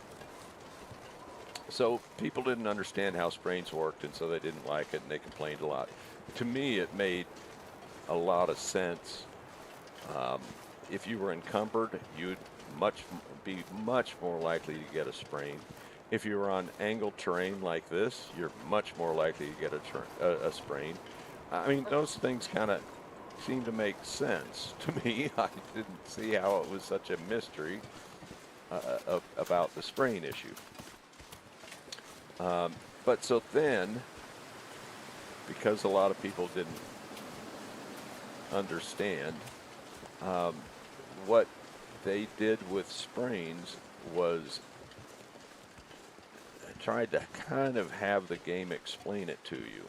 So people didn't understand how sprains worked, and so they didn't like it, and they complained a lot. To me, it made a lot of sense. If you were encumbered, you'd be much more likely to get a sprain. If you were on angled terrain like this, you're much more likely to get a sprain. I mean, those things kind of seem to make sense to me. I didn't see how it was such a mystery about the sprain issue. But so then, because a lot of people didn't understand, what they did with sprains was tried to kind of have the game explain it to you.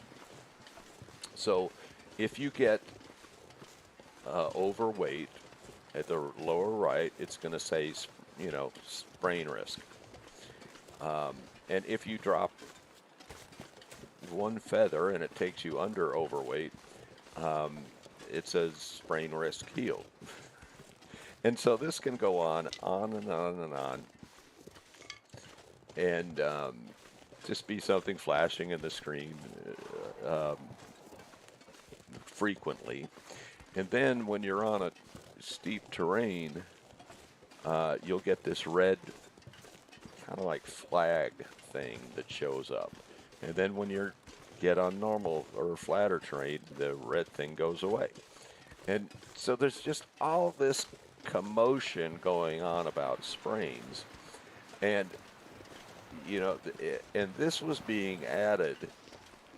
So if you get overweight at the lower right, it's going to say, you know, sprain risk. And if you drop one feather and it takes you under overweight, it says sprain risk healed. And so this can go on and on and on. And just be something flashing in the screen frequently. And then when you're on a steep terrain, you'll get this red kind of like flag thing that shows up. And then when you get on normal or flatter terrain, the red thing goes away. And so there's just all this commotion going on about sprains. And, you know, and this was being added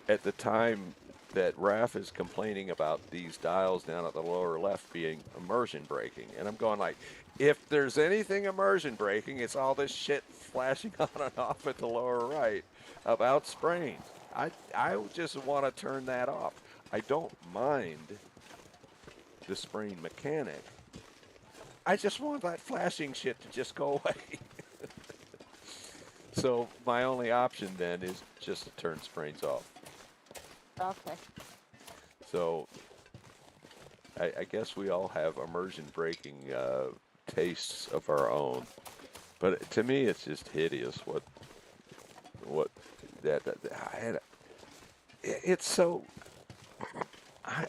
at the time that Raph is complaining about these dials down at the lower left being immersion breaking. And I'm going like, if there's anything immersion breaking, it's all this shit flashing on and off at the lower right about sprains. I just want to turn that off. I don't mind the sprain mechanic. I just want that flashing shit to just go away. So my only option then is just to turn sprains off. Okay. So I guess we all have immersion breaking tastes of our own, but to me it's just hideous. What that it's so.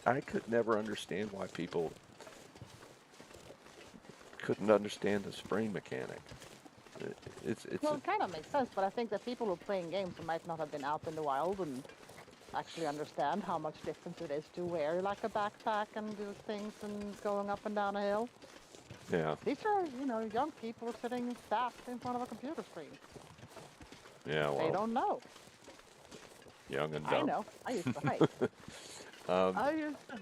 I could never understand why people couldn't understand the sprain mechanic. It's Well, it kind of makes sense, but I think that people who are playing games who might not have been out in the wild and actually understand how much difference it is to wear like a backpack and do things and going up and down a hill. yeah, These are, you know, young people sitting fat in front of a computer screen. yeah. They Well, don't know. young and I dumb. know. I used to hike. I used to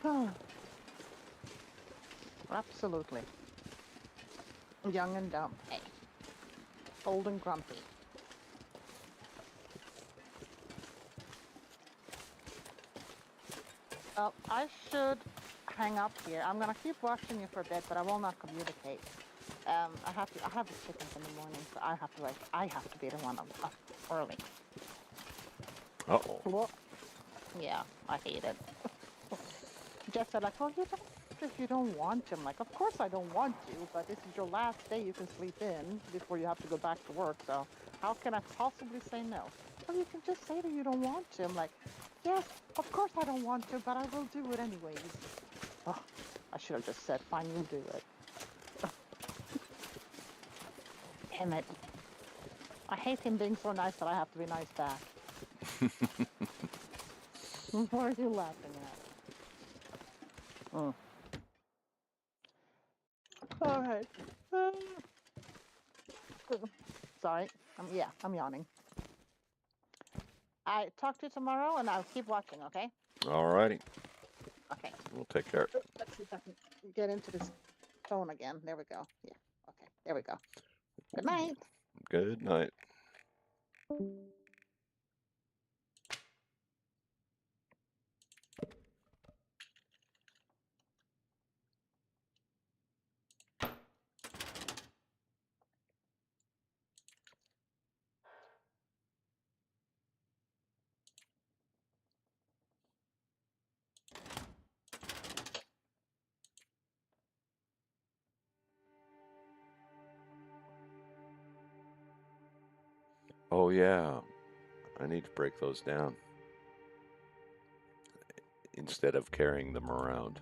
hike. Absolutely. Young and dumb. Hey. Old and grumpy. Well, I should hang up here. I'm gonna keep watching you for a bit, but I will not communicate. I have the chickens in the morning, so I have to be the one up early. Uh-oh. Well, yeah, I hate it. Jeff said, like, well, you don't, if you don't want to. I'm like, of course I don't want to, but this is your last day you can sleep in before you have to go back to work, so how can I possibly say no? Well, you can just say that you don't want to. I'm like, yes, of course I don't want to, but I will do it anyways. Oh, I should have just said, fine, you'll do it. Damn it. I hate him being so nice that I have to be nice back. What are you laughing at? All right. Sorry. I'm yawning. I talk to you tomorrow, and I'll keep watching, okay? All righty. Okay. We'll take care. Let's see if I can get into this phone again. There we go. Yeah. Okay. There we go. Good night. Good night. Oh yeah, I need to break those down instead of carrying them around.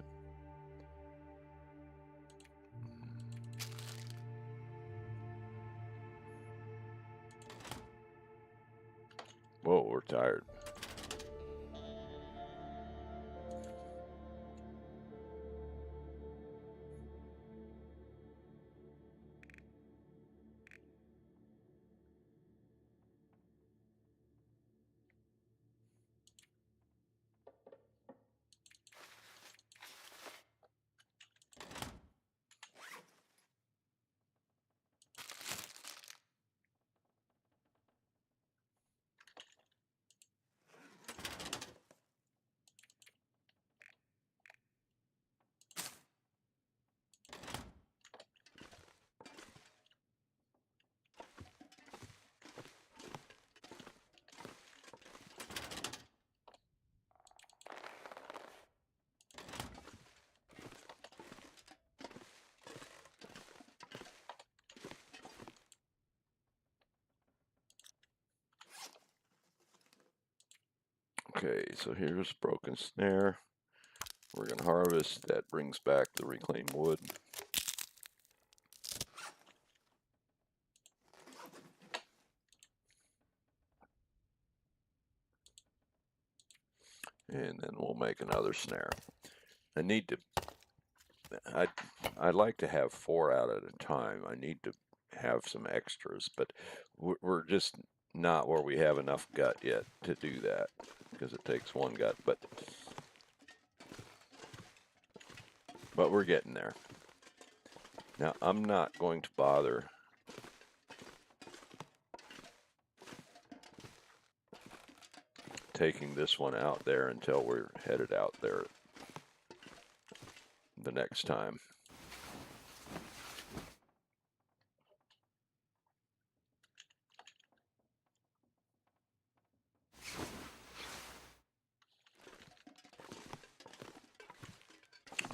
Whoa, we're tired. Okay, so here's broken snare. We're going to harvest. That brings back the reclaimed wood. And then we'll make another snare. I'd like to have 4 out at a time. I need to have some extras, but we're just not where we have enough gut yet to do that, because it takes 1 gut, but we're getting there. Now, I'm not going to bother taking this one out there until we're headed out there the next time.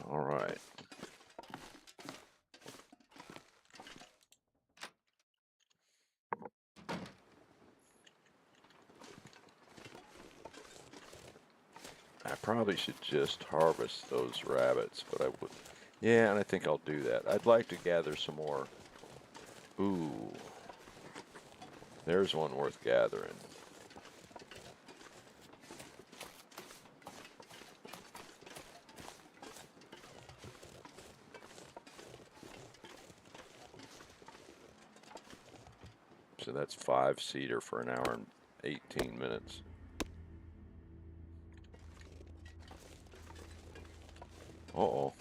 All right. I probably should just harvest those rabbits, but I would. Yeah, and I think I'll do that. I'd like to gather some more. Ooh. There's one worth gathering. So that's 5 cedar for an hour and 18 minutes. Uh-oh.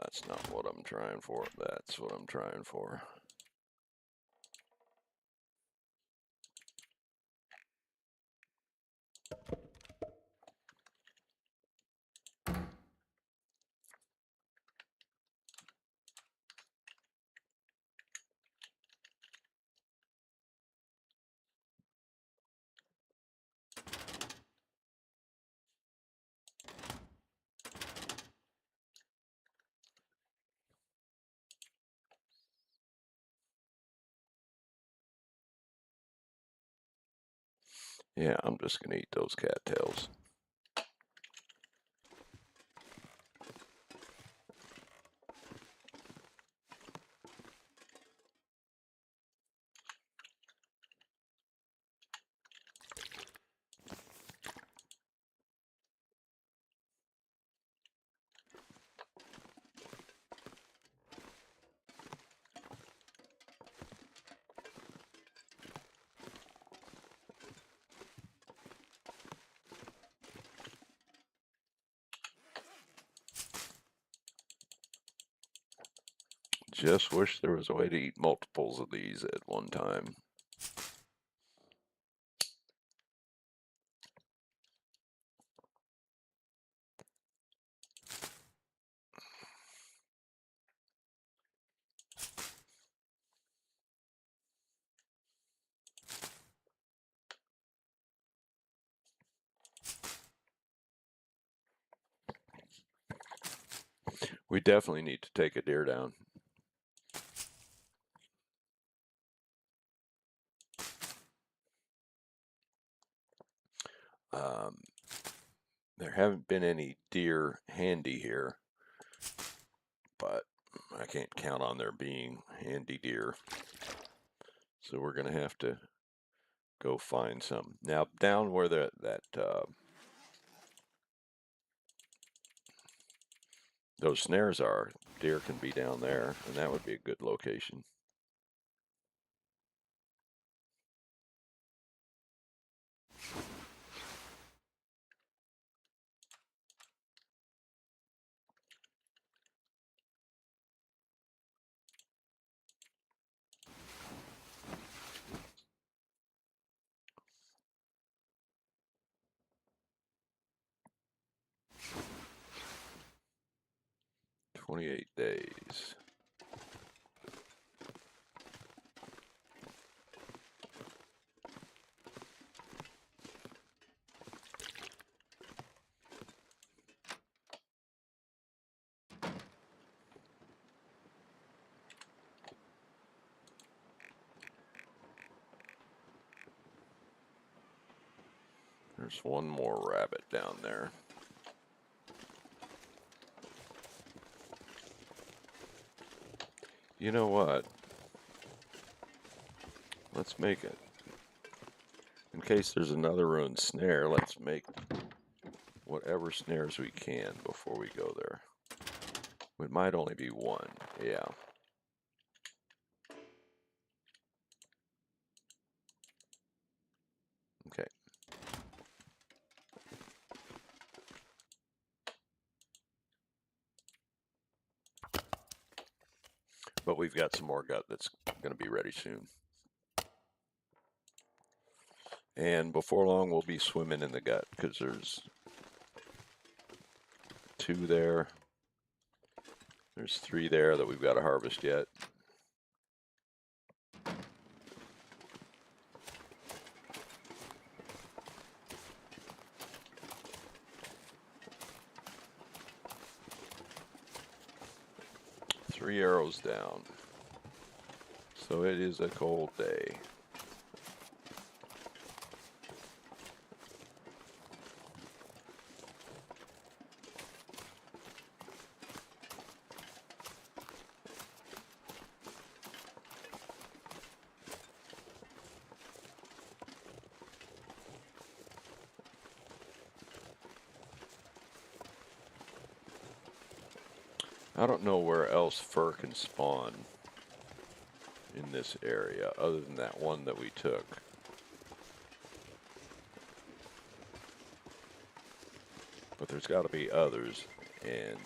That's not what I'm trying for. That's what I'm trying for. Yeah, I'm just going to eat those cattails. Just wish there was a way to eat multiples of these at one time. We definitely need to take a deer down. There haven't been any deer handy here, but I can't count on there being handy deer. So we're going to have to go find some. Now, down where those snares are, deer can be down there, and that would be a good location. 28 days. There's one more rabbit down there. You know what? Let's make it. In case there's another ruined snare, let's make whatever snares we can before we go there. It might only be one, yeah. Okay. But we've got some more gut that's going to be ready soon. And before long, we'll be swimming in the gut because there's 2 there. There's 3 there that we've got to harvest yet. Three arrows down. So it is a cold day. I don't know where else fur can spawn in this area other than that one that we took. But there's got to be others, and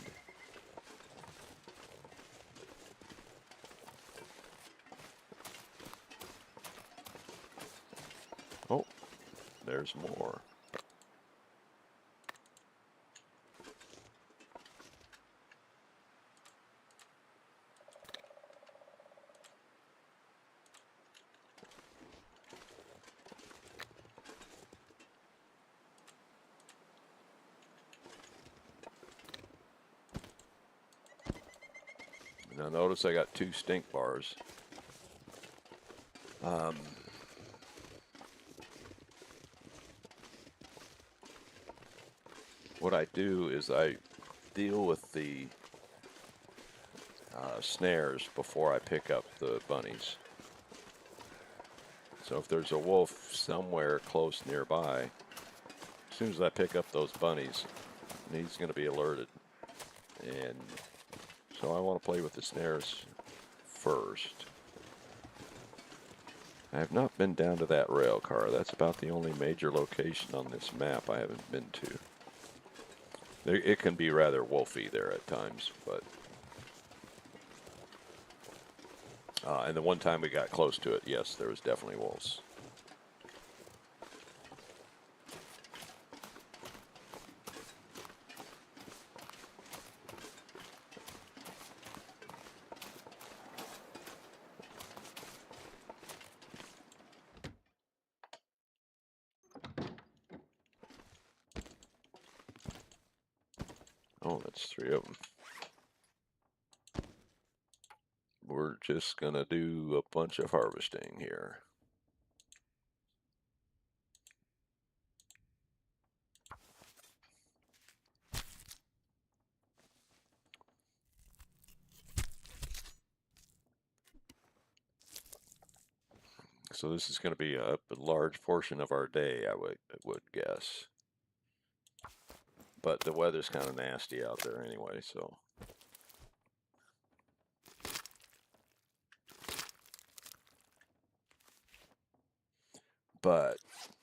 oh, there's more. Now notice I got 2 stink bars. What I do is I deal with the snares before I pick up the bunnies. So if there's a wolf somewhere close nearby, as soon as I pick up those bunnies, he's going to be alerted. And so I want to play with the snares first. I have not been down to that rail car. That's about the only major location on this map I haven't been to. It can be rather wolfy there at times, but... and the one time we got close to it, yes, there was definitely wolves. Oh, that's 3 of them. We're just gonna do a bunch of harvesting here. So this is going to be a large portion of our day, I would guess. But the weather's kind of nasty out there anyway, so. But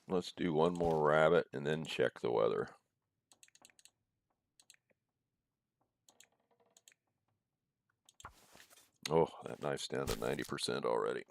let's do one more rabbit and then check the weather. Oh, that knife's down to 90% already.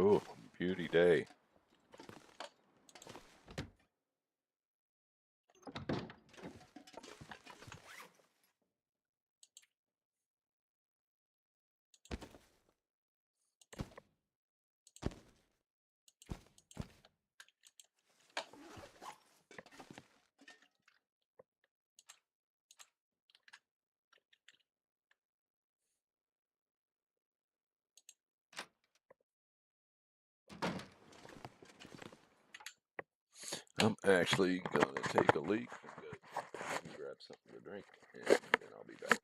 Oh, beauty day. I'm actually gonna take a leak and grab something to drink, and then I'll be back.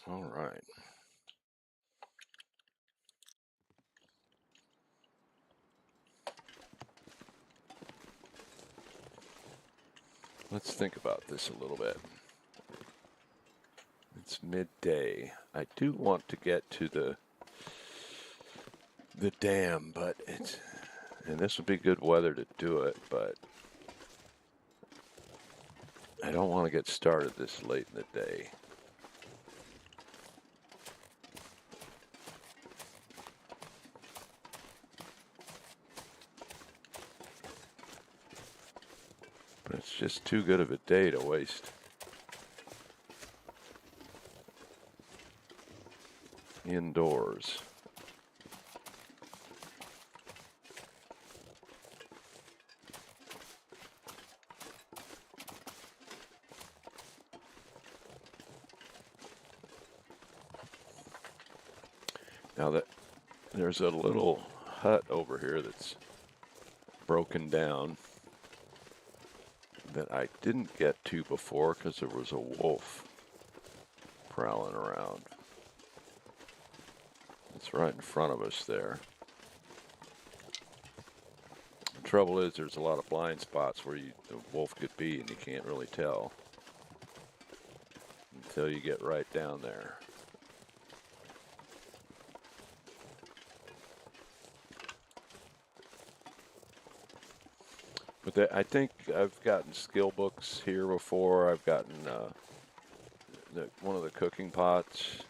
All right. Let's think about this a little bit. It's midday. I do want to get to the dam, but and this would be good weather to do it, but I don't want to get started this late in the day. But it's just too good of a day to waste indoors. Now that there's a little hut over here that's broken down that I didn't get to before because there was a wolf prowling around. It's right in front of us there. The trouble is there's a lot of blind spots where the wolf could be and you can't really tell until you get right down there. But I think I've gotten skill books here before. I've gotten one of the cooking pots.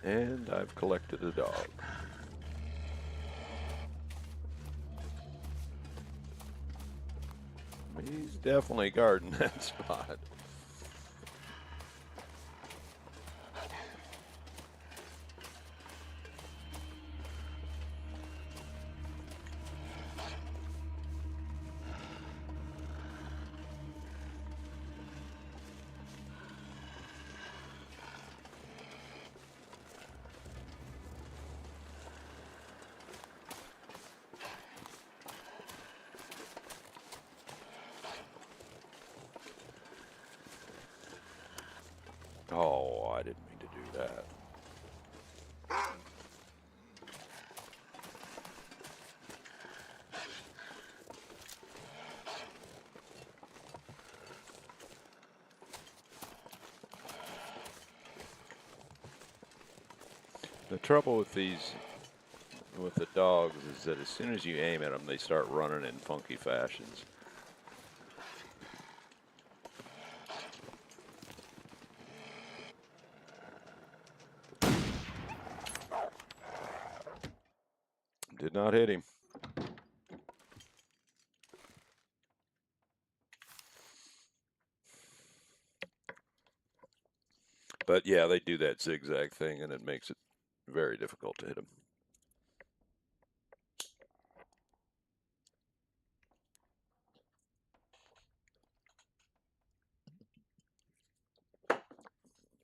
And I've collected a dog. He's definitely guarding that spot. Oh, I didn't mean to do that. The trouble with the dogs is that as soon as you aim at them, they start running in funky fashions. Did not hit him. But yeah, they do that zigzag thing, and it makes it very difficult to hit them.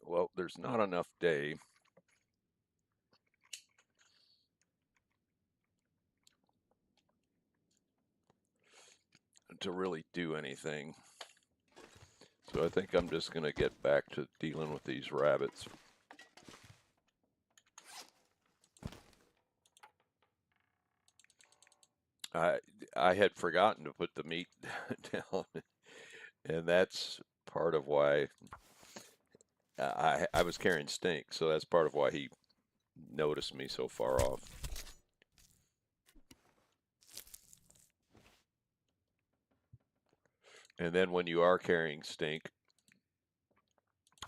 Well, there's not enough day to really do anything. So I think I'm just going to get back to dealing with these rabbits. I had forgotten to put the meat down, and that's part of why I was carrying Stink, so that's part of why he noticed me so far off. And then when you are carrying Stink,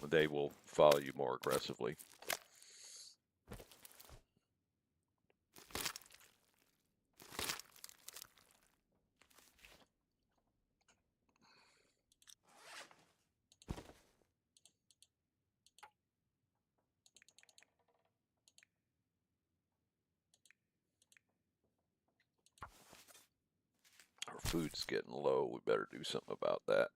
they will follow you more aggressively. Our food's getting low. We better do something about that.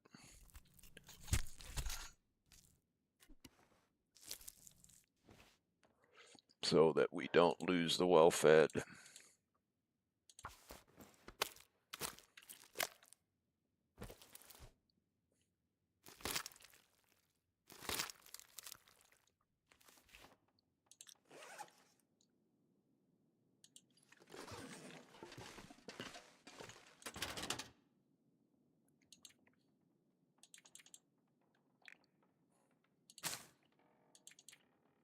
So that we don't lose the well-fed.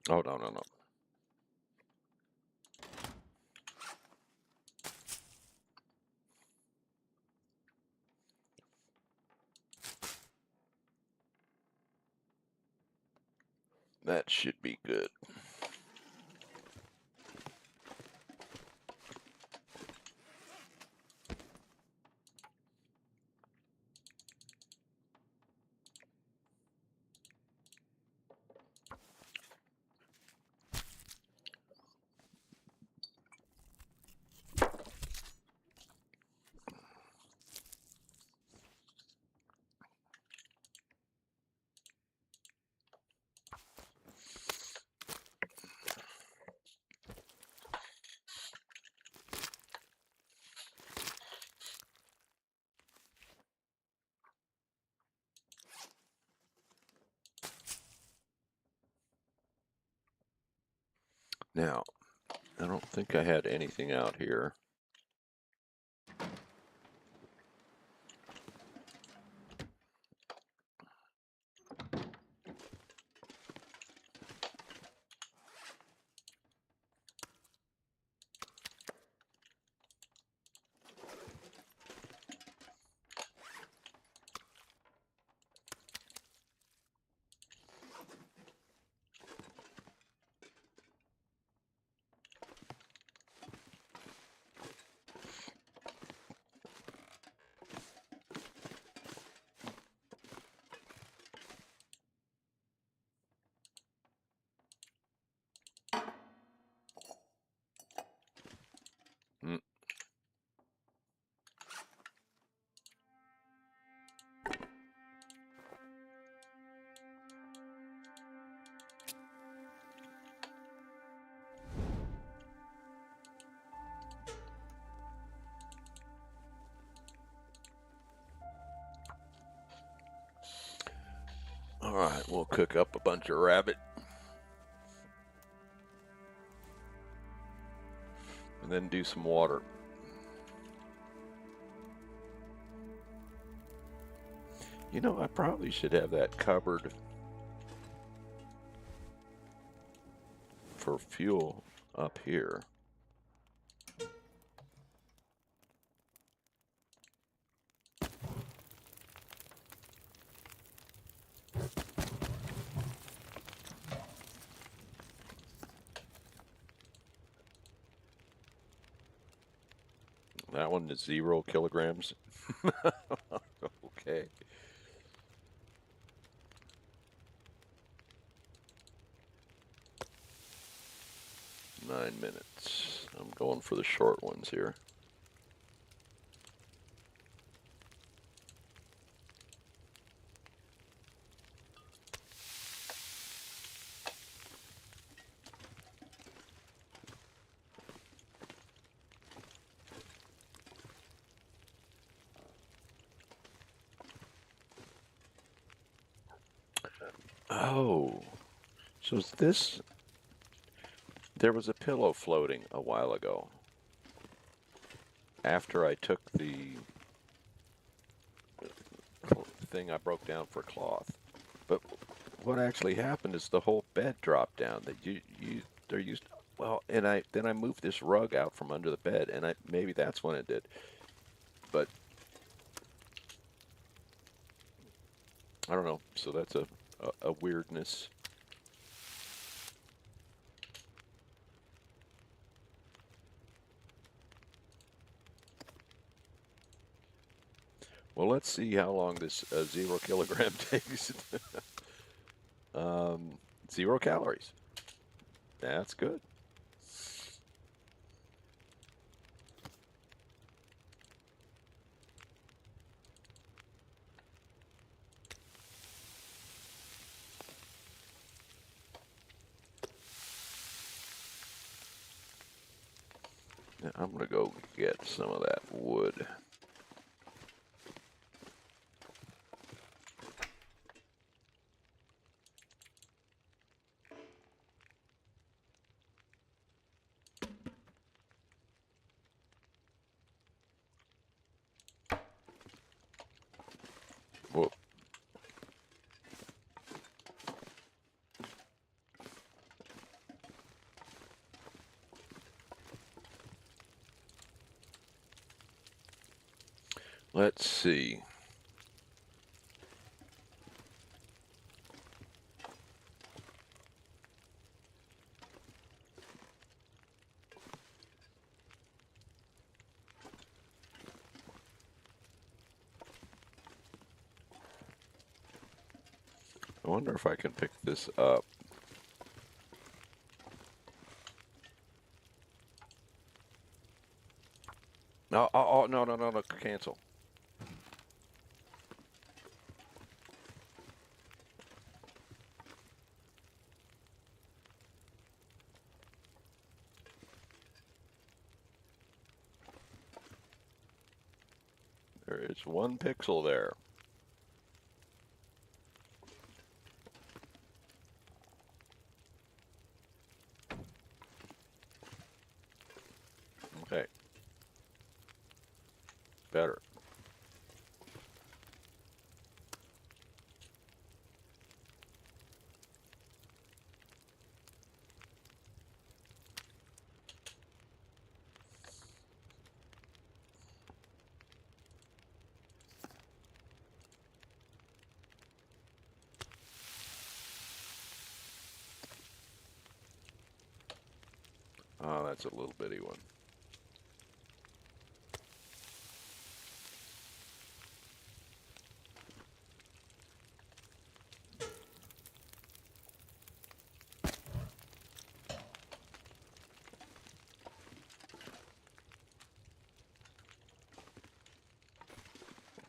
Oh, no, no, no. That should be good. Now, I don't think I had anything out here. All right, we'll cook up a bunch of rabbit. And then do some water. You know, I probably should have that cupboard for fuel up here. That one is 0 kilograms. Okay. Nine minutes. I'm going for the short ones here. Oh, so is this, there was a pillow floating a while ago after I took the thing I broke down for cloth. But what actually happened is the whole bed dropped down. That they're used, well, and then I moved this rug out from under the bed, and maybe that's when it did. But I don't know. So that's a weirdness. Well, let's see how long this 0 kilogram takes. 0 calories. That's good. Now, I'm going to go get some of that wood. Whoa. Let's see. I wonder if I can pick this up. No, oh, no, cancel. There is 1 pixel there. Okay. Better. Oh, that's a little bitty one.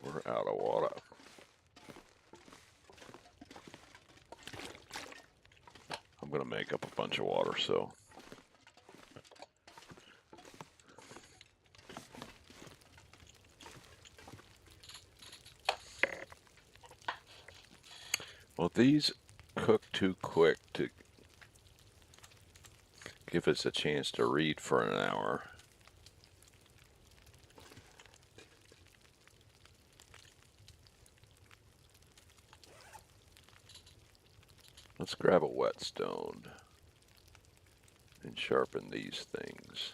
We're out of water. I'm going to make up a bunch of water, so. Well, these cook too quick to give us a chance to read for an hour. Let's grab a whetstone and sharpen these things.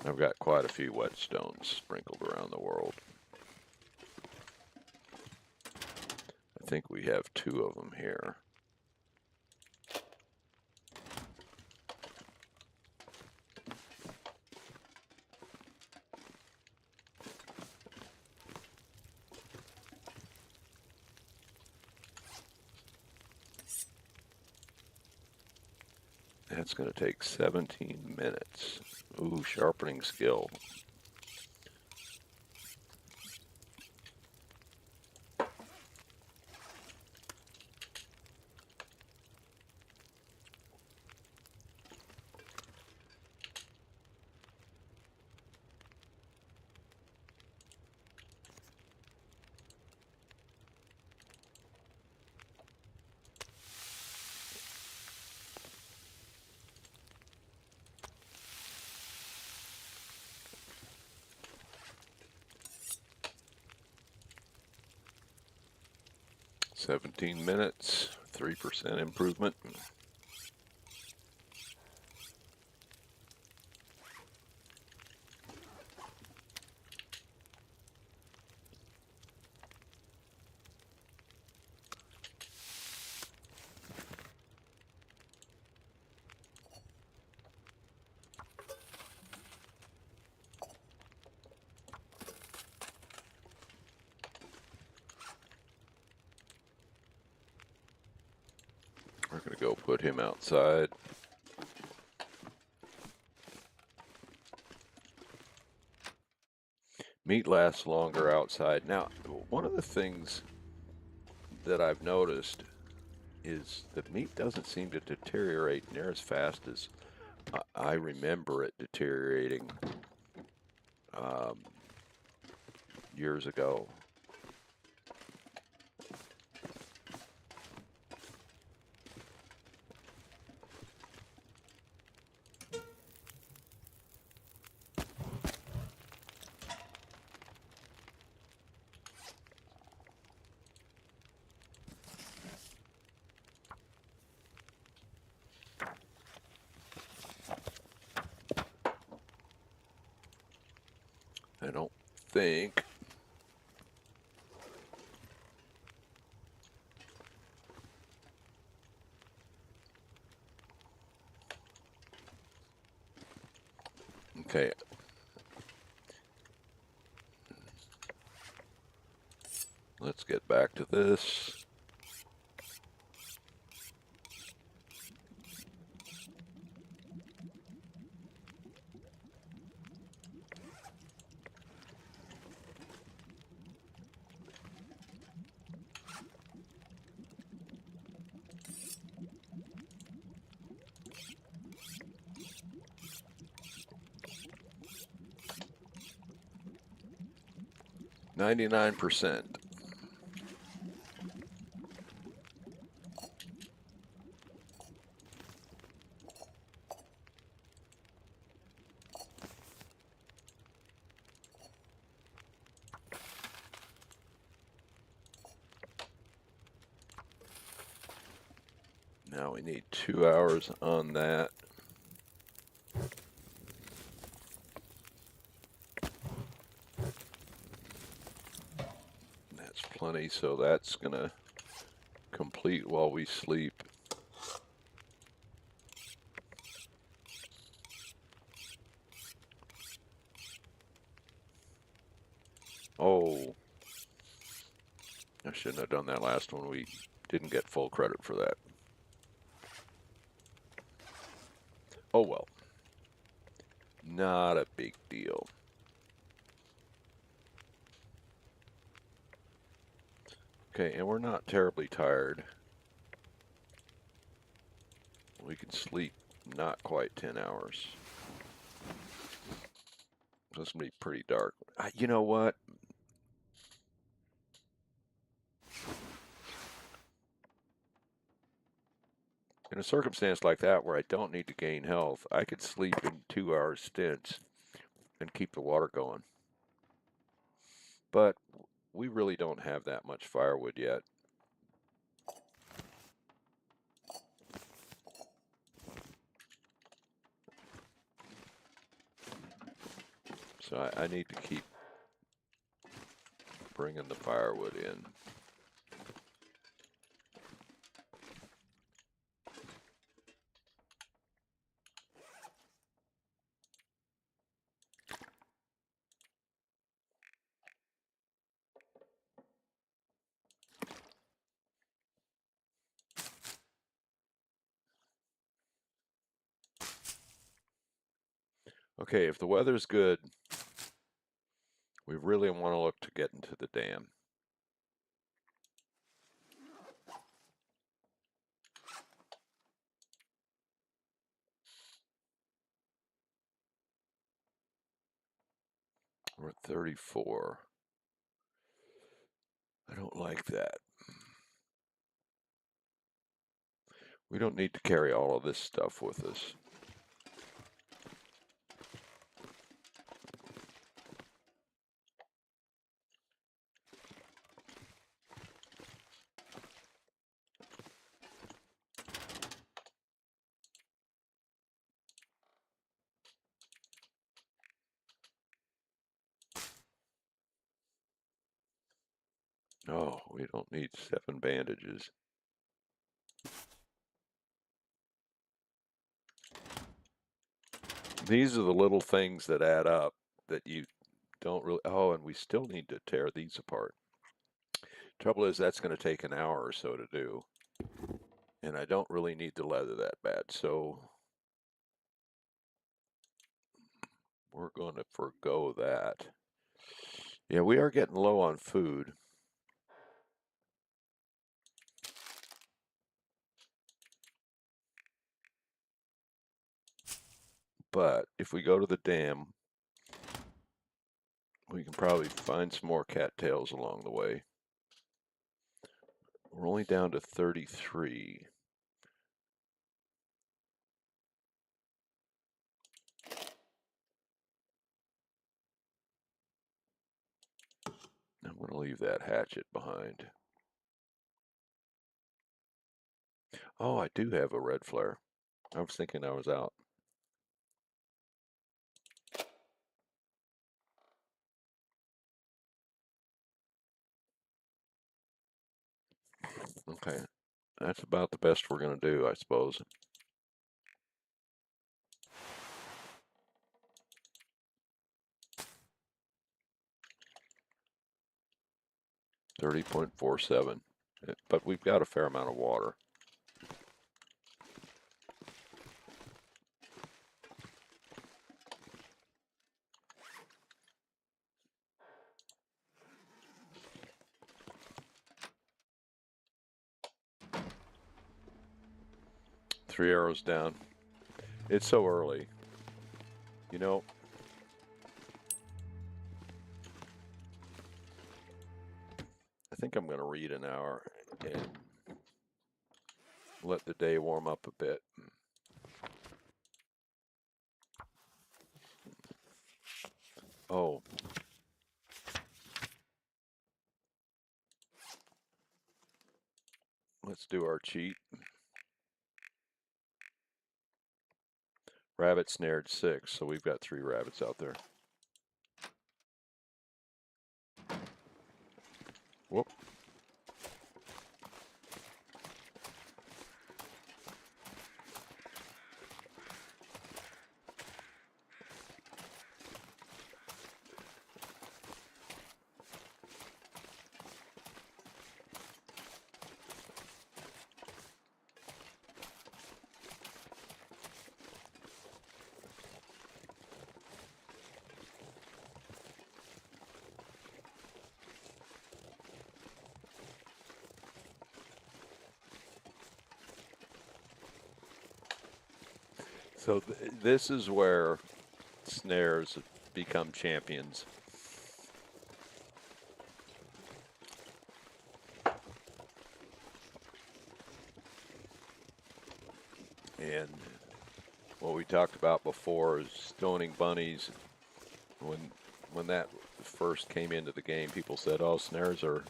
I've got quite a few whetstones sprinkled around the world. I think we have 2 of them here. That's going to take 17 minutes. Ooh, sharpening skill. "17 minutes, 3% improvement." We're going to go put him outside. Meat lasts longer outside. Now, one of the things that I've noticed is that meat doesn't seem to deteriorate near as fast as I remember it deteriorating years ago. I don't think. Okay. Let's get back to this. %. Now we need 2 hours on that. That's plenty, so that's gonna complete while we sleep. Oh, I shouldn't have done that last one. We didn't get full credit for that. Oh well. Not a big deal. Okay, and we're not terribly tired. We can sleep not quite 10 hours. So it's going to be pretty dark. You know what? In a circumstance like that where I don't need to gain health, I could sleep in 2-hour stints and keep the water going. But we really don't have that much firewood yet. So I need to keep bringing the firewood in. Okay, if the weather's good, we really want to look to get into the dam. We're at 34. I don't like that. We don't need to carry all of this stuff with us. Oh, we don't need 7 bandages. These are the little things that add up that you don't really... Oh, and we still need to tear these apart. Trouble is, that's going to take an hour or so to do. And I don't really need the leather that bad, so we're going to forgo that. Yeah, we are getting low on food. But if we go to the dam, we can probably find some more cattails along the way. We're only down to 33. I'm going to leave that hatchet behind. Oh, I do have a red flare. I was thinking I was out. Okay, that's about the best we're going to do, I suppose. .47, but we've got a fair amount of water. Three arrows down. It's so early. You know, I think I'm going to read an hour and let the day warm up a bit. Oh. Let's do our cheat. Rabbit snared 6, so we've got 3 rabbits out there. Whoop. So this is where snares become champions. And what we talked about before is stoning bunnies. When that first came into the game, people said, "Oh, snares are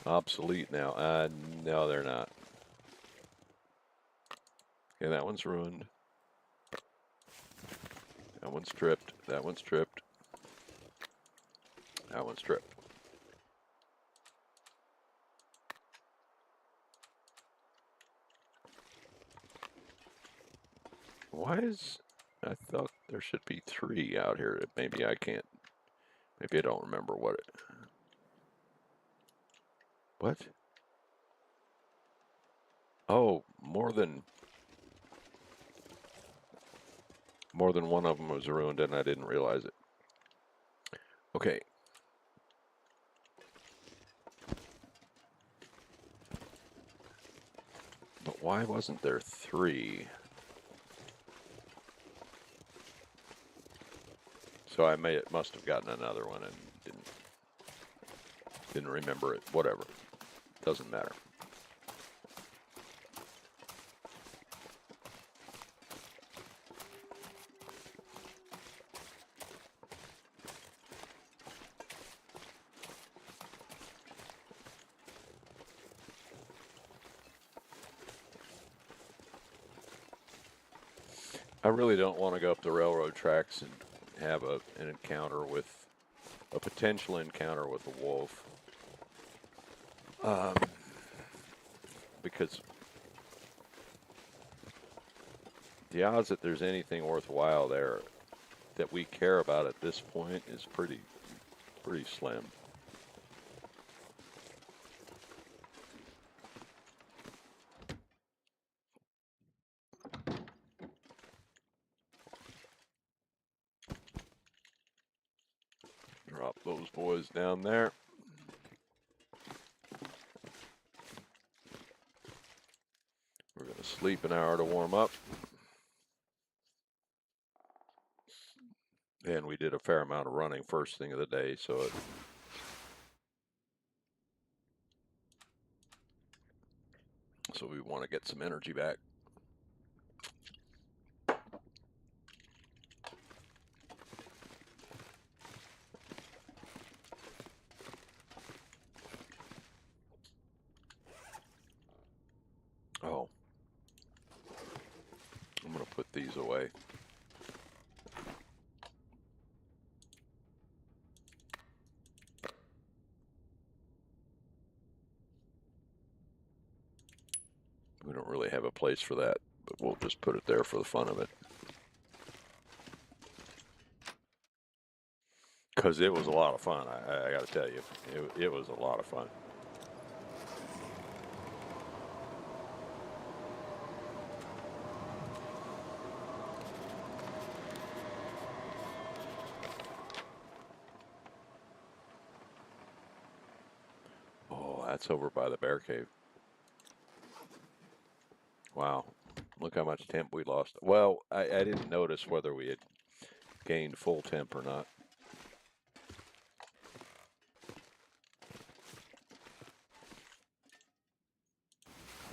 obsolete now." No, they're not. Okay, that one's ruined. That one's tripped. That one's tripped. That one's tripped. Why is... I thought there should be 3 out here. Maybe I can't... Maybe I don't remember what it... What? Oh, more than one of them was ruined and I didn't realize it. Okay. But why wasn't there 3? So I must have gotten another one and didn't remember it. Whatever. Doesn't matter. I really don't want to go up the railroad tracks and have an encounter with a potential encounter with a wolf, because the odds that there's anything worthwhile there that we care about at this point is pretty slim. Drop those boys down there. We're going to sleep an hour to warm up. And we did a fair amount of running first thing of the day, so we want to get some energy back. Oh, I'm going to put these away. We don't really have a place for that, but we'll just put it there for the fun of it. Because it was a lot of fun, I got to tell you. It was a lot of fun. Oh, that's over by the bear cave. Wow. Look how much temp we lost. Well, I didn't notice whether we had gained full temp or not.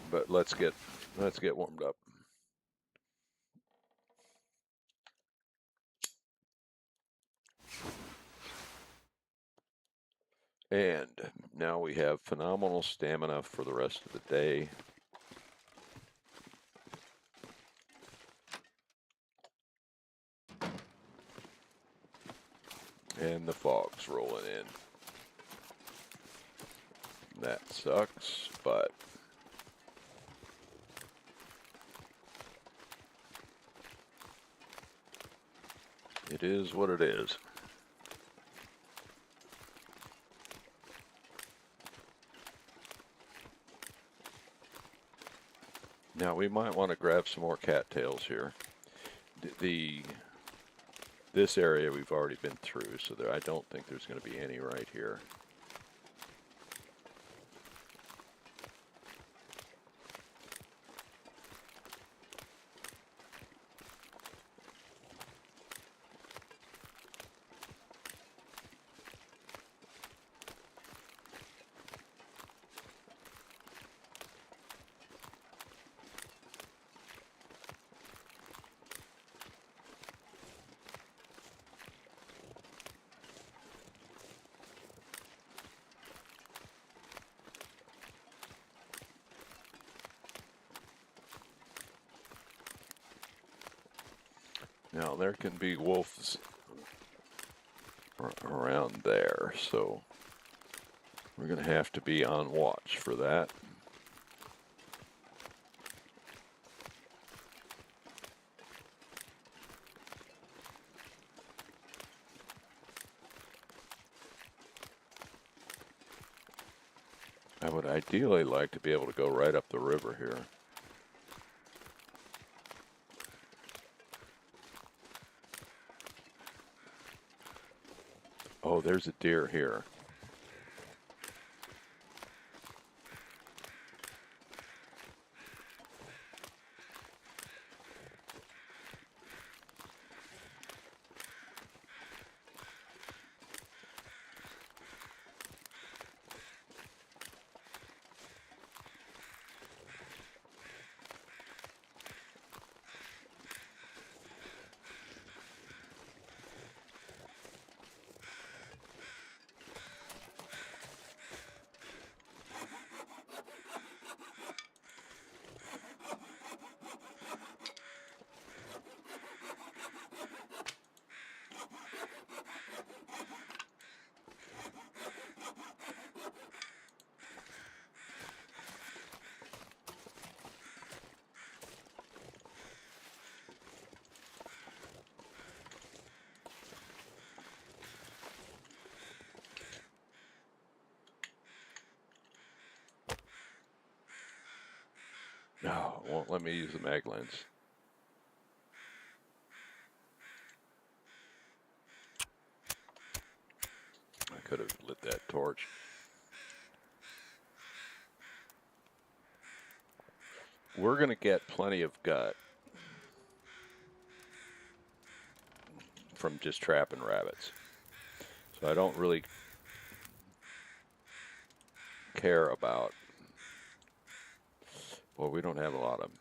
But let's get warmed up. And now we have phenomenal stamina for the rest of the day. And the fog's rolling in. That sucks, but it is what it is. Now we might want to grab some more cattails here. This area we've already been through, so I don't think there's going to be any right here. Now there can be wolves around there, so we're going to have to be on watch for that. I would ideally like to be able to go right up the river here. Oh, there's a deer here. No, it won't let me use the mag lens. I could have lit that torch. We're going to get plenty of gut from just trapping rabbits. So I don't really care about, well, we don't have a lot of them.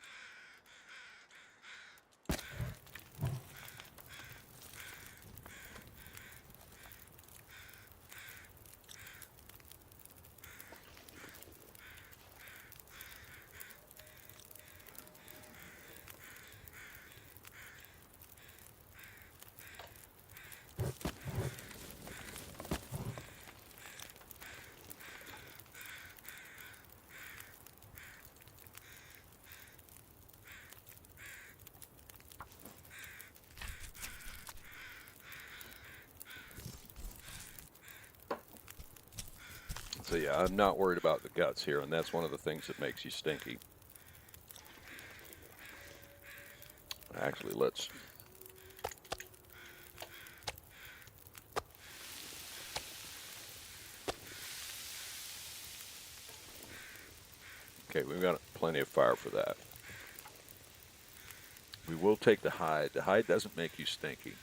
So yeah, I'm not worried about the guts here, and that's one of the things that makes you stinky. Actually, let's... Okay, we've got plenty of fire for that. We will take the hide. The hide doesn't make you stinky.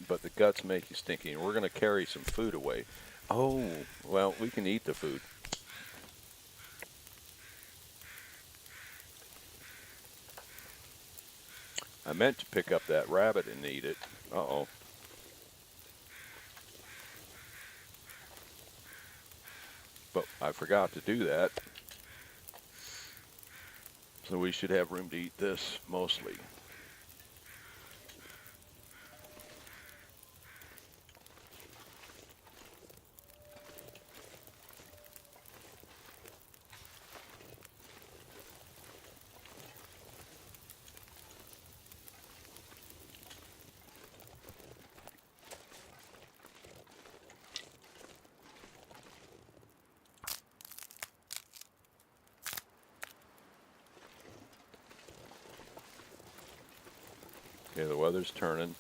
But the guts make you stinky, and we're going to carry some food away. Oh, well, we can eat the food. I meant to pick up that rabbit and eat it. Uh-oh. But I forgot to do that. So we should have room to eat this, mostly. Okay, the weather's turning.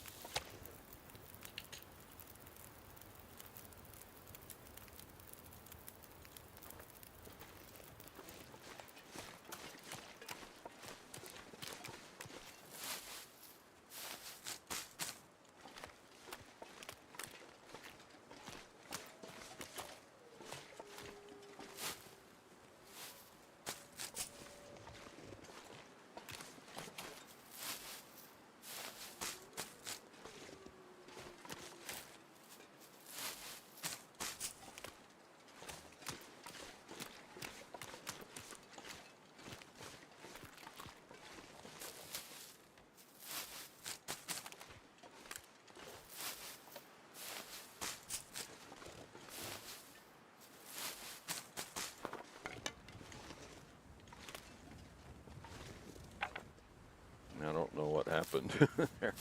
opened. Right.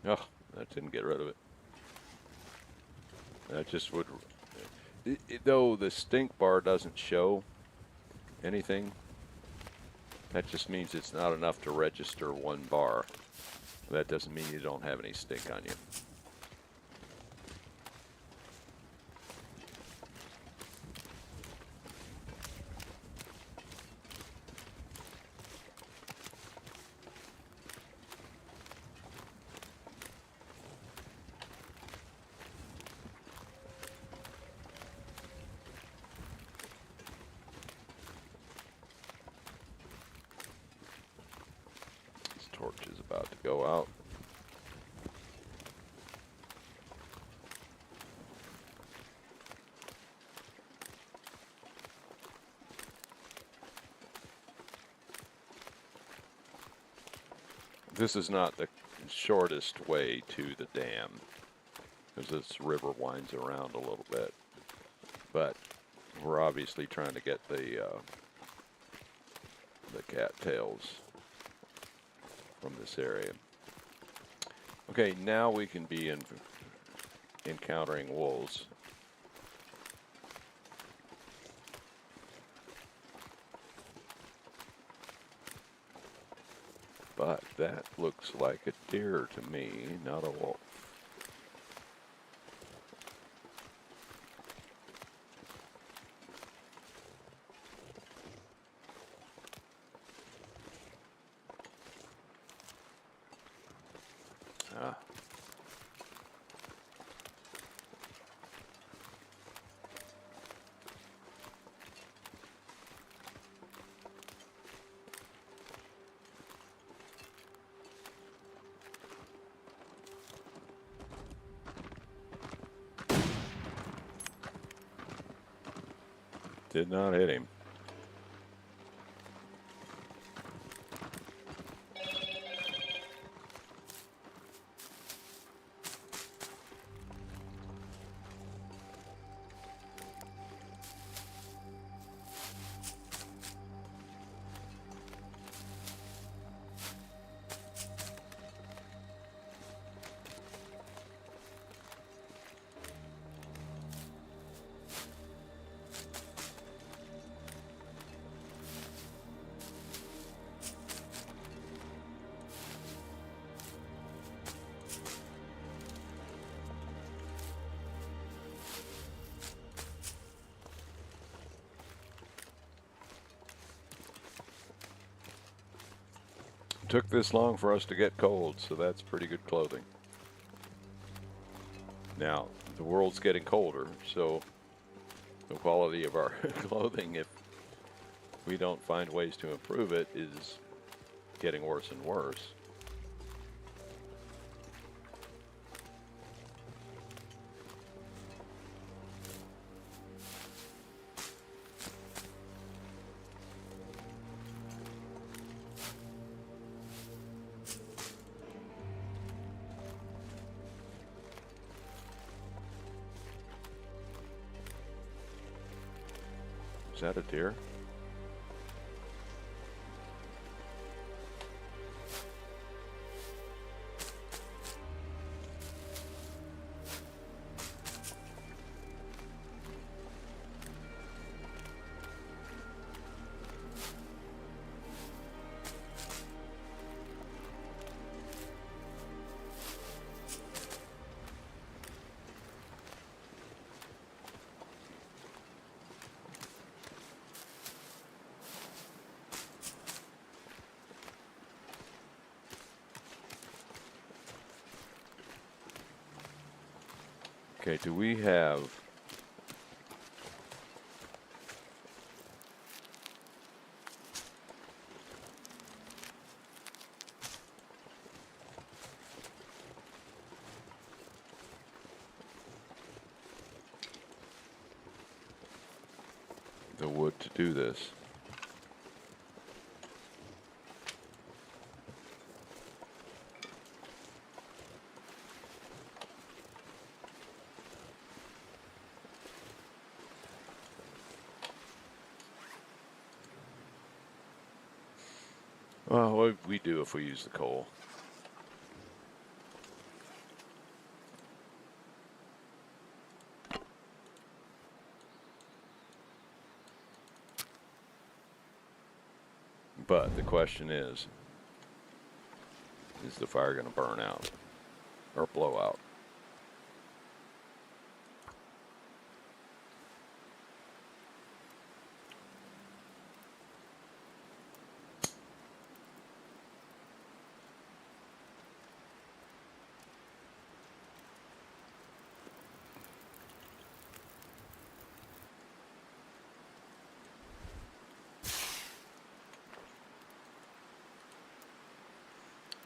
Oh, that didn't get rid of it. That just would, though the stink bar doesn't show anything, that just means it's not enough to register 1 bar. That doesn't mean you don't have any stink on you. This torch is about to go out. This is not the shortest way to the dam, because this river winds around a little bit. But we're obviously trying to get the cattails from this area. Okay, now we can be encountering wolves. But that looks like a deer to me, not a wolf. Ah. Did not hit him. Took this long for us to get cold, so that's pretty good clothing. Now, the world's getting colder, so the quality of our clothing, if we don't find ways to improve it, is getting worse and worse. Is that a deer? Okay, do we have do this. Well, we do if we use the coal. But the question is the fire going to burn out or blow out?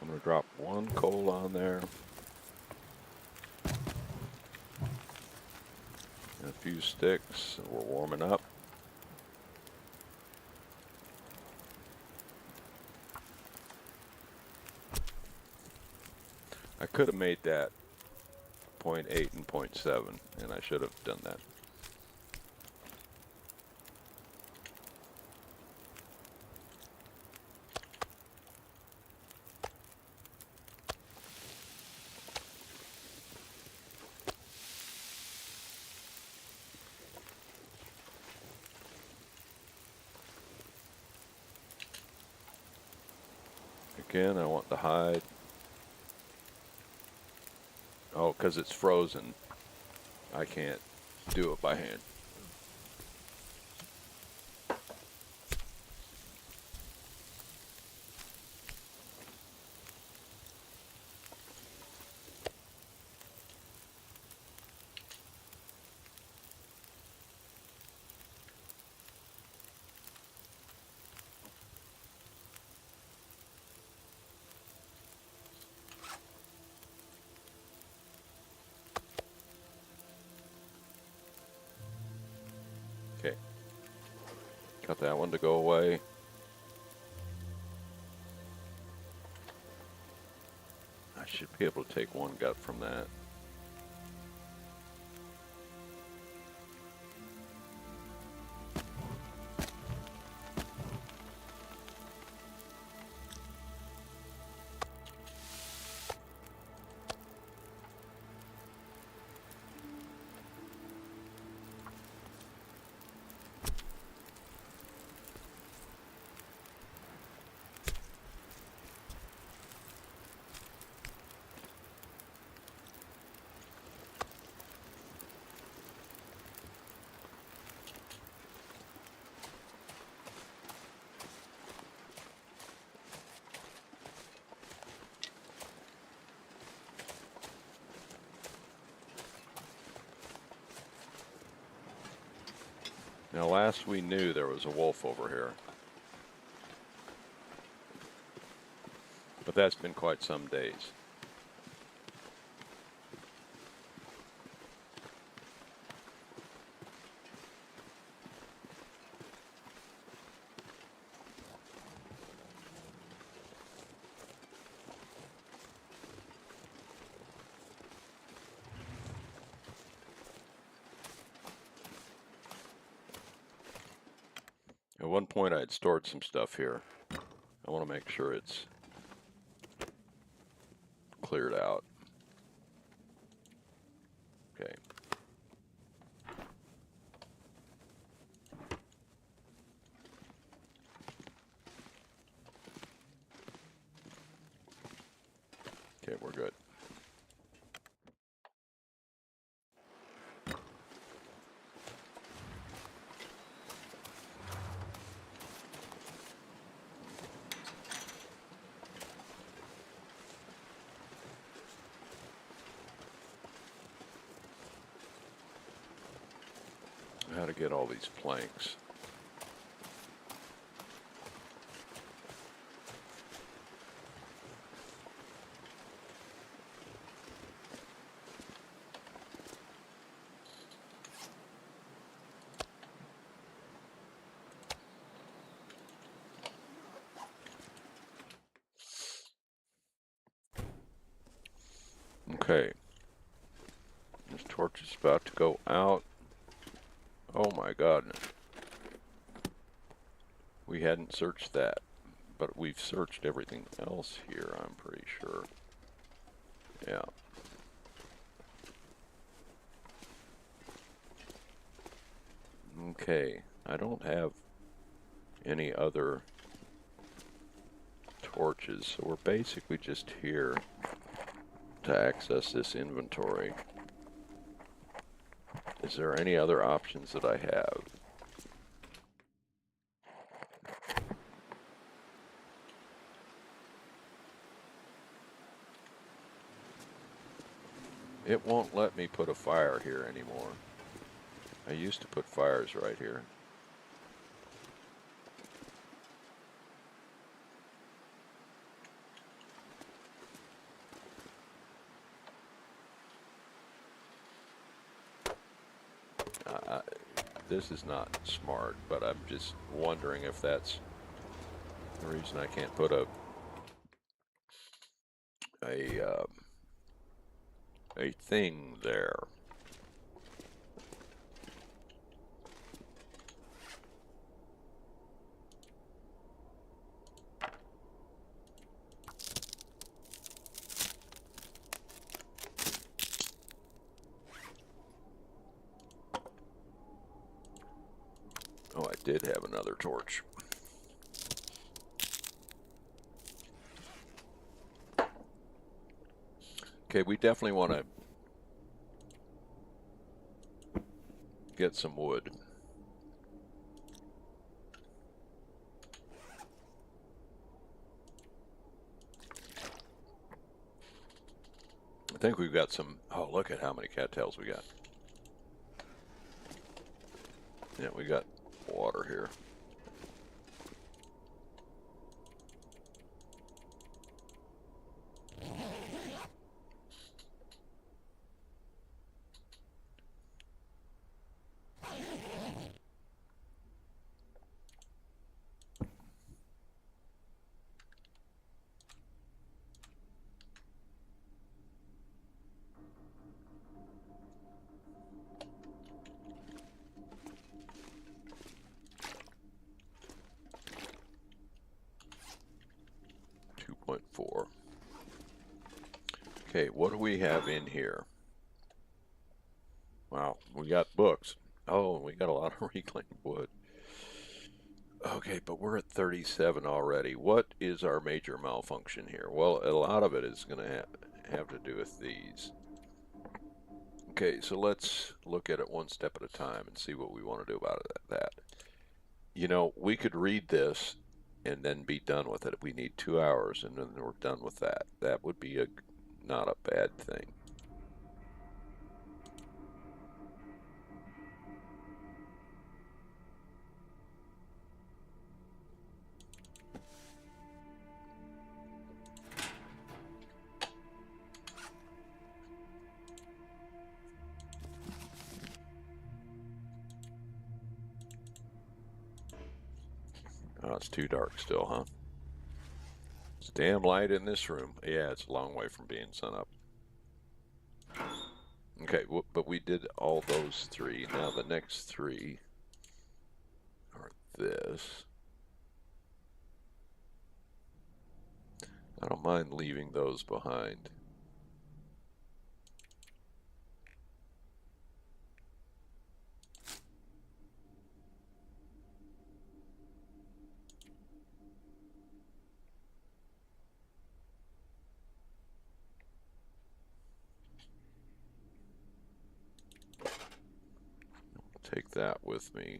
I'm going to drop one coal on there. And a few sticks, and we're warming up. I could have made that 0.8 and 0.7, and I should have done that. Again, I want the hide. Oh, because it's frozen, I can't do it by hand. Okay, got that one to go away. I should be able to take one gut from that. Now, last we knew, there was a wolf over here. But that's been quite some days. At one point, I had stored some stuff here. I want to make sure it's cleared out. Okay. Okay, we're good. How to get all these planks. Okay. This torch is about to go out. Oh my god. We hadn't searched that, but we've searched everything else here, I'm pretty sure. Yeah. Okay, I don't have any other torches, so we're basically just here to access this inventory. Is there any other options that I have? It won't let me put a fire here anymore. I used to put fires right here. This is not smart, but I'm just wondering if that's the reason I can't put a thing there. Oh, I did have another torch. Okay, we definitely want to get some wood. I think we've got some. Oh, look at how many cattails we got. Yeah, we got water here. Okay, what do we have in here? Wow, we got books. Oh, we got a lot of reclaimed wood. Okay, but we're at 37 already. What is our major malfunction here? Well, a lot of it is going to have to do with these. Okay, so let's look at it one step at a time and see what we want to do about that. You know, we could read this and then be done with it. We need 2 hours and then we're done with that. That would be not a bad thing. Oh, it's too dark still, huh? It's damn light in this room. Yeah, it's a long way from being sun up. Okay, but we did all those three. Now the next three are this. I don't mind leaving those behind. Take that with me.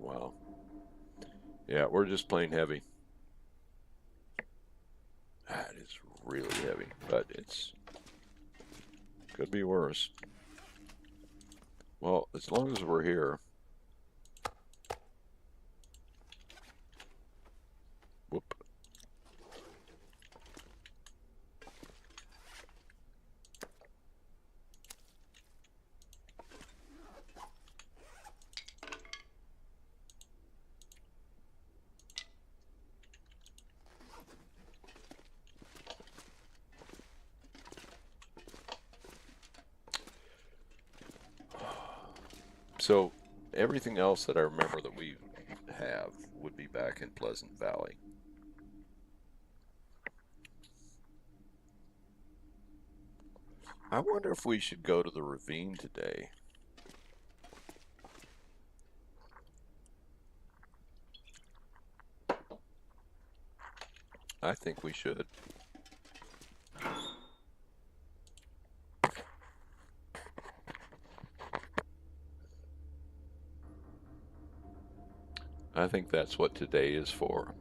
Wow. Yeah, we're just plain heavy. That is really heavy, but it's could be worse. Well, as long as we're here. Whoop. So everything else that I remember that we have would be back in Pleasant Valley. I wonder if we should go to the ravine today. I think we should. I think that's what today is for.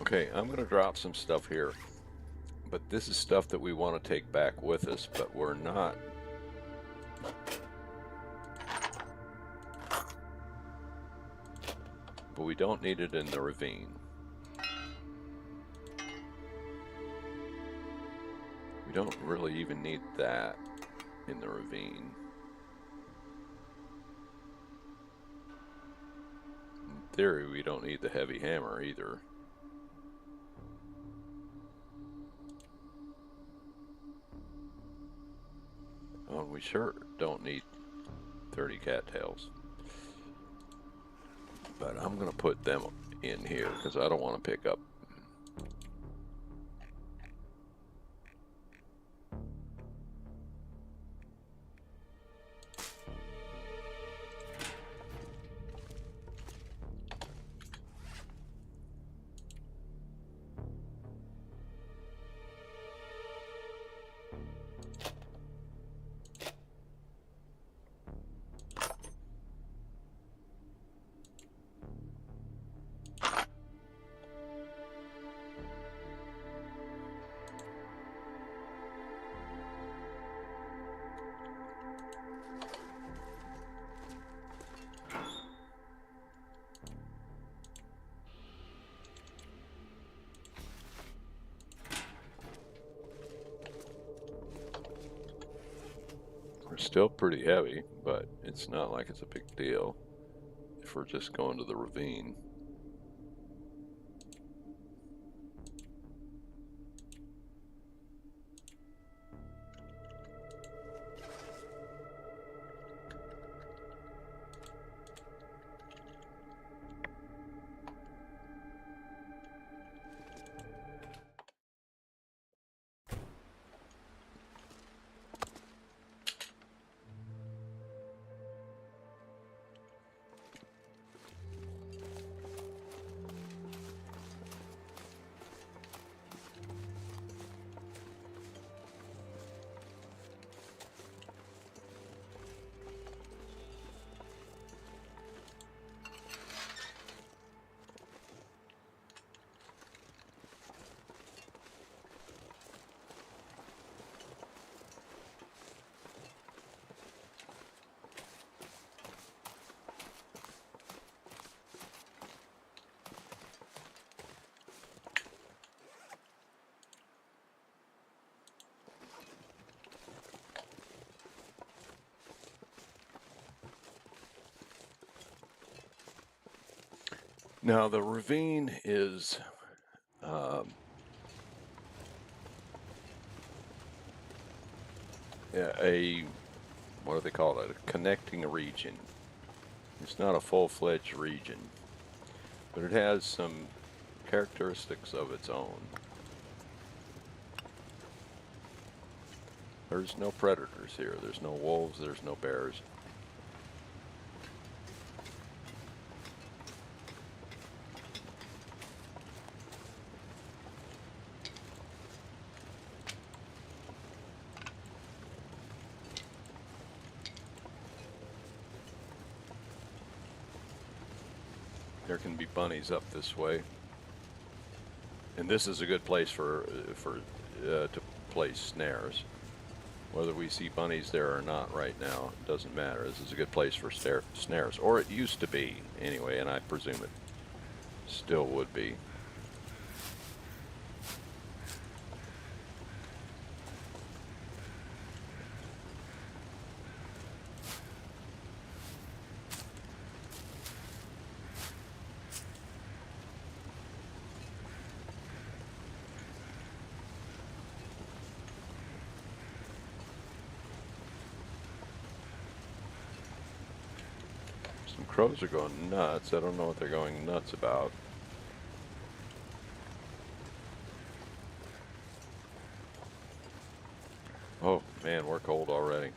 Okay, I'm going to drop some stuff here, but this is stuff that we want to take back with us, but we're not. But we don't need it in the ravine. We don't really even need that in the ravine. In theory, we don't need the heavy hammer either. Oh, we sure don't need 30 cattails. But I'm going to put them in here because I don't want to pick up. We're still pretty heavy, but it's not like it's a big deal if we're just going to the ravine. Now the ravine is a, what do they call it? A connecting region. It's not a full-fledged region, but it has some characteristics of its own. There's no predators here. There's no wolves. There's no bears. there can be bunnies up this way. And this is a good place to place snares. Whether we see bunnies there or not right now, it doesn't matter. This is a good place for snares. Or it used to be, anyway, and I presume it still would be. Some crows are going nuts. I don't know what they're going nuts about. Oh, man, we're cold already.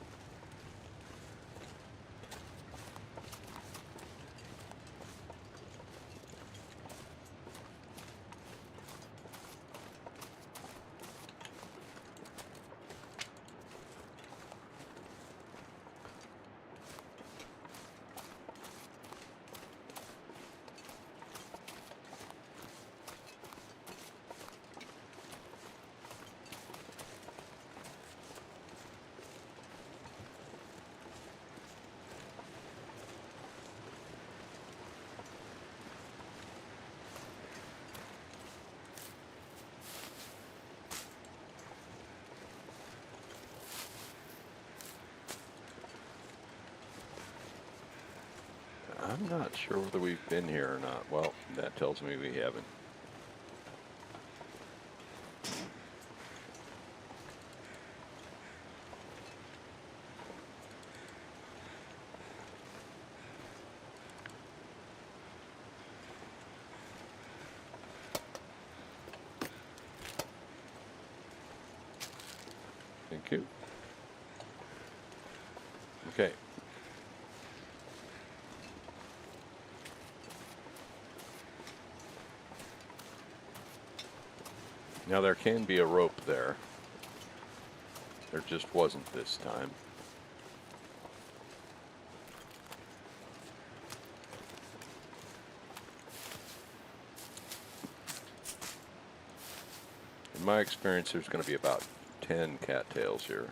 I'm not sure whether we've been here or not. Well, that tells me we haven't. Thank you. Okay. Now there can be a rope there. There just wasn't this time. In my experience, there's going to be about 10 cattails here.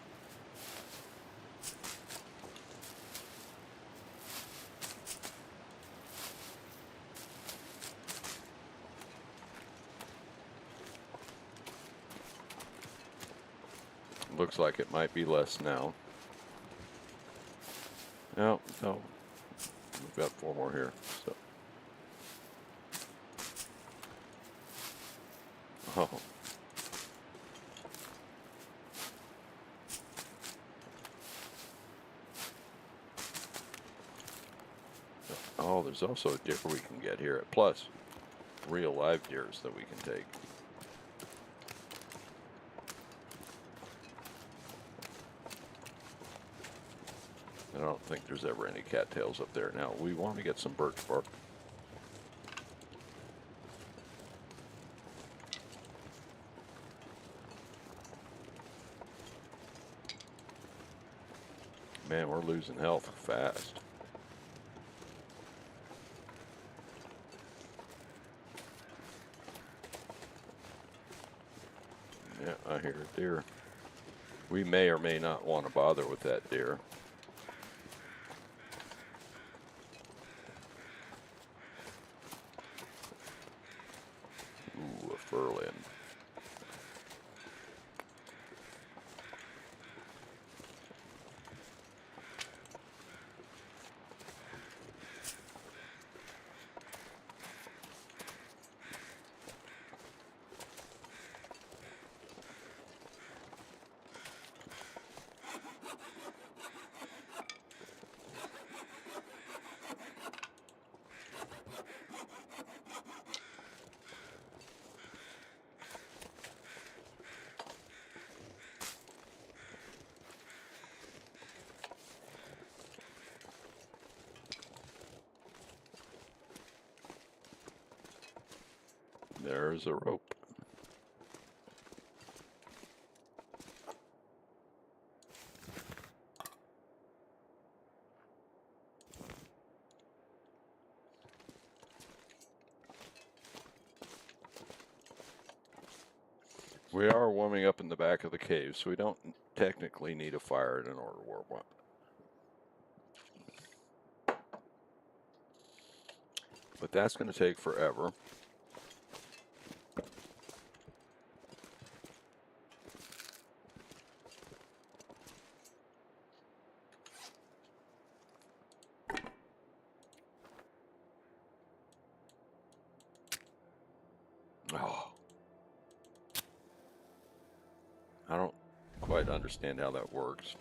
Looks like it might be less now. No, we've got 4 more here. So, oh, there's also a deer we can get here. Plus, real live deers that we can take. I don't think there's ever any cattails up there. Now, we want to get some birch bark. Man, we're losing health fast. Yeah, I hear a deer. We may or may not want to bother with that deer. Ooh, a furlin. There's a rope. We are warming up in the back of the cave, so we don't technically need a fire in order to warm up. But that's going to take forever. Oh. I don't quite understand how that works.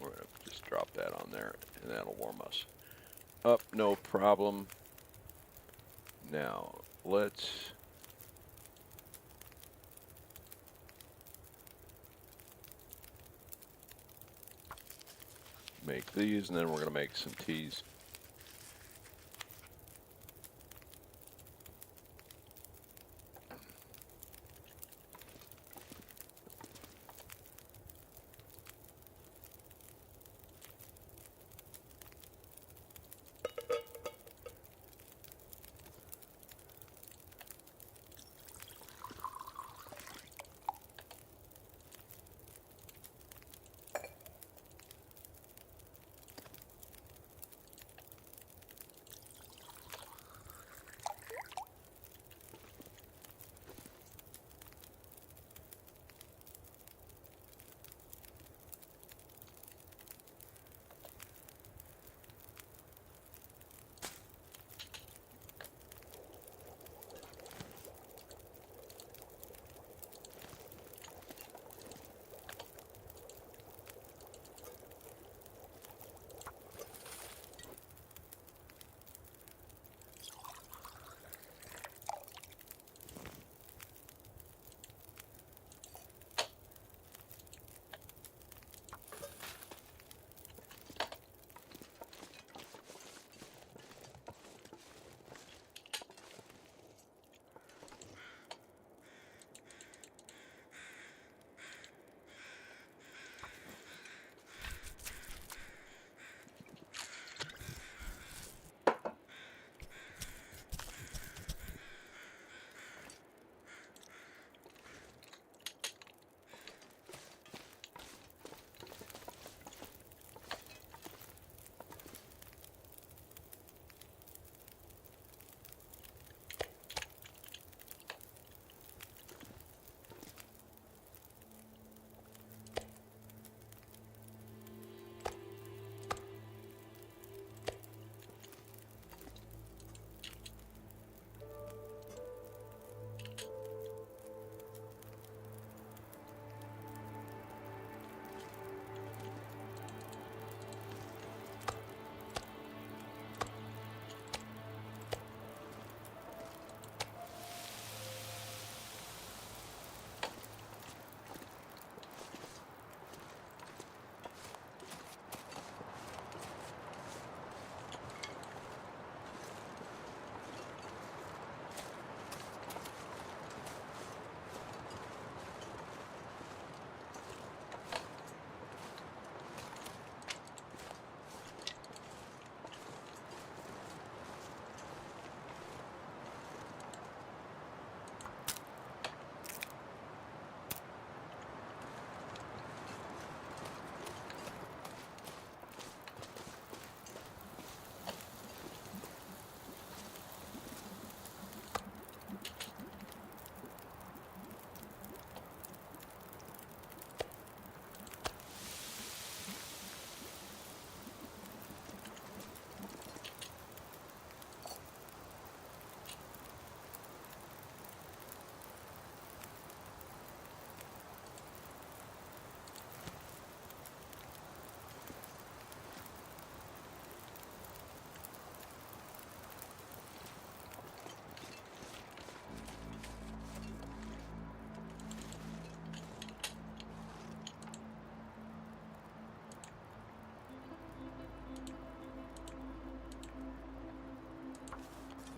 We're going to just drop that on there, and that'll warm us up, no problem. Now, let's make these, and then we're going to make some teas.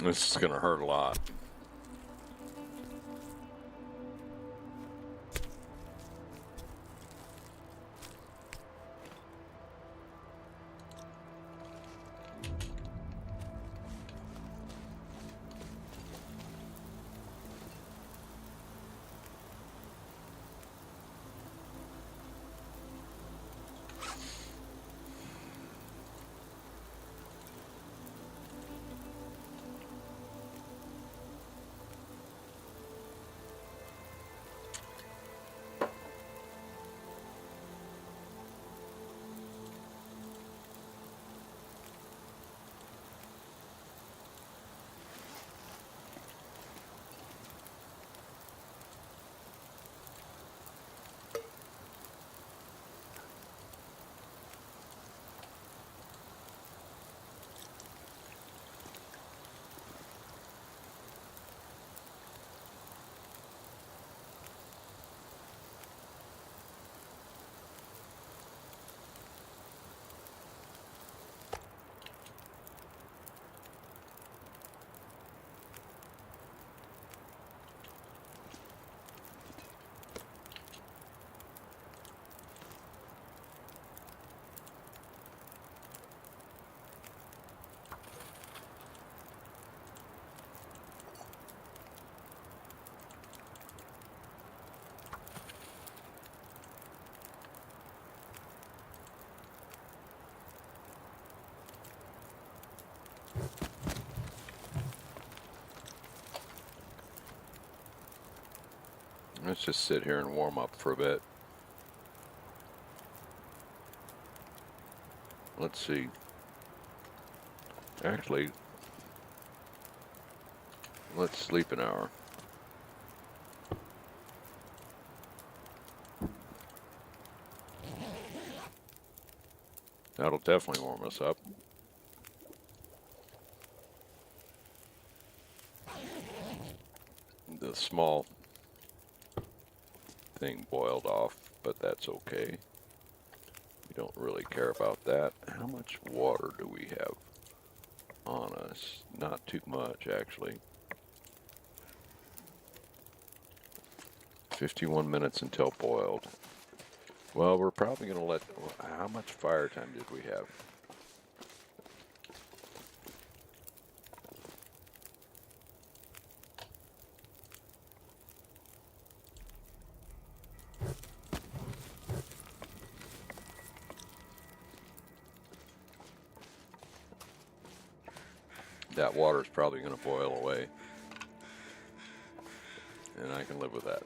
This is gonna hurt a lot. Let's just sit here and warm up for a bit. Let's see. Actually, let's sleep an hour. That'll definitely warm us up. The small thing boiled off, but that's okay. We don't really care about that. How much water do we have on us? Not too much, actually. 51 minutes until boiled. Well, we're probably going to let... How much fire time did we have? That water's probably going to boil away. And I can live with that.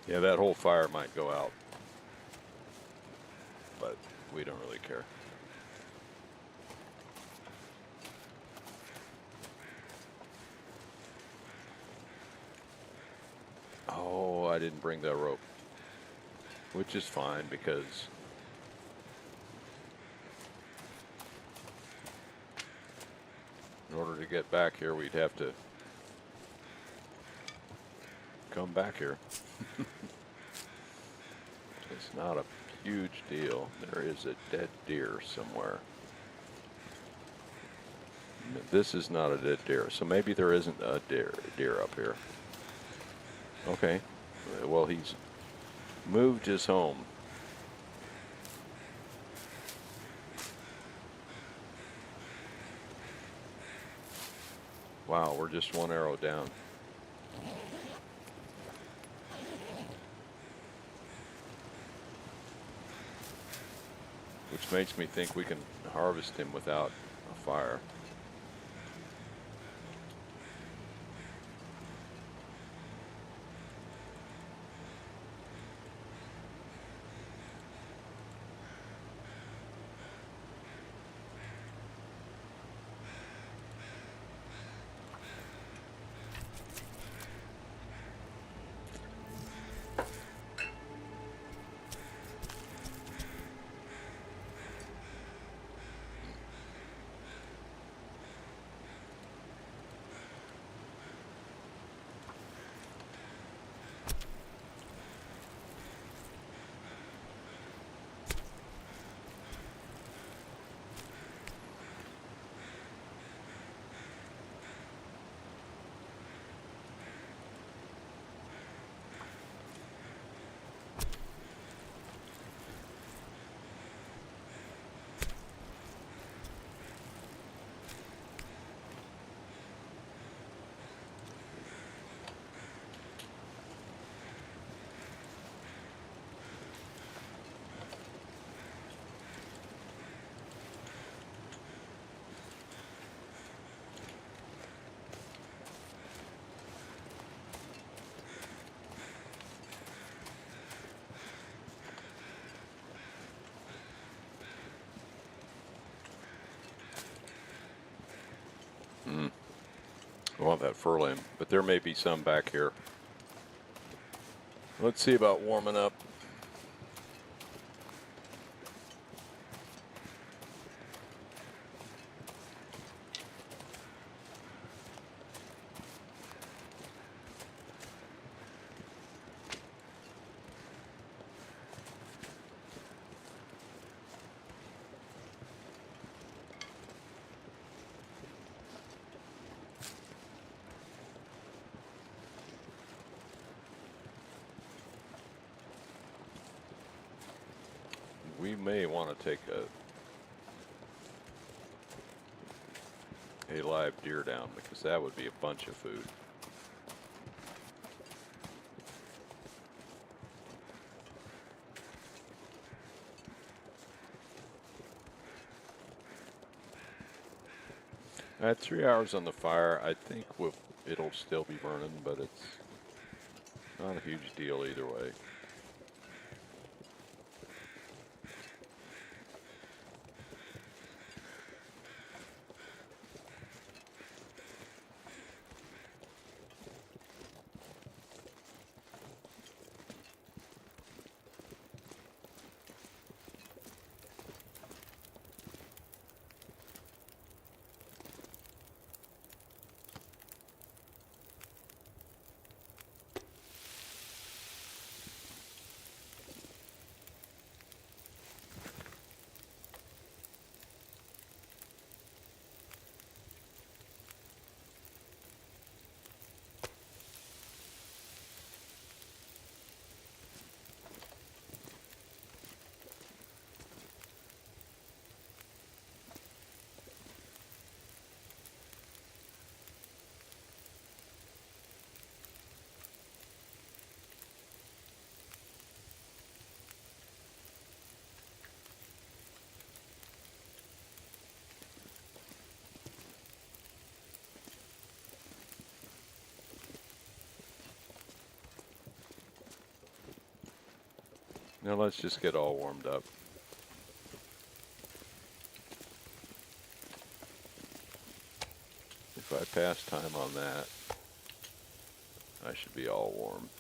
Yeah, that whole fire might go out, but we don't really care. Oh, I didn't bring that rope, which is fine because in order to get back here, we'd have to come back here. It's not a huge deal. There is a dead deer somewhere. This is not a dead deer, so maybe there isn't a deer up here. Okay, well, he's moved his home. Wow, we're just one arrow down. Which makes me think we can harvest him without a fire. I want that fur limb, but there may be some back here. Let's see about warming up. We may want to take a live deer down because that would be a bunch of food. At 3 hours on the fire, I think it'll still be burning, but it's not a huge deal either way. Now let's just get all warmed up. If I pass time on that, I should be all warm.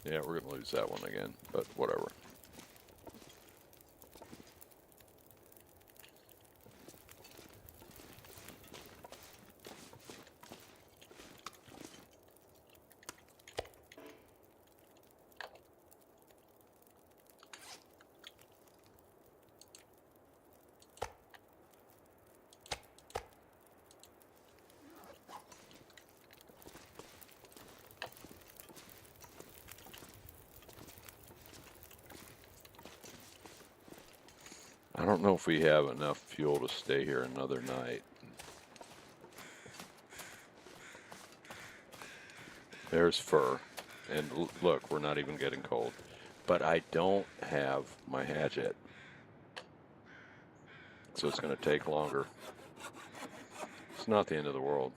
Yeah, we're going to lose that one again, but whatever. don't know if we have enough fuel to stay here another night. There's fur. And look, we're not even getting cold. But I don't have my hatchet. So it's going to take longer. It's not the end of the world.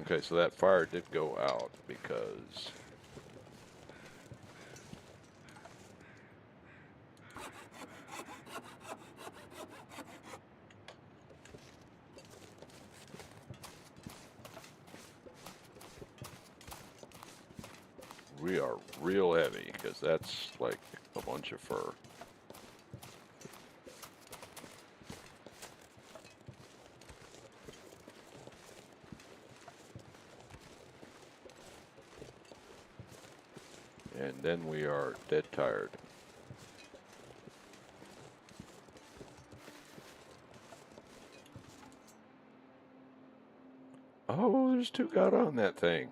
Okay, so that fire did go out because we are real heavy, because that's like a bunch of fur. And then we are dead tired. Oh, there's two got on that thing.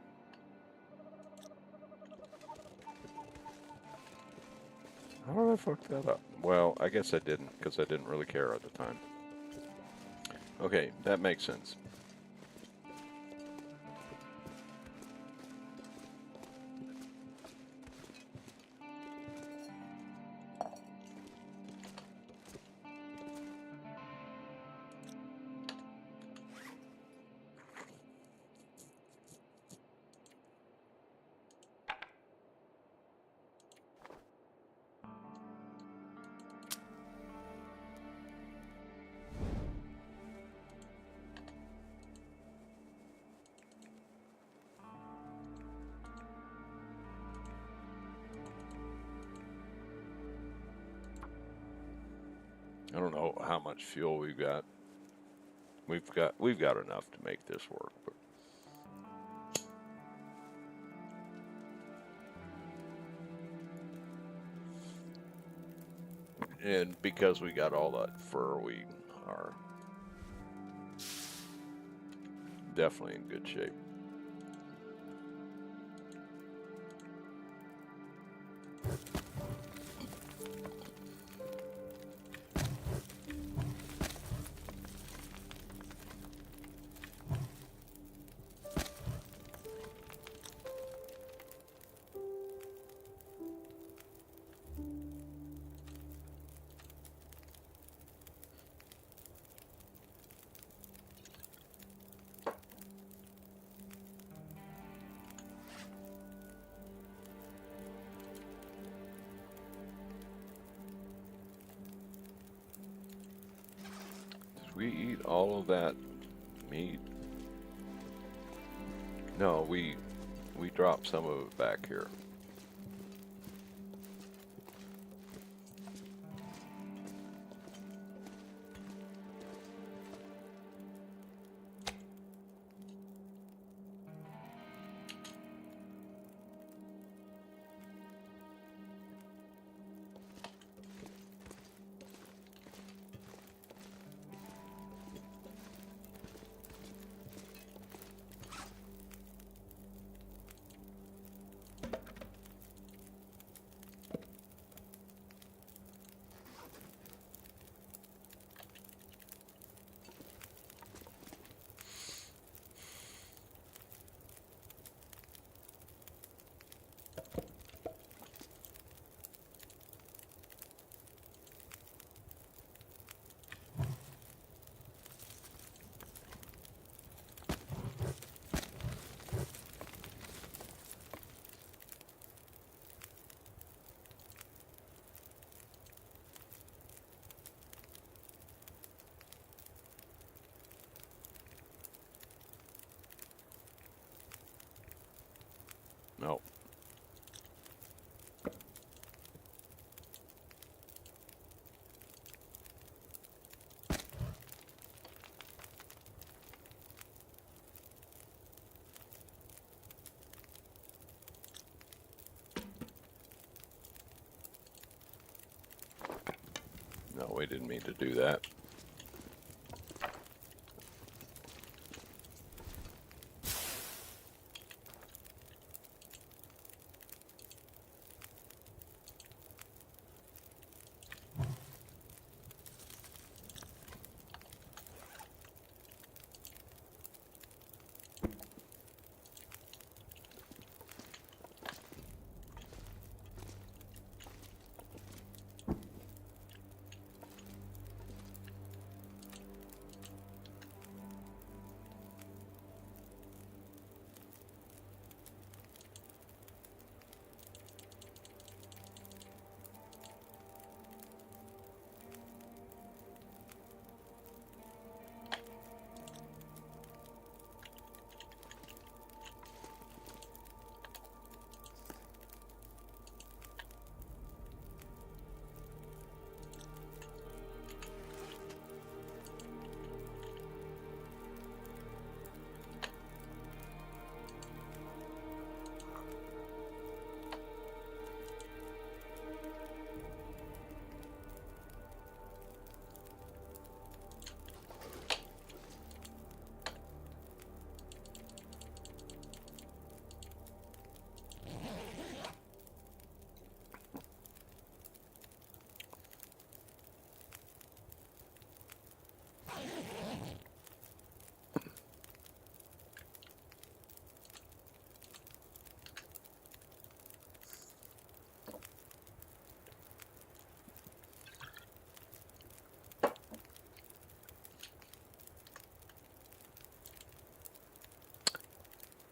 How did I fuck that up? Well, I guess I didn't, because I didn't really care at the time. Okay, that makes sense. I don't know how much fuel we've got. We've got enough to make this work. But and because we got all that fur, we are definitely in good shape. We eat all of that meat. No, we dropped some of it back here. No. No, we didn't mean to do that.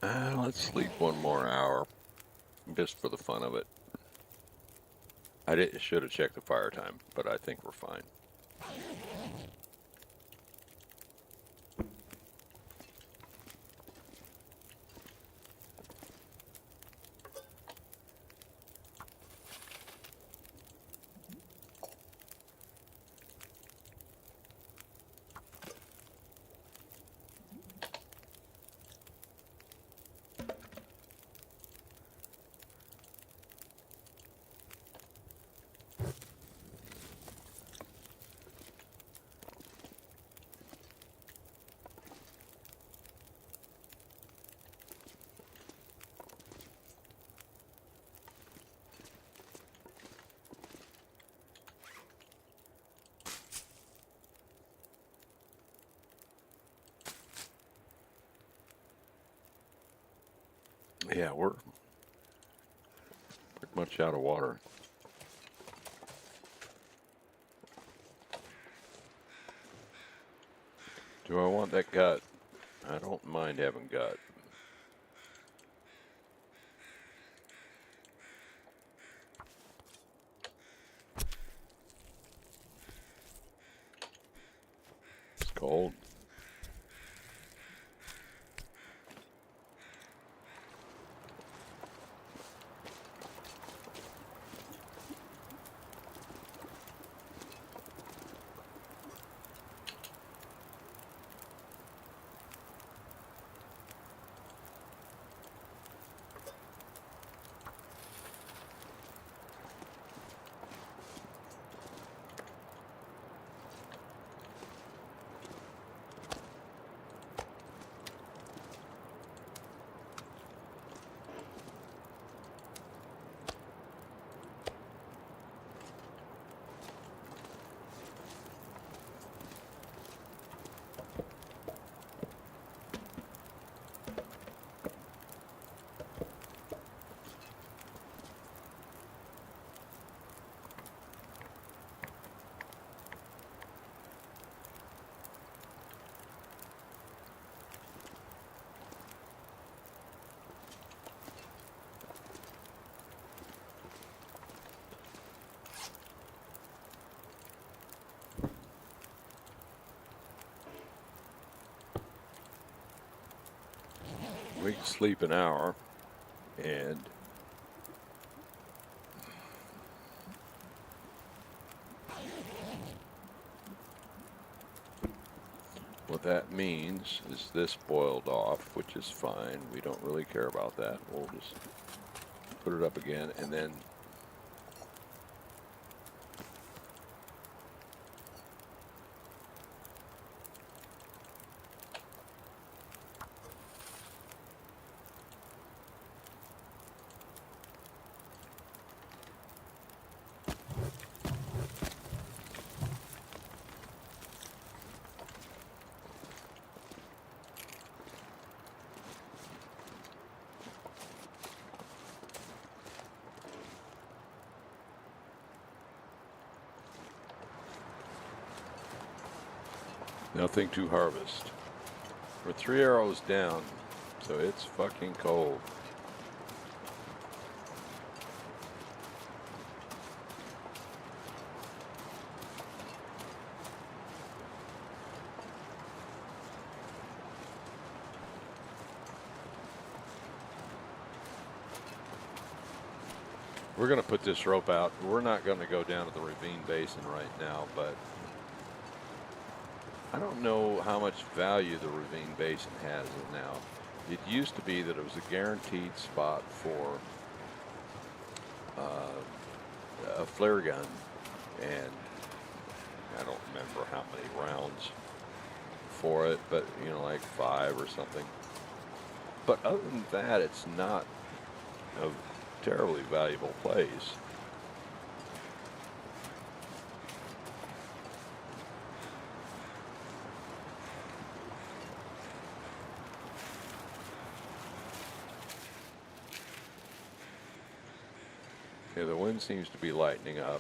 Let's sleep one more hour, just for the fun of it. I should have checked the fire time, but I think we're fine. Yeah, we're pretty much out of water. Do I want that gut? I don't mind having gut. It's cold. We can sleep an hour, and what that means is this boiled off, which is fine. We don't really care about that. We'll just put it up again, and then nothing to harvest. We're 3 arrows down, so it's fucking cold. We're going to put this rope out. We're not going to go down to the ravine basin right now, but I don't know how much value the ravine basin has now. It used to be that it was a guaranteed spot for a flare gun, and I don't remember how many rounds for it, but you know, like 5 or something. But other than that, it's not a terribly valuable place. Okay, the wind seems to be lightening up.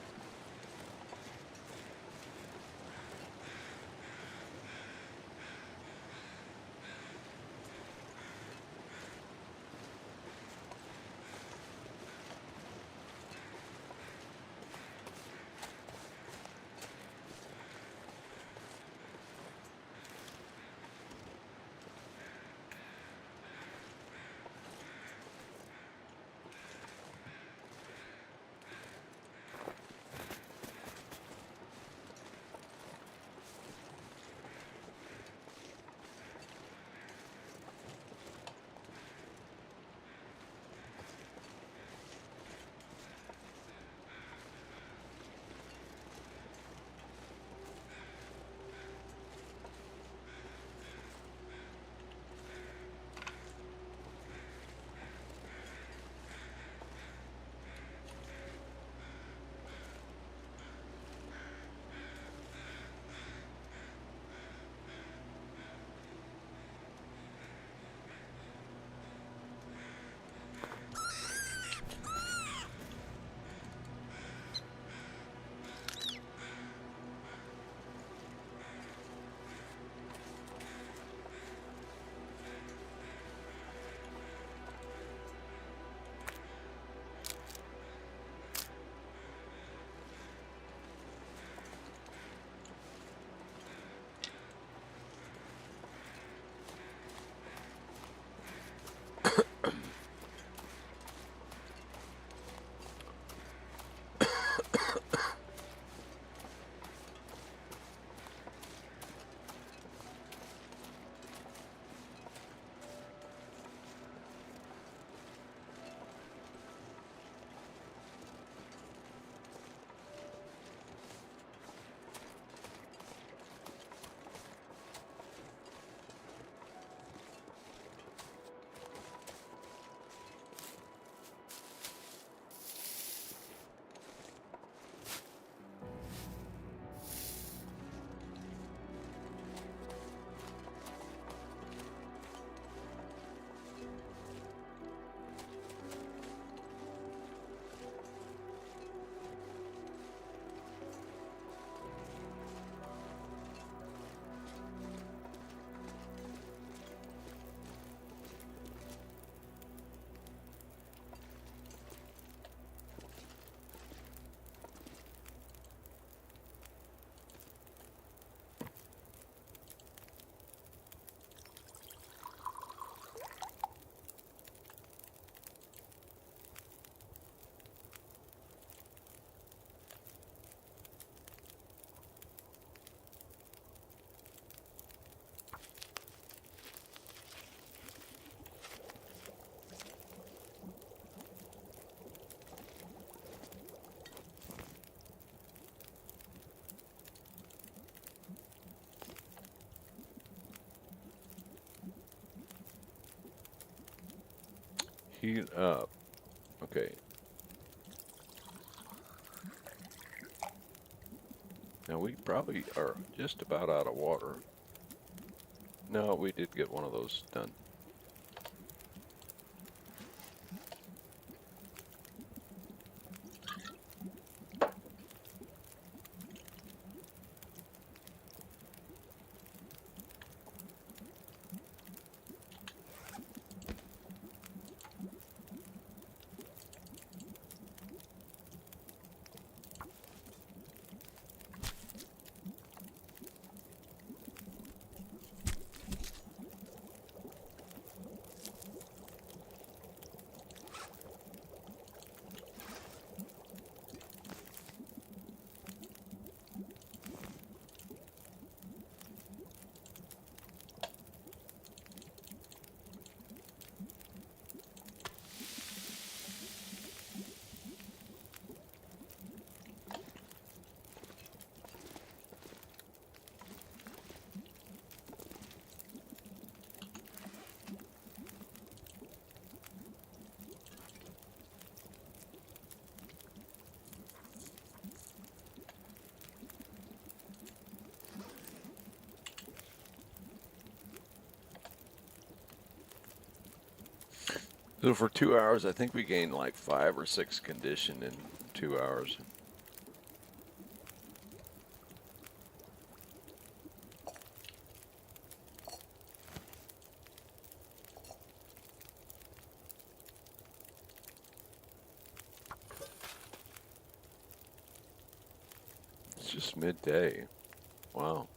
Heat up. Okay. Now we probably are just about out of water. No, we did get one of those done. So for 2 hours, I think we gained like 5 or 6 condition in 2 hours. It's just midday. Wow.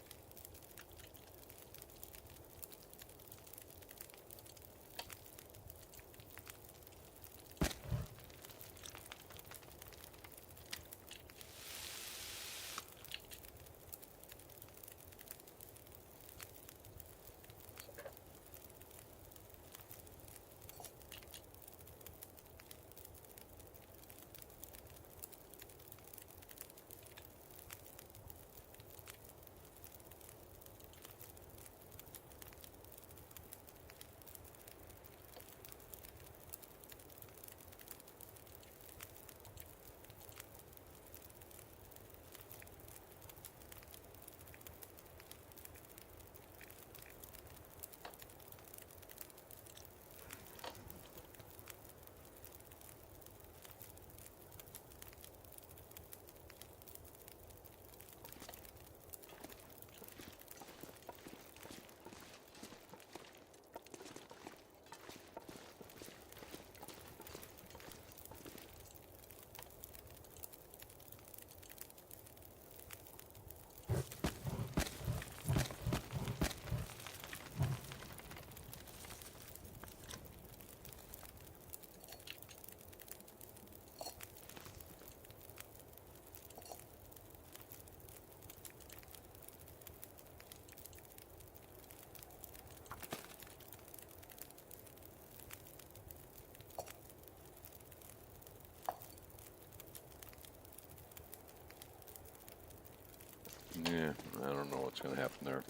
Yeah, I don't know what's going to happen there.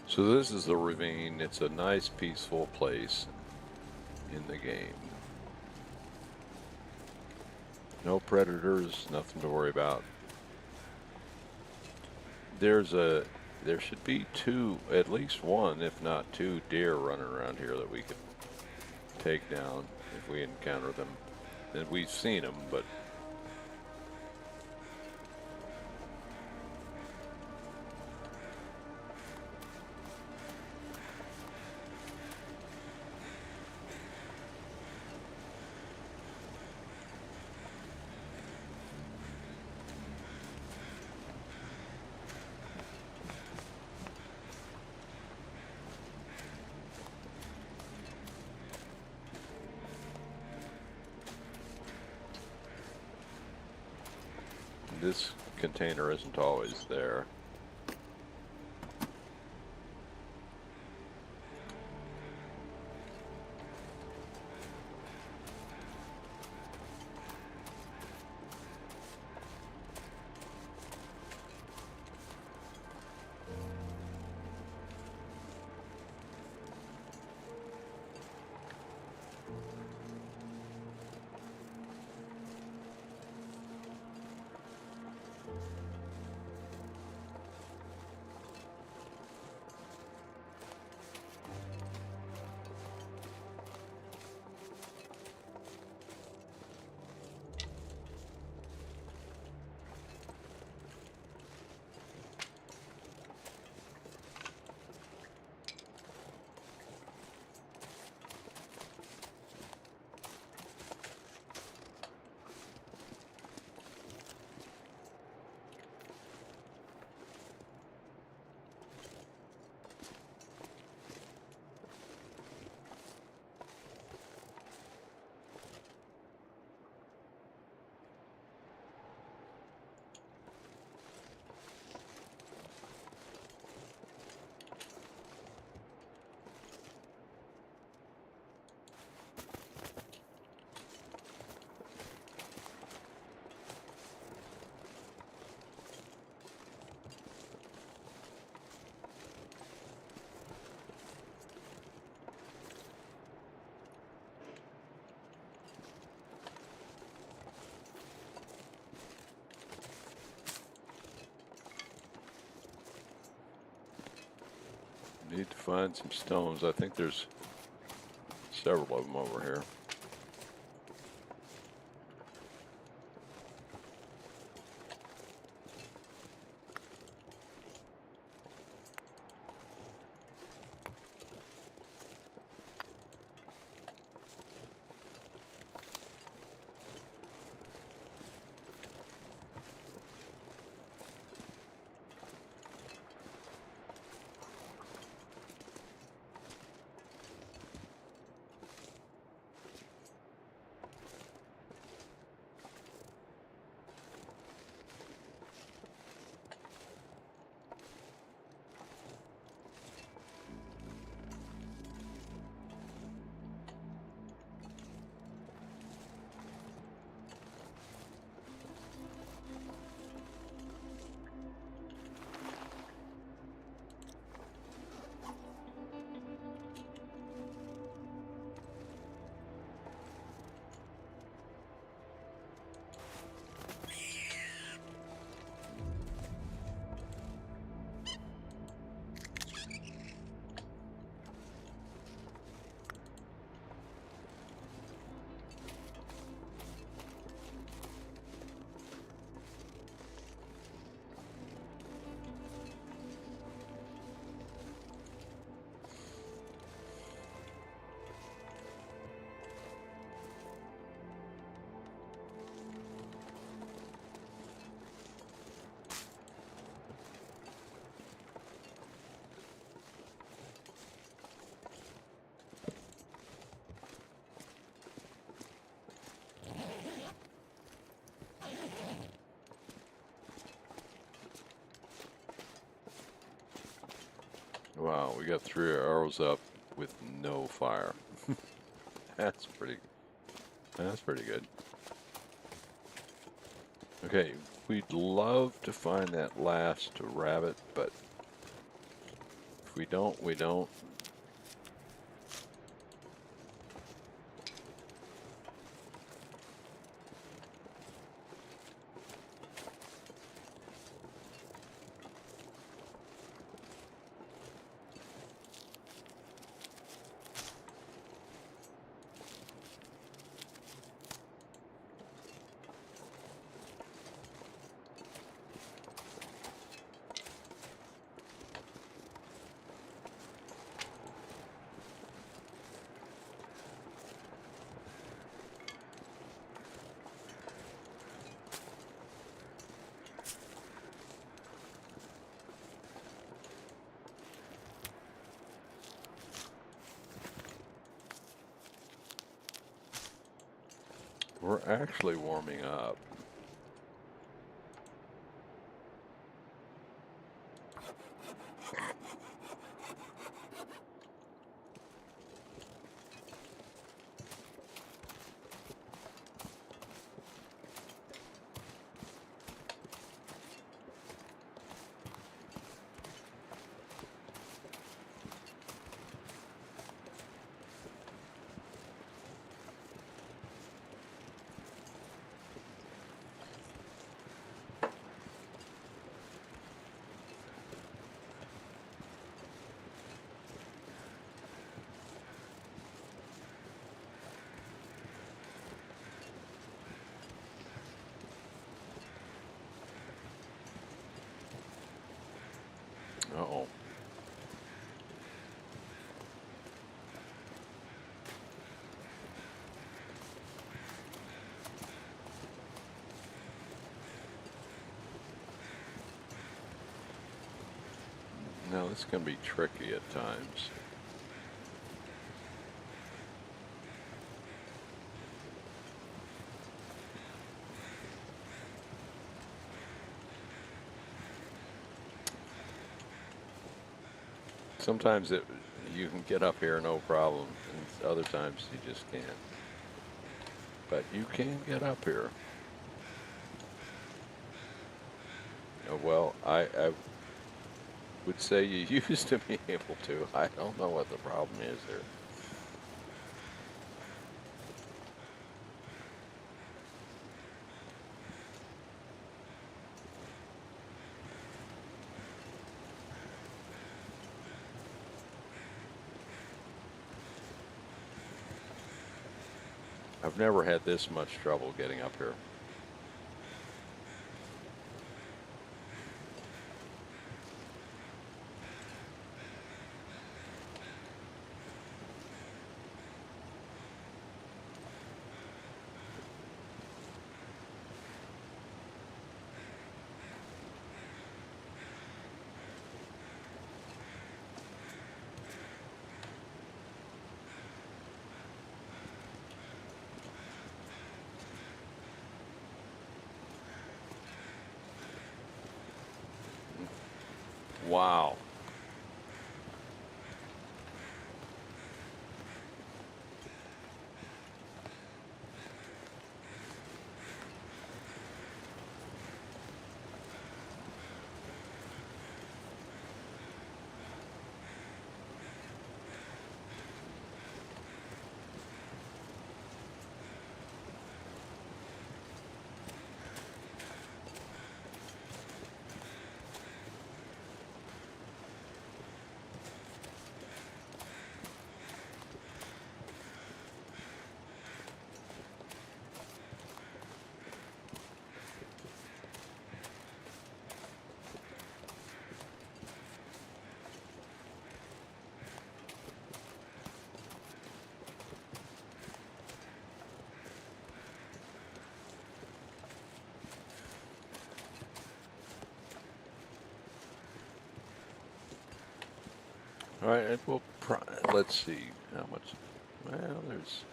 So this is the ravine. It's a nice, peaceful place in the game. No predators, nothing to worry about. There should be at least one, if not two deer running around here that we could take down if we encounter them. And we've seen them, but this container isn't always there. Need to find some stones. I think there's several of them over here. Wow, we got 3 arrows up with no fire. That's pretty good. Okay, we'd love to find that last rabbit, but if we don't, we don't. We're actually warming up. Uh-oh. Now this can be tricky at times. Sometimes you can get up here no problem, and other times you just can't. But you can get up here. Well, I would say you used to be able to. I don't know what the problem is there. I've never had this much trouble getting up here. Wow. All right, and let's see how much. Well, there's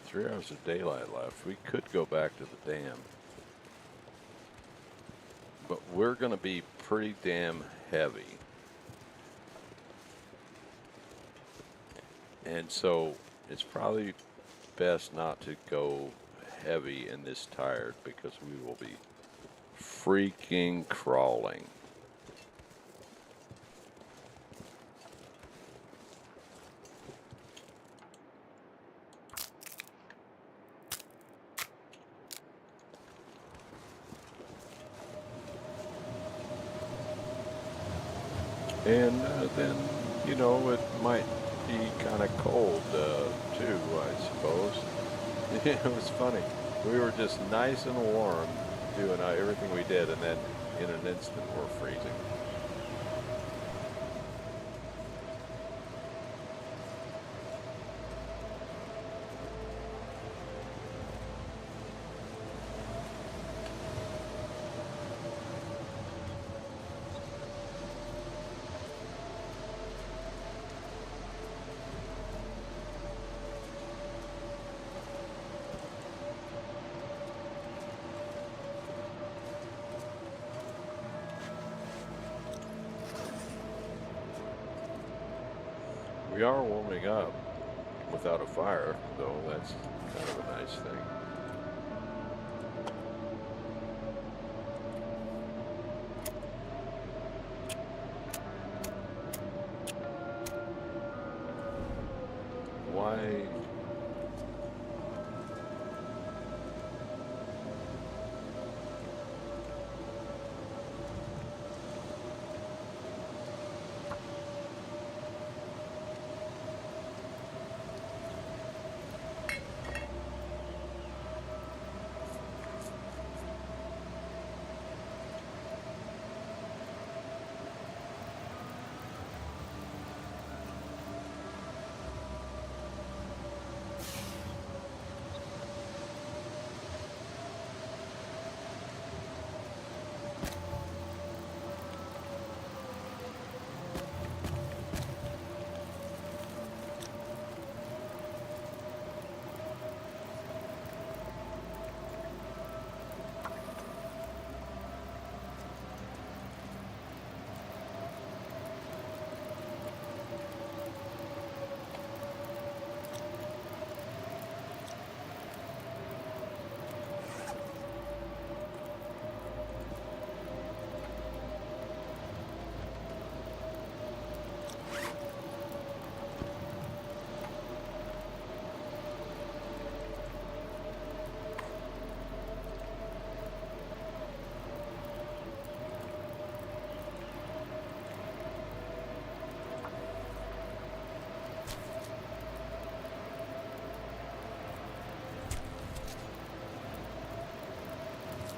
3 hours of daylight left. We could go back to the dam, but we're going to be pretty damn heavy. And so it's probably best not to go heavy in this tired because we will be freaking crawling. And then, you know, it might be kind of cold too, I suppose. It was funny. We were just nice and warm doing everything we did, and then in an instant we're freezing. We are warming up without a fire, though. That's kind of a nice thing. Why?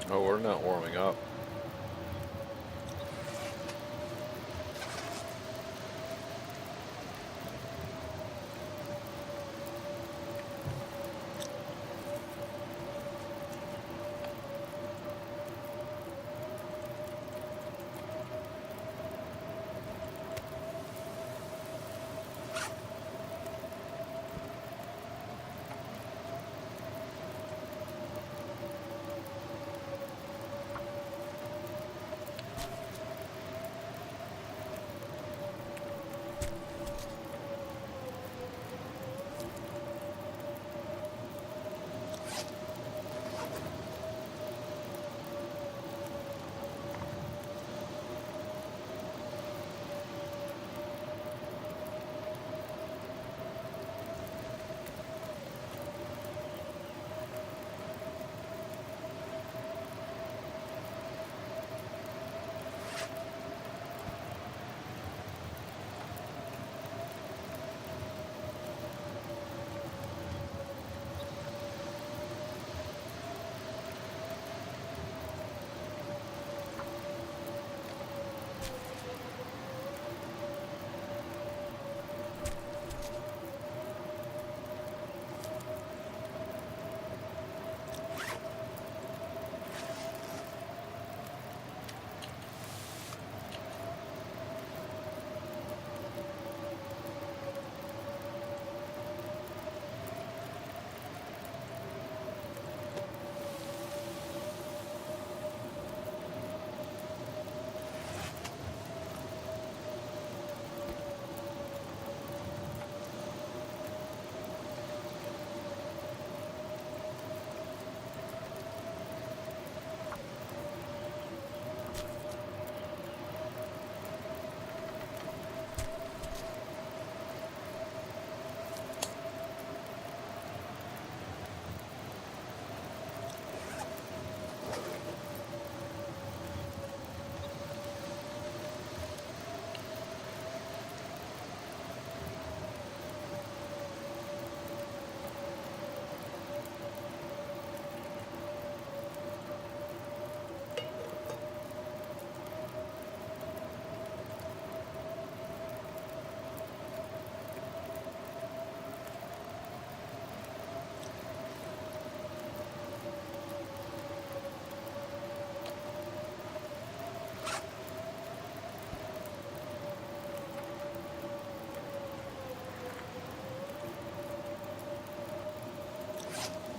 Oh, we're not warming up.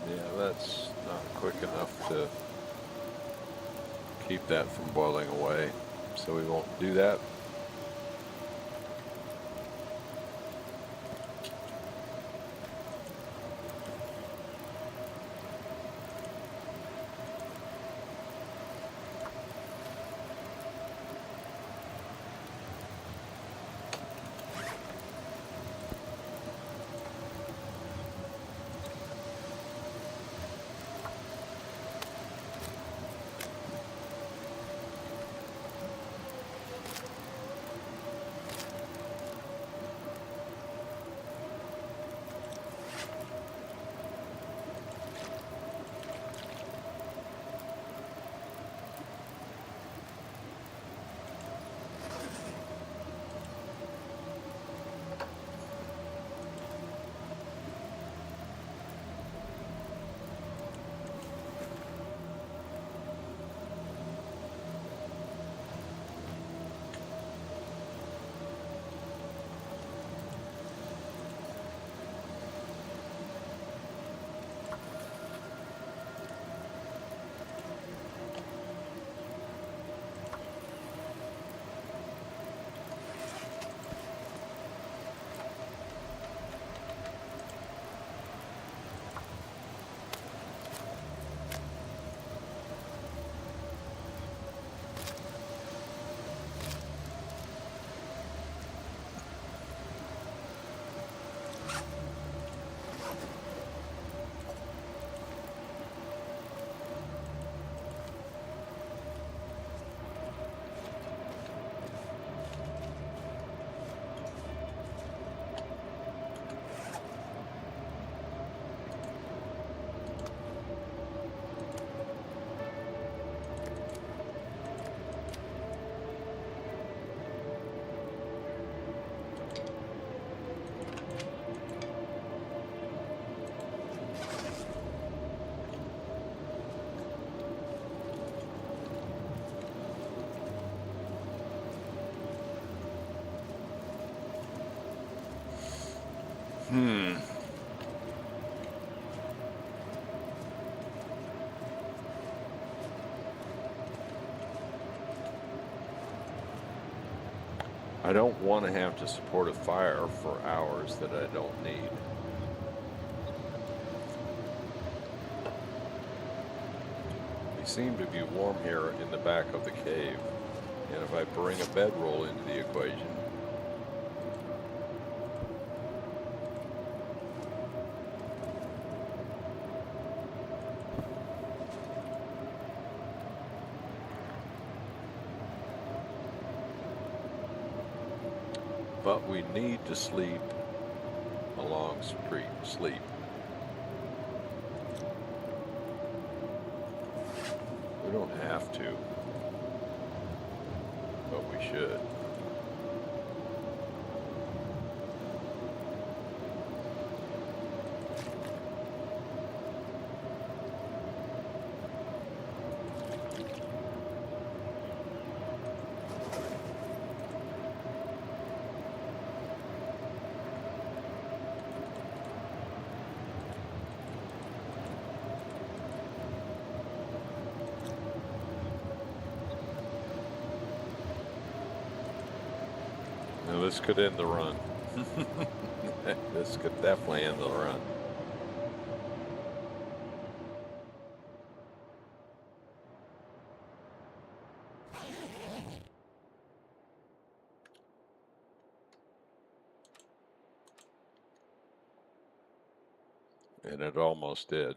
Yeah, that's not quick enough to keep that from boiling away, so we won't do that. I don't want to have to support a fire for hours that I don't need. They seem to be warm here in the back of the cave, and if I bring a bedroll into the equation, but we need to sleep a long sleep. We don't have to, but we should. Now this could end the run. This could definitely end the run. And it almost did.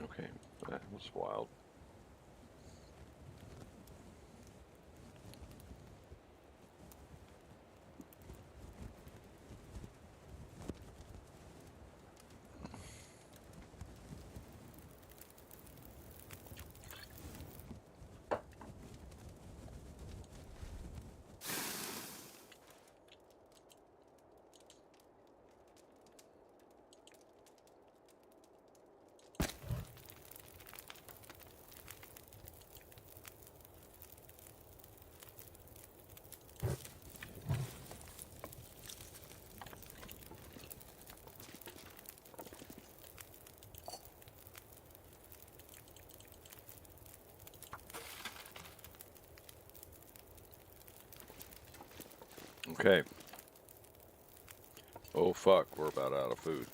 Okay, that was wild. Okay. Oh fuck, we're about out of food.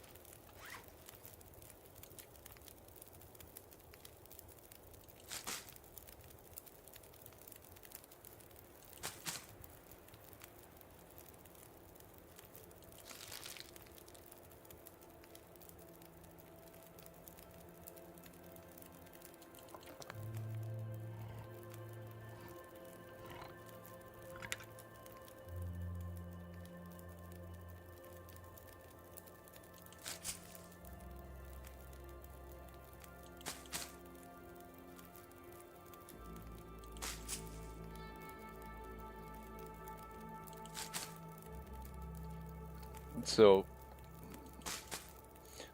So,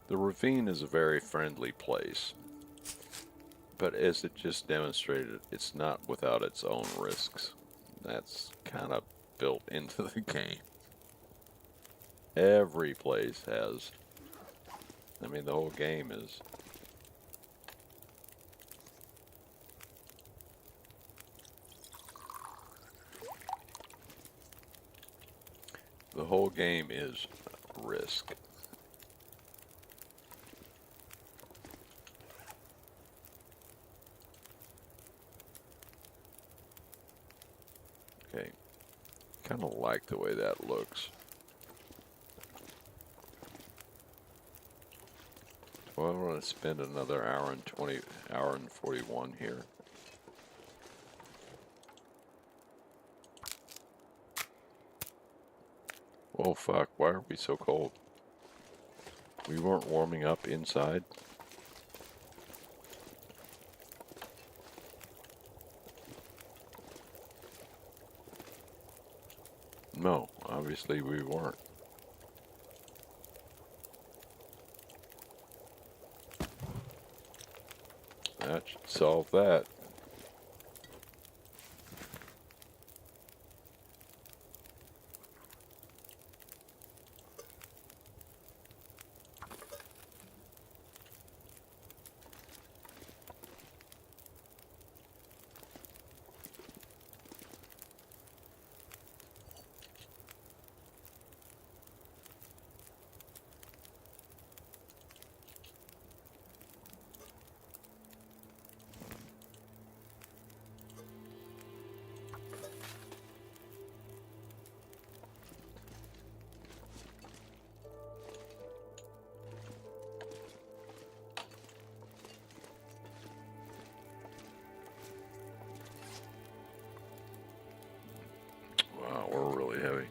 the ravine is a very friendly place, but as it just demonstrated, it's not without its own risks. That's kind of built into the game. Every place has, I mean, the whole game is. The whole game is risk. Okay, kind of like the way that looks. Well, I'm going to spend another hour and 41 here. Oh fuck, why are we so cold? We weren't warming up inside. No, obviously we weren't. That should solve that. Wow, we're really heavy.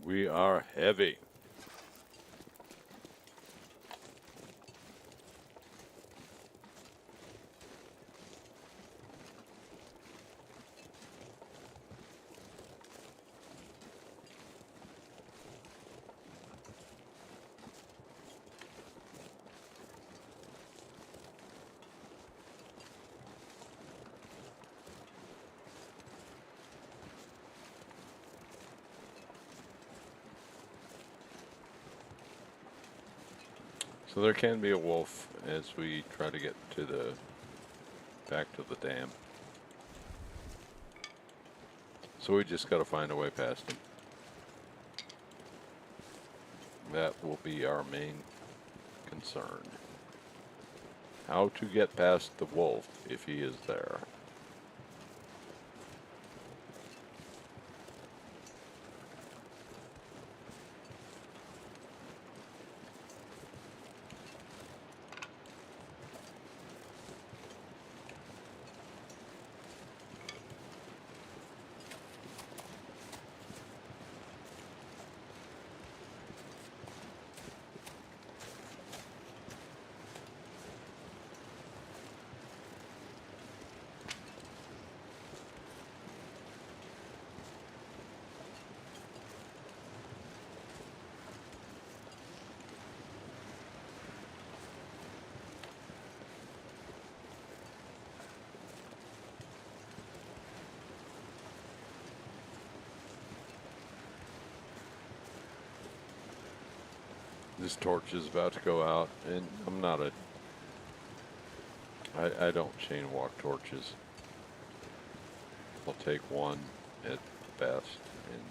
We are heavy. So there can be a wolf as we try to get to the back to the dam. So we just got to find a way past him. That will be our main concern. How to get past the wolf if he is there. This torch is about to go out, and I'm not a... I don't chain walk torches. I'll take one at best, and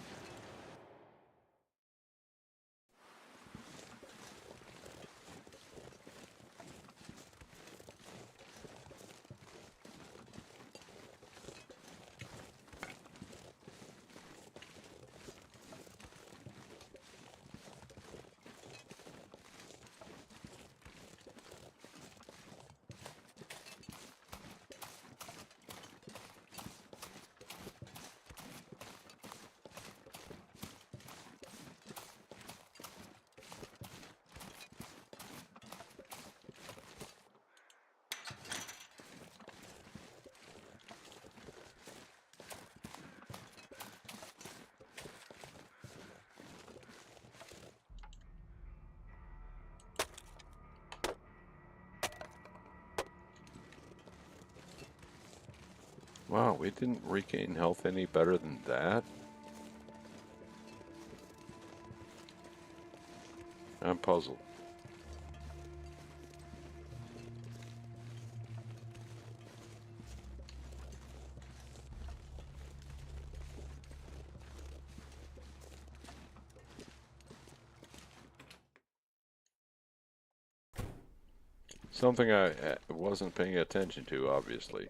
Wow, we didn't regain health any better than that? I'm puzzled. Something I wasn't paying attention to, obviously.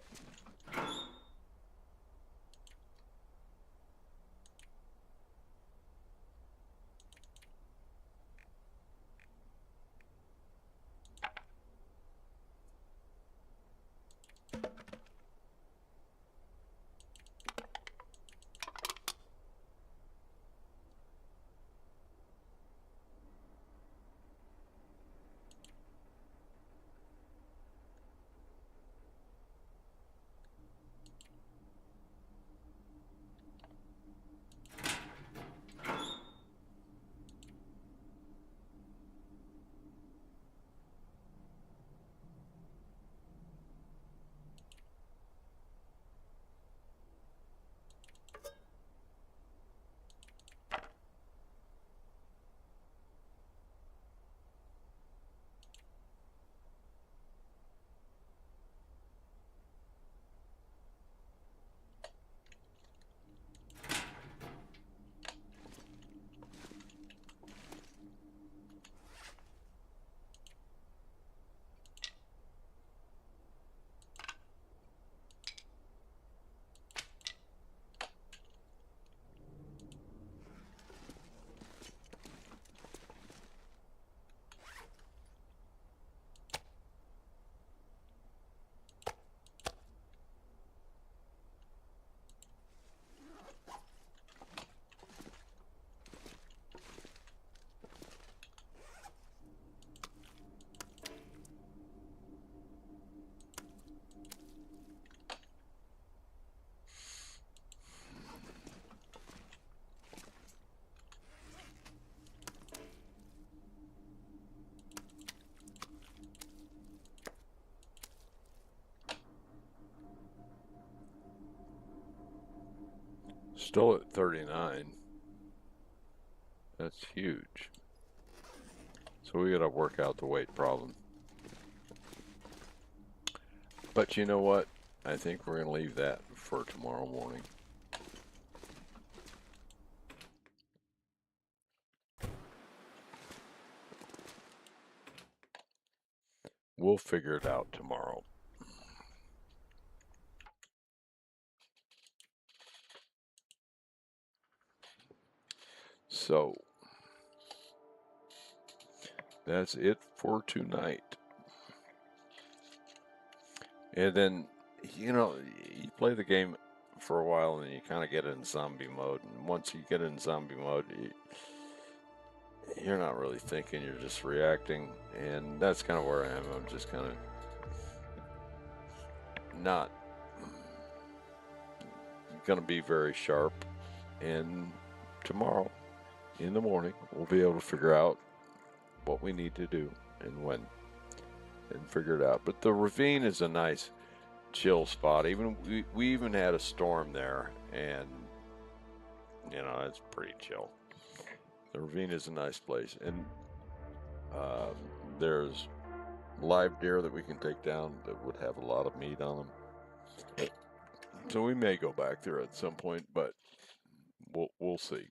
Still at 39. That's huge. So we gotta work out the weight problem. But you know what? I think we're gonna leave that for tomorrow morning. We'll figure it out tomorrow. So that's it for tonight. And then, you play the game for a while and you kind of get in zombie mode. And once you get in zombie mode, you're not really thinking, you're just reacting. And that's kind of where I am. I'm just kind of not going to be very sharp. And tomorrow in the morning, we'll be able to figure out what we need to do and when, and figure it out. But the ravine is a nice chill spot. Even we even had a storm there, and it's pretty chill. The ravine is a nice place, and there's live deer that we can take down that would have a lot of meat on them. So we may go back there at some point, but we'll see.